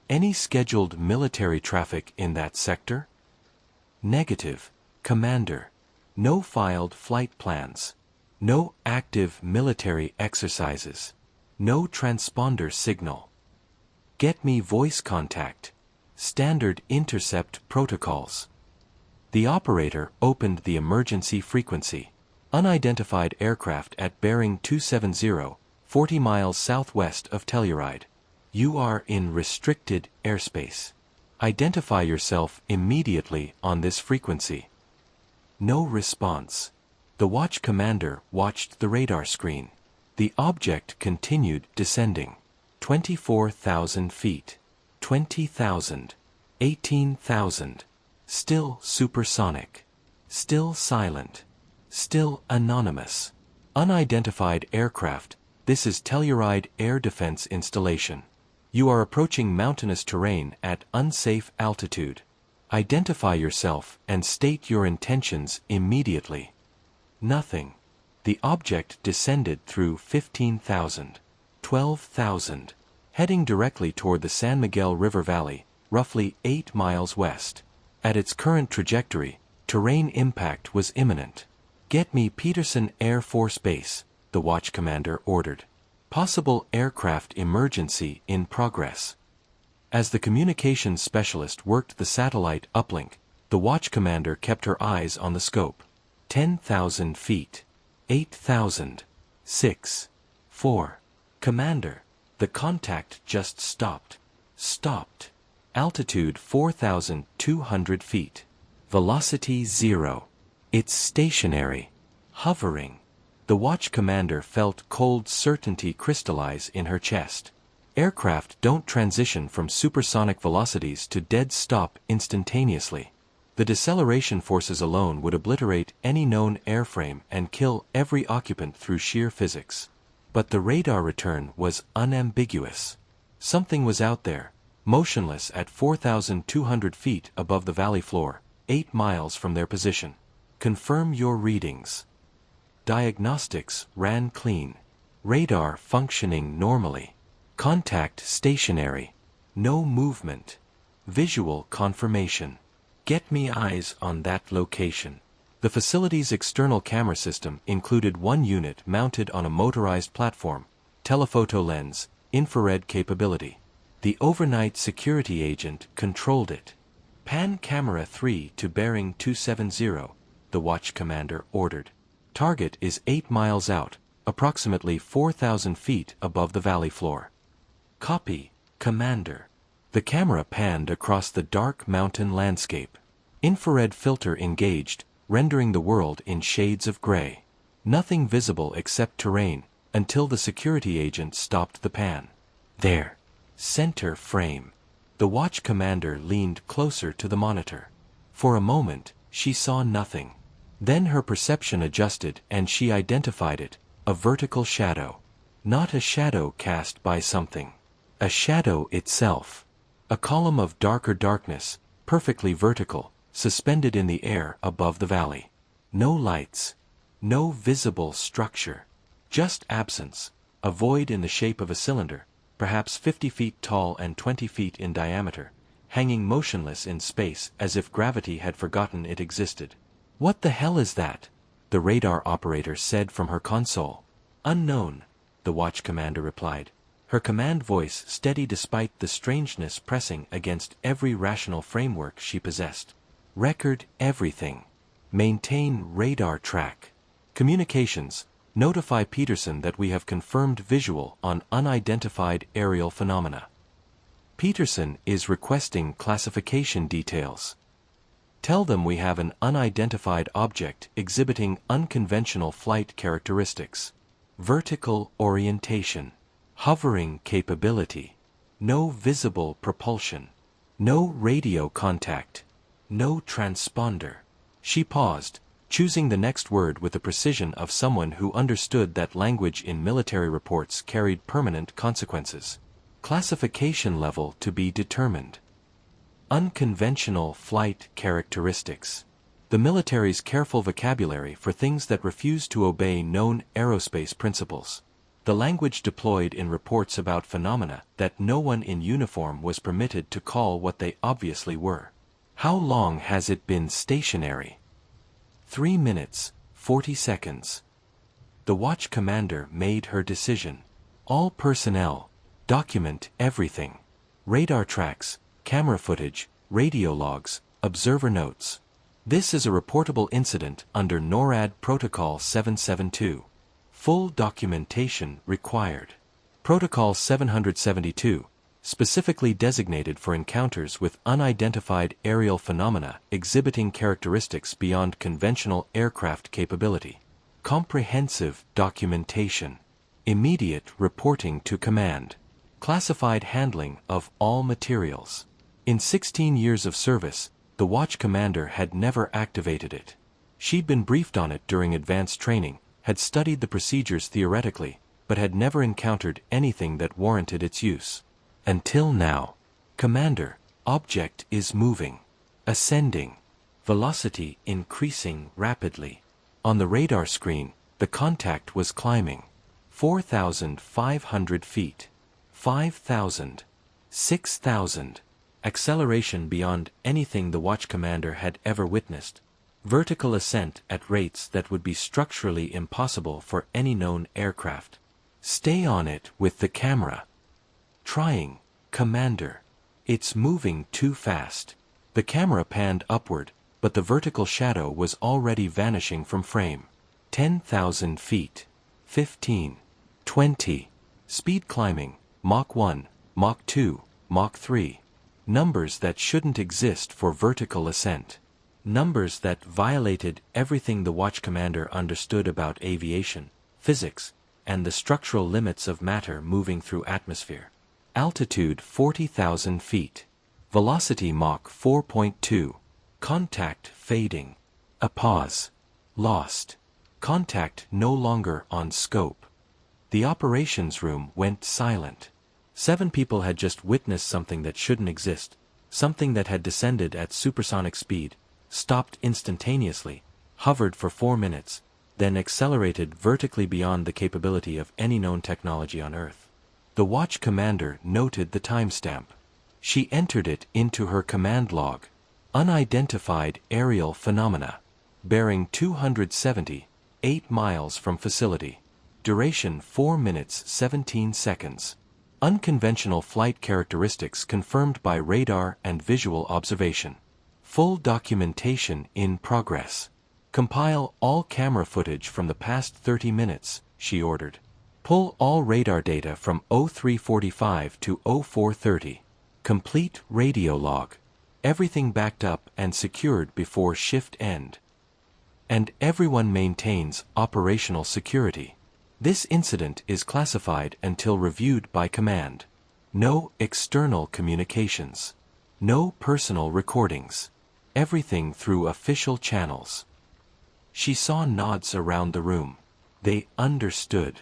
Any scheduled military traffic in that sector? Negative, Commander. No filed flight plans. No active military exercises. No transponder signal. "Get me voice contact," Standard intercept protocols. The operator opened the emergency frequency. Unidentified aircraft at bearing 270, 40 miles southwest of Telluride. You are in restricted airspace. Identify yourself immediately on this frequency. No response. The watch commander watched the radar screen. The object continued descending. 24,000 feet. 20,000. 18,000. Still supersonic. Still silent. Still anonymous. Unidentified aircraft. This is Telluride Air Defense Installation. You are approaching mountainous terrain at unsafe altitude. Identify yourself and state your intentions immediately. Nothing. The object descended through 15,000. 12,000. Heading directly toward the San Miguel River Valley, roughly 8 miles west. At its current trajectory, terrain impact was imminent. Get me Peterson Air Force Base, the watch commander ordered. Possible aircraft emergency in progress. As the communications specialist worked the satellite uplink, the watch commander kept her eyes on the scope. 10,000 feet. 8,000. 6. 4. Commander, the contact just stopped. Stopped. Altitude 4,200 feet. Velocity 0. It's stationary. Hovering. The watch commander felt cold certainty crystallize in her chest. Aircraft don't transition from supersonic velocities to dead stop instantaneously. The deceleration forces alone would obliterate any known airframe and kill every occupant through sheer physics. But the radar return was unambiguous. Something was out there, motionless at 4,200 feet above the valley floor, 8 miles from their position. Confirm your readings. Diagnostics ran clean. Radar functioning normally. Contact stationary. No movement. Visual confirmation. Get me eyes on that location. The facility's external camera system included one unit mounted on a motorized platform, telephoto lens, infrared capability. The overnight security agent controlled it. Pan camera 3 to bearing 270, the watch commander ordered. Target is 8 miles out, approximately 4,000 feet above the valley floor. Copy, Commander. The camera panned across the dark mountain landscape. Infrared filter engaged, rendering the world in shades of gray. Nothing visible except terrain, until the security agent stopped the pan. There. Center frame. The watch commander leaned closer to the monitor. For a moment, she saw nothing. Then her perception adjusted and she identified it, a vertical shadow. Not a shadow cast by something. A shadow itself. A column of darker darkness, perfectly vertical, suspended in the air above the valley. No lights. No visible structure. Just absence. A void in the shape of a cylinder, perhaps 50 feet tall and 20 feet in diameter, hanging motionless in space as if gravity had forgotten it existed. What the hell is that? The radar operator said from her console. Unknown, the watch commander replied. Her command voice steady despite the strangeness pressing against every rational framework she possessed. Record everything. Maintain radar track. Communications. Notify Peterson that we have confirmed visual on unidentified aerial phenomena. Peterson is requesting classification details. Tell them we have an unidentified object exhibiting unconventional flight characteristics. Vertical orientation. Hovering capability. No visible propulsion. No radio contact. No transponder. She paused, choosing the next word with the precision of someone who understood that language in military reports carried permanent consequences. Classification level to be determined. Unconventional flight characteristics. The military's careful vocabulary for things that refuse to obey known aerospace principles. The language deployed in reports about phenomena that no one in uniform was permitted to call what they obviously were. How long has it been stationary? 3 minutes, 40 seconds. The watch commander made her decision. All personnel, document everything. Radar tracks, camera footage, radio logs, observer notes. This is a reportable incident under NORAD Protocol 772. Full documentation required. Protocol 772, specifically designated for encounters with unidentified aerial phenomena exhibiting characteristics beyond conventional aircraft capability. Comprehensive documentation. Immediate reporting to command. Classified handling of all materials. In 16 years of service, the watch commander had never activated it. She'd been briefed on it during advanced training, had studied the procedures theoretically, but had never encountered anything that warranted its use. Until now. Commander, object is moving. Ascending. Velocity increasing rapidly. On the radar screen, the contact was climbing. 4,500 feet. 5,000. 6,000. Acceleration beyond anything the watch commander had ever witnessed. Vertical ascent at rates that would be structurally impossible for any known aircraft. Stay on it with the camera. Trying, Commander. It's moving too fast. The camera panned upward, but the vertical shadow was already vanishing from frame. 10,000 feet. 15. 20. Speed climbing, Mach 1, Mach 2, Mach 3. Numbers that shouldn't exist for vertical ascent. Numbers that violated everything the watch commander understood about aviation, physics, and the structural limits of matter moving through atmosphere. Altitude 40,000 feet. Velocity Mach 4.2. Contact fading. A pause. Lost. Contact no longer on scope. The operations room went silent. 7 people had just witnessed something that shouldn't exist, something that had descended at supersonic speed, stopped instantaneously, hovered for 4 minutes, then accelerated vertically beyond the capability of any known technology on Earth. The watch commander noted the timestamp. She entered it into her command log. Unidentified aerial phenomena. Bearing 270, 8 miles from facility. Duration 4 minutes 17 seconds. Unconventional flight characteristics confirmed by radar and visual observation. Full documentation in progress. Compile all camera footage from the past 30 minutes, she ordered. Pull all radar data from 0345 to 0430. Complete radio log. Everything backed up and secured before shift end. And everyone maintains operational security. This incident is classified until reviewed by command. No external communications. No personal recordings. Everything through official channels. She saw nods around the room. They understood.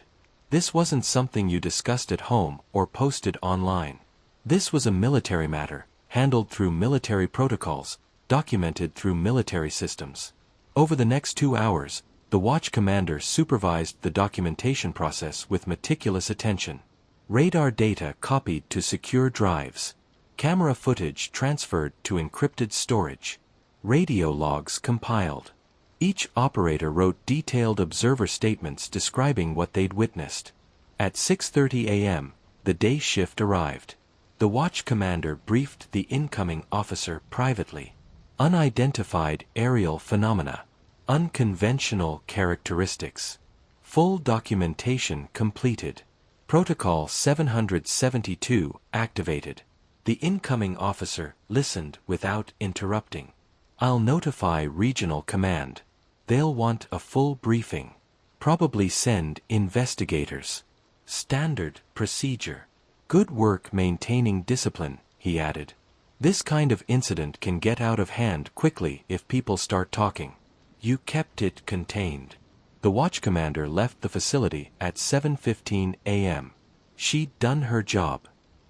This wasn't something you discussed at home or posted online. This was a military matter, handled through military protocols, documented through military systems. Over the next 2 hours, the watch commander supervised the documentation process with meticulous attention. Radar data copied to secure drives. Camera footage transferred to encrypted storage. Radio logs compiled. Each operator wrote detailed observer statements describing what they'd witnessed. At 6:30 a.m., the day shift arrived. The watch commander briefed the incoming officer privately. Unidentified aerial phenomena. Unconventional characteristics. Full documentation completed. Protocol 772 activated. The incoming officer listened without interrupting. I'll notify regional command. They'll want a full briefing. Probably send investigators. Standard procedure. Good work maintaining discipline, he added. This kind of incident can get out of hand quickly if people start talking. You kept it contained. The watch commander left the facility at 7:15 a.m. She'd done her job.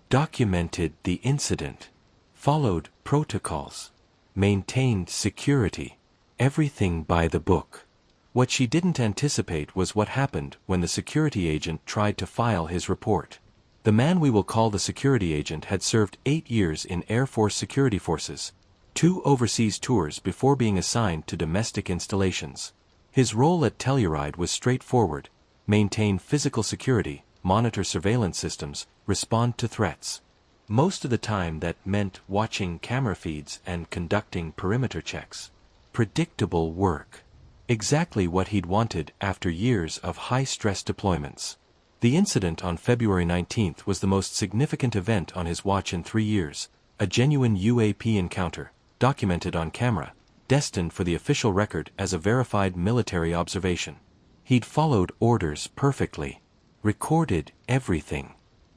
Documented the incident. Followed protocols. Maintained security. Everything by the book. What she didn't anticipate was what happened when the security agent tried to file his report. The man we will call the security agent had served 8 years in Air Force security forces, 2 overseas tours before being assigned to domestic installations. His role at Telluride was straightforward: maintain physical security, monitor surveillance systems, respond to threats. Most of the time that meant watching camera feeds and conducting perimeter checks. Predictable work. Exactly what he'd wanted after years of high-stress deployments. The incident on February 19th was the most significant event on his watch in 3 years, a genuine UAP encounter, documented on camera, destined for the official record as a verified military observation. He'd followed orders perfectly, recorded everything,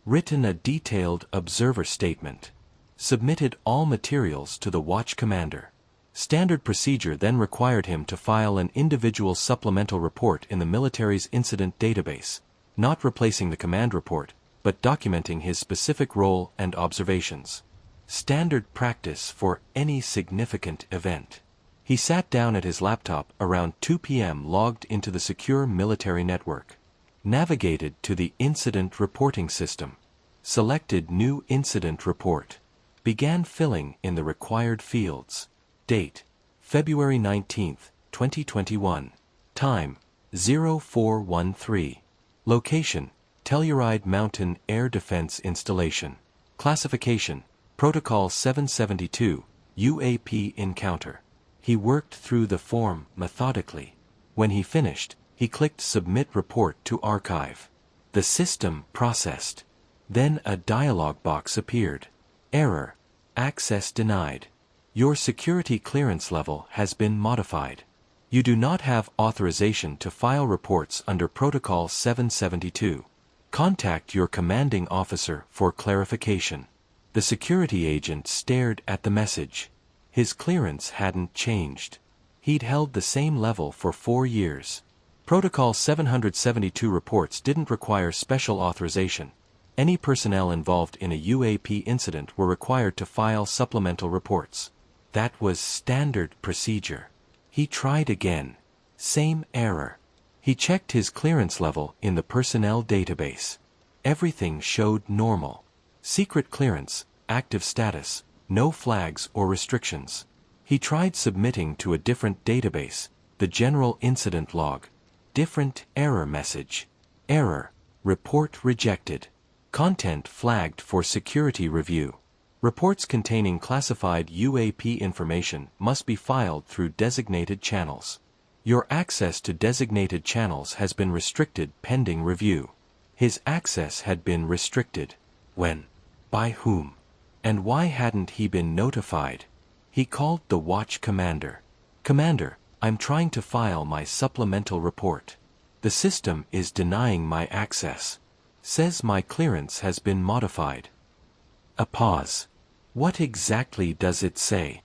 written a detailed observer statement, submitted all materials to the watch commander. Standard procedure then required him to file an individual supplemental report in the military's incident database, not replacing the command report, but documenting his specific role and observations. Standard practice for any significant event. He sat down at his laptop around 2 p.m., logged into the secure military network, navigated to the incident reporting system, selected new incident report, began filling in the required fields. Date: February 19, 2021. Time: 0413. Location: Telluride Mountain Air Defense Installation. Classification: Protocol 772, UAP encounter. He worked through the form methodically. When he finished, he clicked Submit Report to Archive. The system processed. Then a dialog box appeared. Error: Access denied. Your security clearance level has been modified. You do not have authorization to file reports under Protocol 772. Contact your commanding officer for clarification. The security agent stared at the message. His clearance hadn't changed. He'd held the same level for 4 years. Protocol 772 reports didn't require special authorization. Any personnel involved in a UAP incident were required to file supplemental reports. That was standard procedure. He tried again. Same error. He checked his clearance level in the personnel database. Everything showed normal. Secret clearance, active status, no flags or restrictions. He tried submitting to a different database, the General Incident Log. Different error message. Error: report rejected. Content flagged for security review. Reports containing classified UAP information must be filed through designated channels. Your access to designated channels has been restricted pending review. His access had been restricted. When? By whom? And why hadn't he been notified? He called the watch commander. "Commander, I'm trying to file my supplemental report. The system is denying my access. Says my clearance has been modified." A pause. What exactly does it say?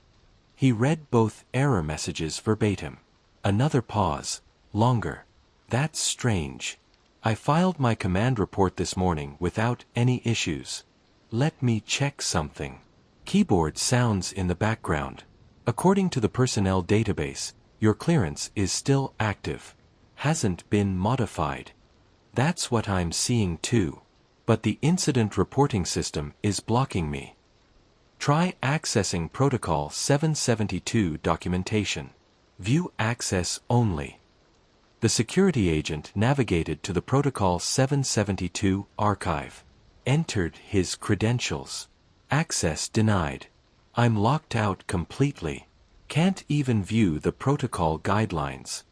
He read both error messages verbatim. Another pause. Longer. That's strange. I filed my command report this morning without any issues. Let me check something. Keyboard sounds in the background. According to the personnel database, your clearance is still active. Hasn't been modified. That's what I'm seeing too. But the incident reporting system is blocking me. Try accessing Protocol 772 documentation. View access only. The security agent navigated to the Protocol 772 archive. Entered his credentials. Access denied. I'm locked out completely. Can't even view the protocol guidelines.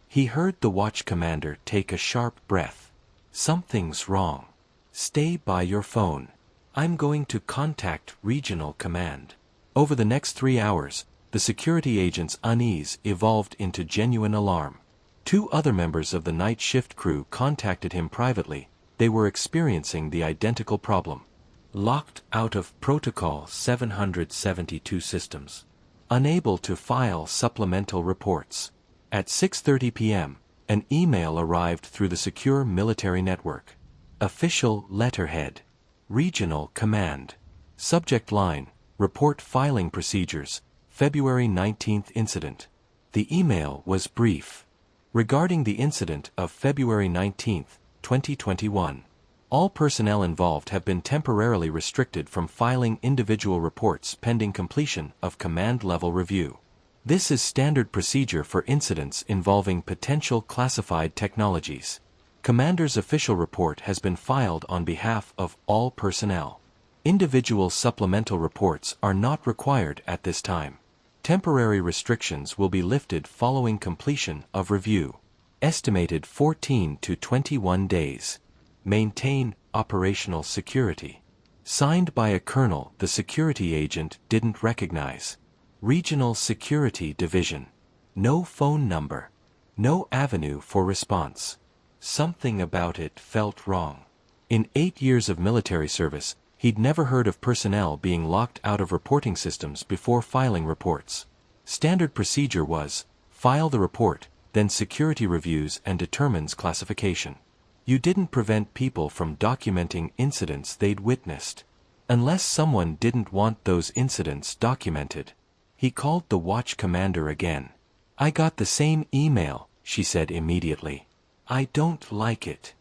He heard the watch commander take a sharp breath. Something's wrong. Stay by your phone. I'm going to contact Regional Command. Over the next 3 hours, the security agent's unease evolved into genuine alarm. 2 other members of the night shift crew contacted him privately. They were experiencing the identical problem. Locked out of Protocol 772 systems. Unable to file supplemental reports. At 6:30 p.m., an email arrived through the secure military network. Official letterhead. Regional Command. Subject line: Report Filing Procedures, February 19th Incident. The email was brief. Regarding the incident of February 19th, 2021. All personnel involved have been temporarily restricted from filing individual reports pending completion of command-level review. This is standard procedure for incidents involving potential classified technologies. Commander's official report has been filed on behalf of all personnel. Individual supplemental reports are not required at this time. Temporary restrictions will be lifted following completion of review. Estimated 14 to 21 days. Maintain operational security. Signed by a colonel the security agent didn't recognize. Regional Security Division. No phone number. No avenue for response. Something about it felt wrong. In 8 years of military service, he'd never heard of personnel being locked out of reporting systems before filing reports. Standard procedure was, file the report, then security reviews and determines classification. You didn't prevent people from documenting incidents they'd witnessed. Unless someone didn't want those incidents documented. He called the watch commander again. I got the same email, she said immediately. I don't like it.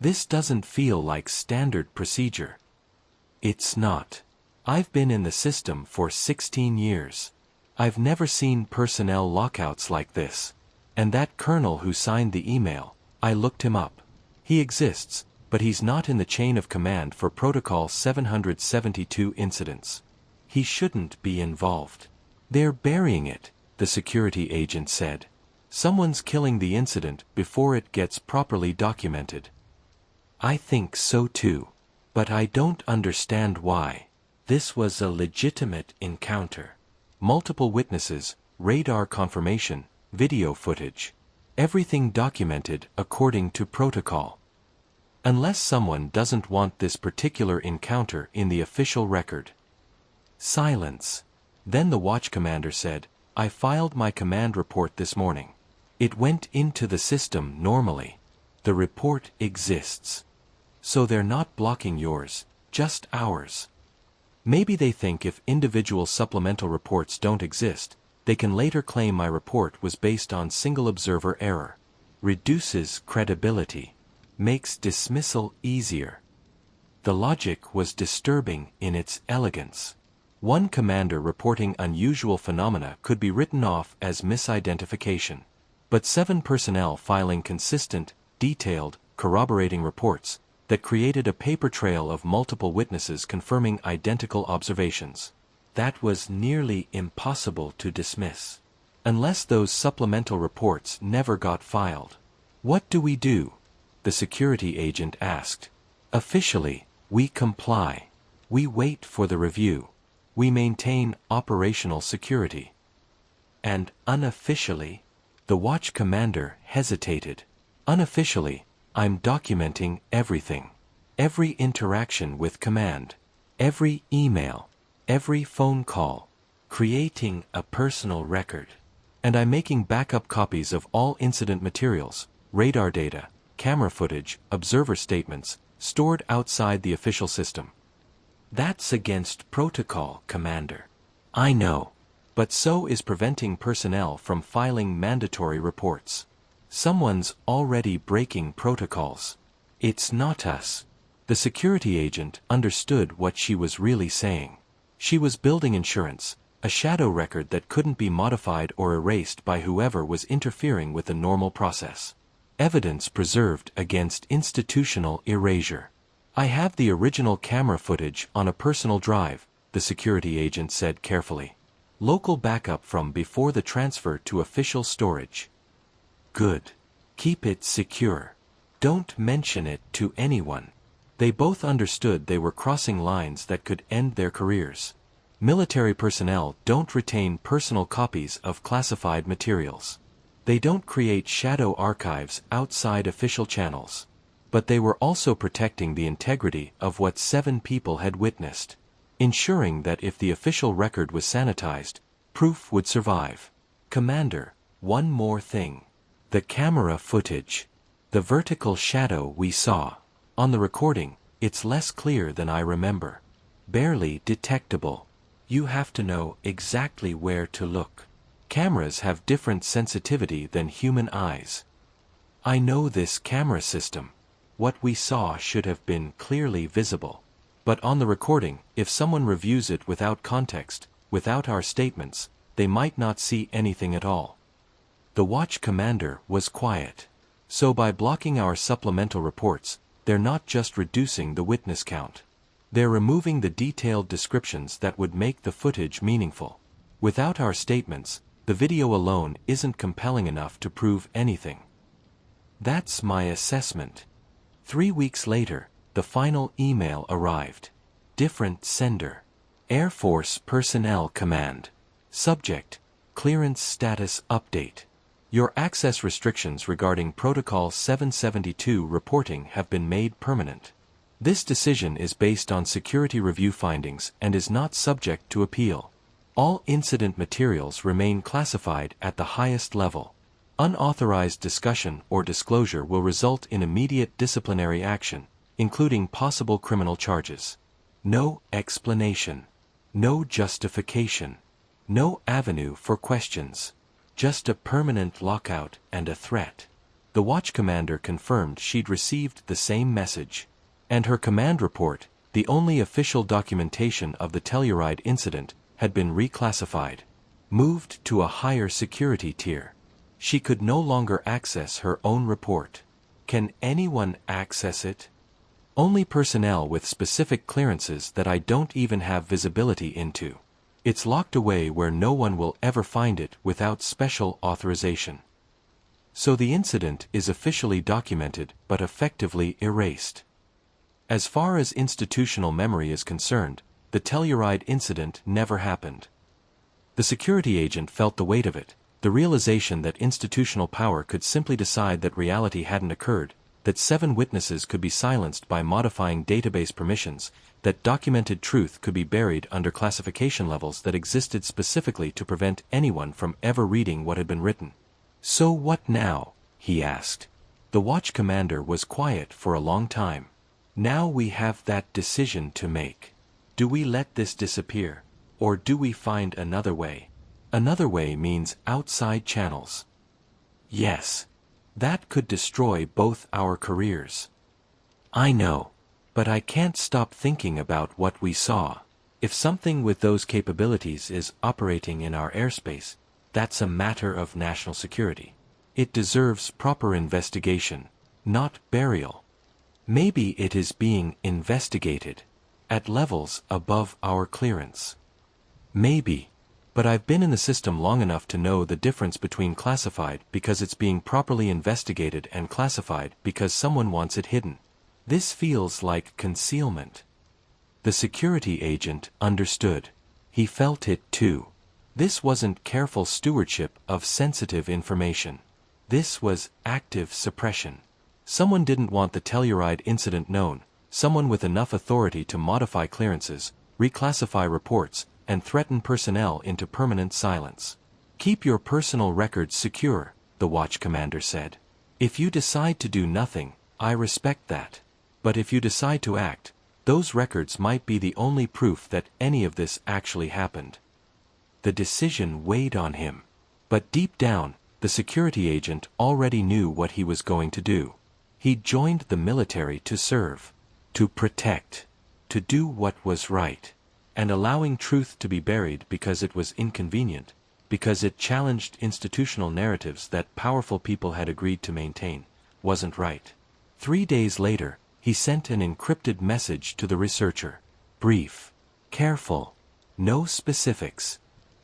This doesn't feel like standard procedure. It's not. I've been in the system for 16 years. I've never seen personnel lockouts like this. And that colonel who signed the email, I looked him up. He exists, but he's not in the chain of command for Protocol 772 incidents. He shouldn't be involved. They're burying it, the security agent said. Someone's killing the incident before it gets properly documented. I think so too. But I don't understand why. This was a legitimate encounter. Multiple witnesses, radar confirmation, video footage. Everything documented according to protocol. Unless someone doesn't want this particular encounter in the official record. Silence. Then the watch commander said, I filed my command report this morning. It went into the system normally. The report exists. So they're not blocking yours, just ours. Maybe they think if individual supplemental reports don't exist, they can later claim my report was based on single observer error. Reduces credibility. Makes dismissal easier. The logic was disturbing in its elegance. One commander reporting unusual phenomena could be written off as misidentification. But 7 personnel filing consistent, detailed, corroborating reports that created a paper trail of multiple witnesses confirming identical observations. That was nearly impossible to dismiss. Unless those supplemental reports never got filed. What do we do? The security agent asked. Officially, we comply. We wait for the review. We maintain operational security. And unofficially, the watch commander hesitated. Unofficially, I'm documenting everything. Every interaction with command. Every email. Every phone call. Creating a personal record. And I'm making backup copies of all incident materials, radar data, camera footage, observer statements, stored outside the official system. That's against protocol, Commander. I know. But so is preventing personnel from filing mandatory reports. Someone's already breaking protocols. It's not us. The security agent understood what she was really saying. She was building insurance, a shadow record that couldn't be modified or erased by whoever was interfering with the normal process. Evidence preserved against institutional erasure. I have the original camera footage on a personal drive, the security agent said carefully. Local backup from before the transfer to official storage. Good. Keep it secure. Don't mention it to anyone. They both understood they were crossing lines that could end their careers. Military personnel don't retain personal copies of classified materials. They don't create shadow archives outside official channels. But they were also protecting the integrity of what 7 people had witnessed, ensuring that if the official record was sanitized, proof would survive. Commander, one more thing. The camera footage. The vertical shadow we saw. On the recording, it's less clear than I remember. Barely detectable. You have to know exactly where to look. Cameras have different sensitivity than human eyes. I know this camera system. What we saw should have been clearly visible. But on the recording, if someone reviews it without context, without our statements, they might not see anything at all. The watch commander was quiet. So by blocking our supplemental reports, they're not just reducing the witness count. They're removing the detailed descriptions that would make the footage meaningful. Without our statements, the video alone isn't compelling enough to prove anything. That's my assessment. 3 weeks later, the final email arrived. Different sender. Air Force Personnel Command. Subject: Clearance Status Update. Your access restrictions regarding Protocol 772 reporting have been made permanent. This decision is based on security review findings and is not subject to appeal. All incident materials remain classified at the highest level. Unauthorized discussion or disclosure will result in immediate disciplinary action, including possible criminal charges. No explanation. No justification. No avenue for questions. Just a permanent lockout and a threat. The watch commander confirmed she'd received the same message. And her command report, the only official documentation of the Telluride incident, had been reclassified. Moved to a higher security tier. She could no longer access her own report. Can anyone access it? Only personnel with specific clearances that I don't even have visibility into. It's locked away where no one will ever find it without special authorization. So the incident is officially documented but effectively erased. As far as institutional memory is concerned, the Telluride incident never happened. The security agent felt the weight of it, the realization that institutional power could simply decide that reality hadn't occurred, that 7 witnesses could be silenced by modifying database permissions, that documented truth could be buried under classification levels that existed specifically to prevent anyone from ever reading what had been written. So what now? He asked. The watch commander was quiet for a long time. Now we have that decision to make. Do we let this disappear, or do we find another way? Another way means outside channels. Yes. That could destroy both our careers. I know. But I can't stop thinking about what we saw. If something with those capabilities is operating in our airspace, that's a matter of national security. It deserves proper investigation, not burial. Maybe it is being investigated at levels above our clearance. Maybe. But I've been in the system long enough to know the difference between classified because it's being properly investigated and classified because someone wants it hidden. This feels like concealment. The security agent understood. He felt it too. This wasn't careful stewardship of sensitive information. This was active suppression. Someone didn't want the Telluride incident known, someone with enough authority to modify clearances, reclassify reports, and threaten personnel into permanent silence. Keep your personal records secure, the watch commander said. If you decide to do nothing, I respect that. But if you decide to act, those records might be the only proof that any of this actually happened. The decision weighed on him. But deep down, the security agent already knew what he was going to do. He joined the military to serve, to protect, to do what was right. And allowing truth to be buried because it was inconvenient, because it challenged institutional narratives that powerful people had agreed to maintain, wasn't right. 3 days later, he sent an encrypted message to the researcher. Brief. Careful. No specifics.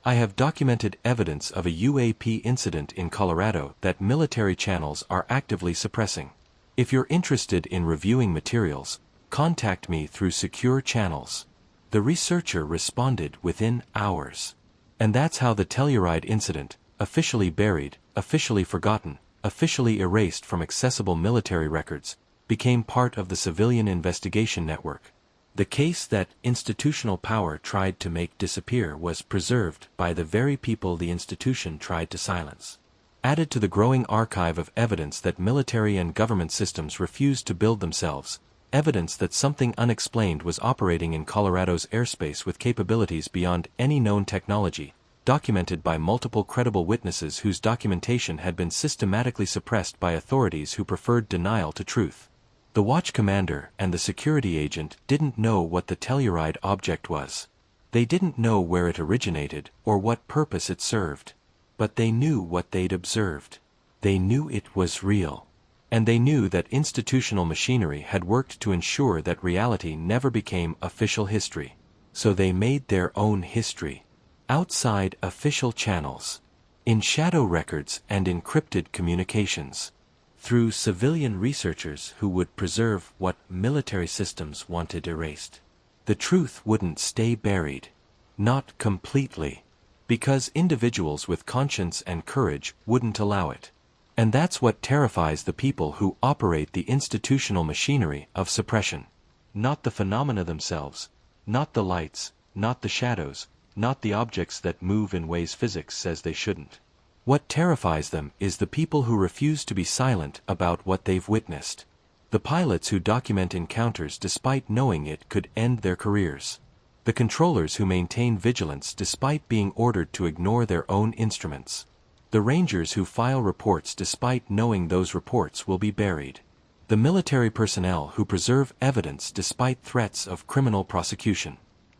I have documented evidence of a UAP incident in Colorado that military channels are actively suppressing. If you're interested in reviewing materials, contact me through secure channels. The researcher responded within hours. And that's how the Telluride incident, officially buried, officially forgotten, officially erased from accessible military records, became part of the civilian investigation network. The case that institutional power tried to make disappear was preserved by the very people the institution tried to silence. Added to the growing archive of evidence that military and government systems refused to build themselves, evidence that something unexplained was operating in Colorado's airspace with capabilities beyond any known technology, documented by multiple credible witnesses whose documentation had been systematically suppressed by authorities who preferred denial to truth. The watch commander and the security agent didn't know what the Telluride object was. They didn't know where it originated or what purpose it served. But they knew what they'd observed. They knew it was real. And they knew that institutional machinery had worked to ensure that reality never became official history. So they made their own history. Outside official channels. In shadow records and encrypted communications. Through civilian researchers who would preserve what military systems wanted erased. The truth wouldn't stay buried. Not completely. Because individuals with conscience and courage wouldn't allow it. And that's what terrifies the people who operate the institutional machinery of suppression. Not the phenomena themselves, not the lights, not the shadows, not the objects that move in ways physics says they shouldn't. What terrifies them is the people who refuse to be silent about what they've witnessed. The pilots who document encounters despite knowing it could end their careers. The controllers who maintain vigilance despite being ordered to ignore their own instruments. The rangers who file reports despite knowing those reports will be buried. The military personnel who preserve evidence despite threats of criminal prosecution.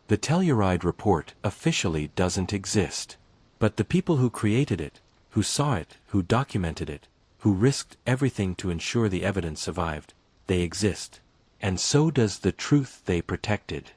The Telluride report officially doesn't exist. But the people who created it, who saw it, who documented it, who risked everything to ensure the evidence survived, they exist. And so does the truth they protected.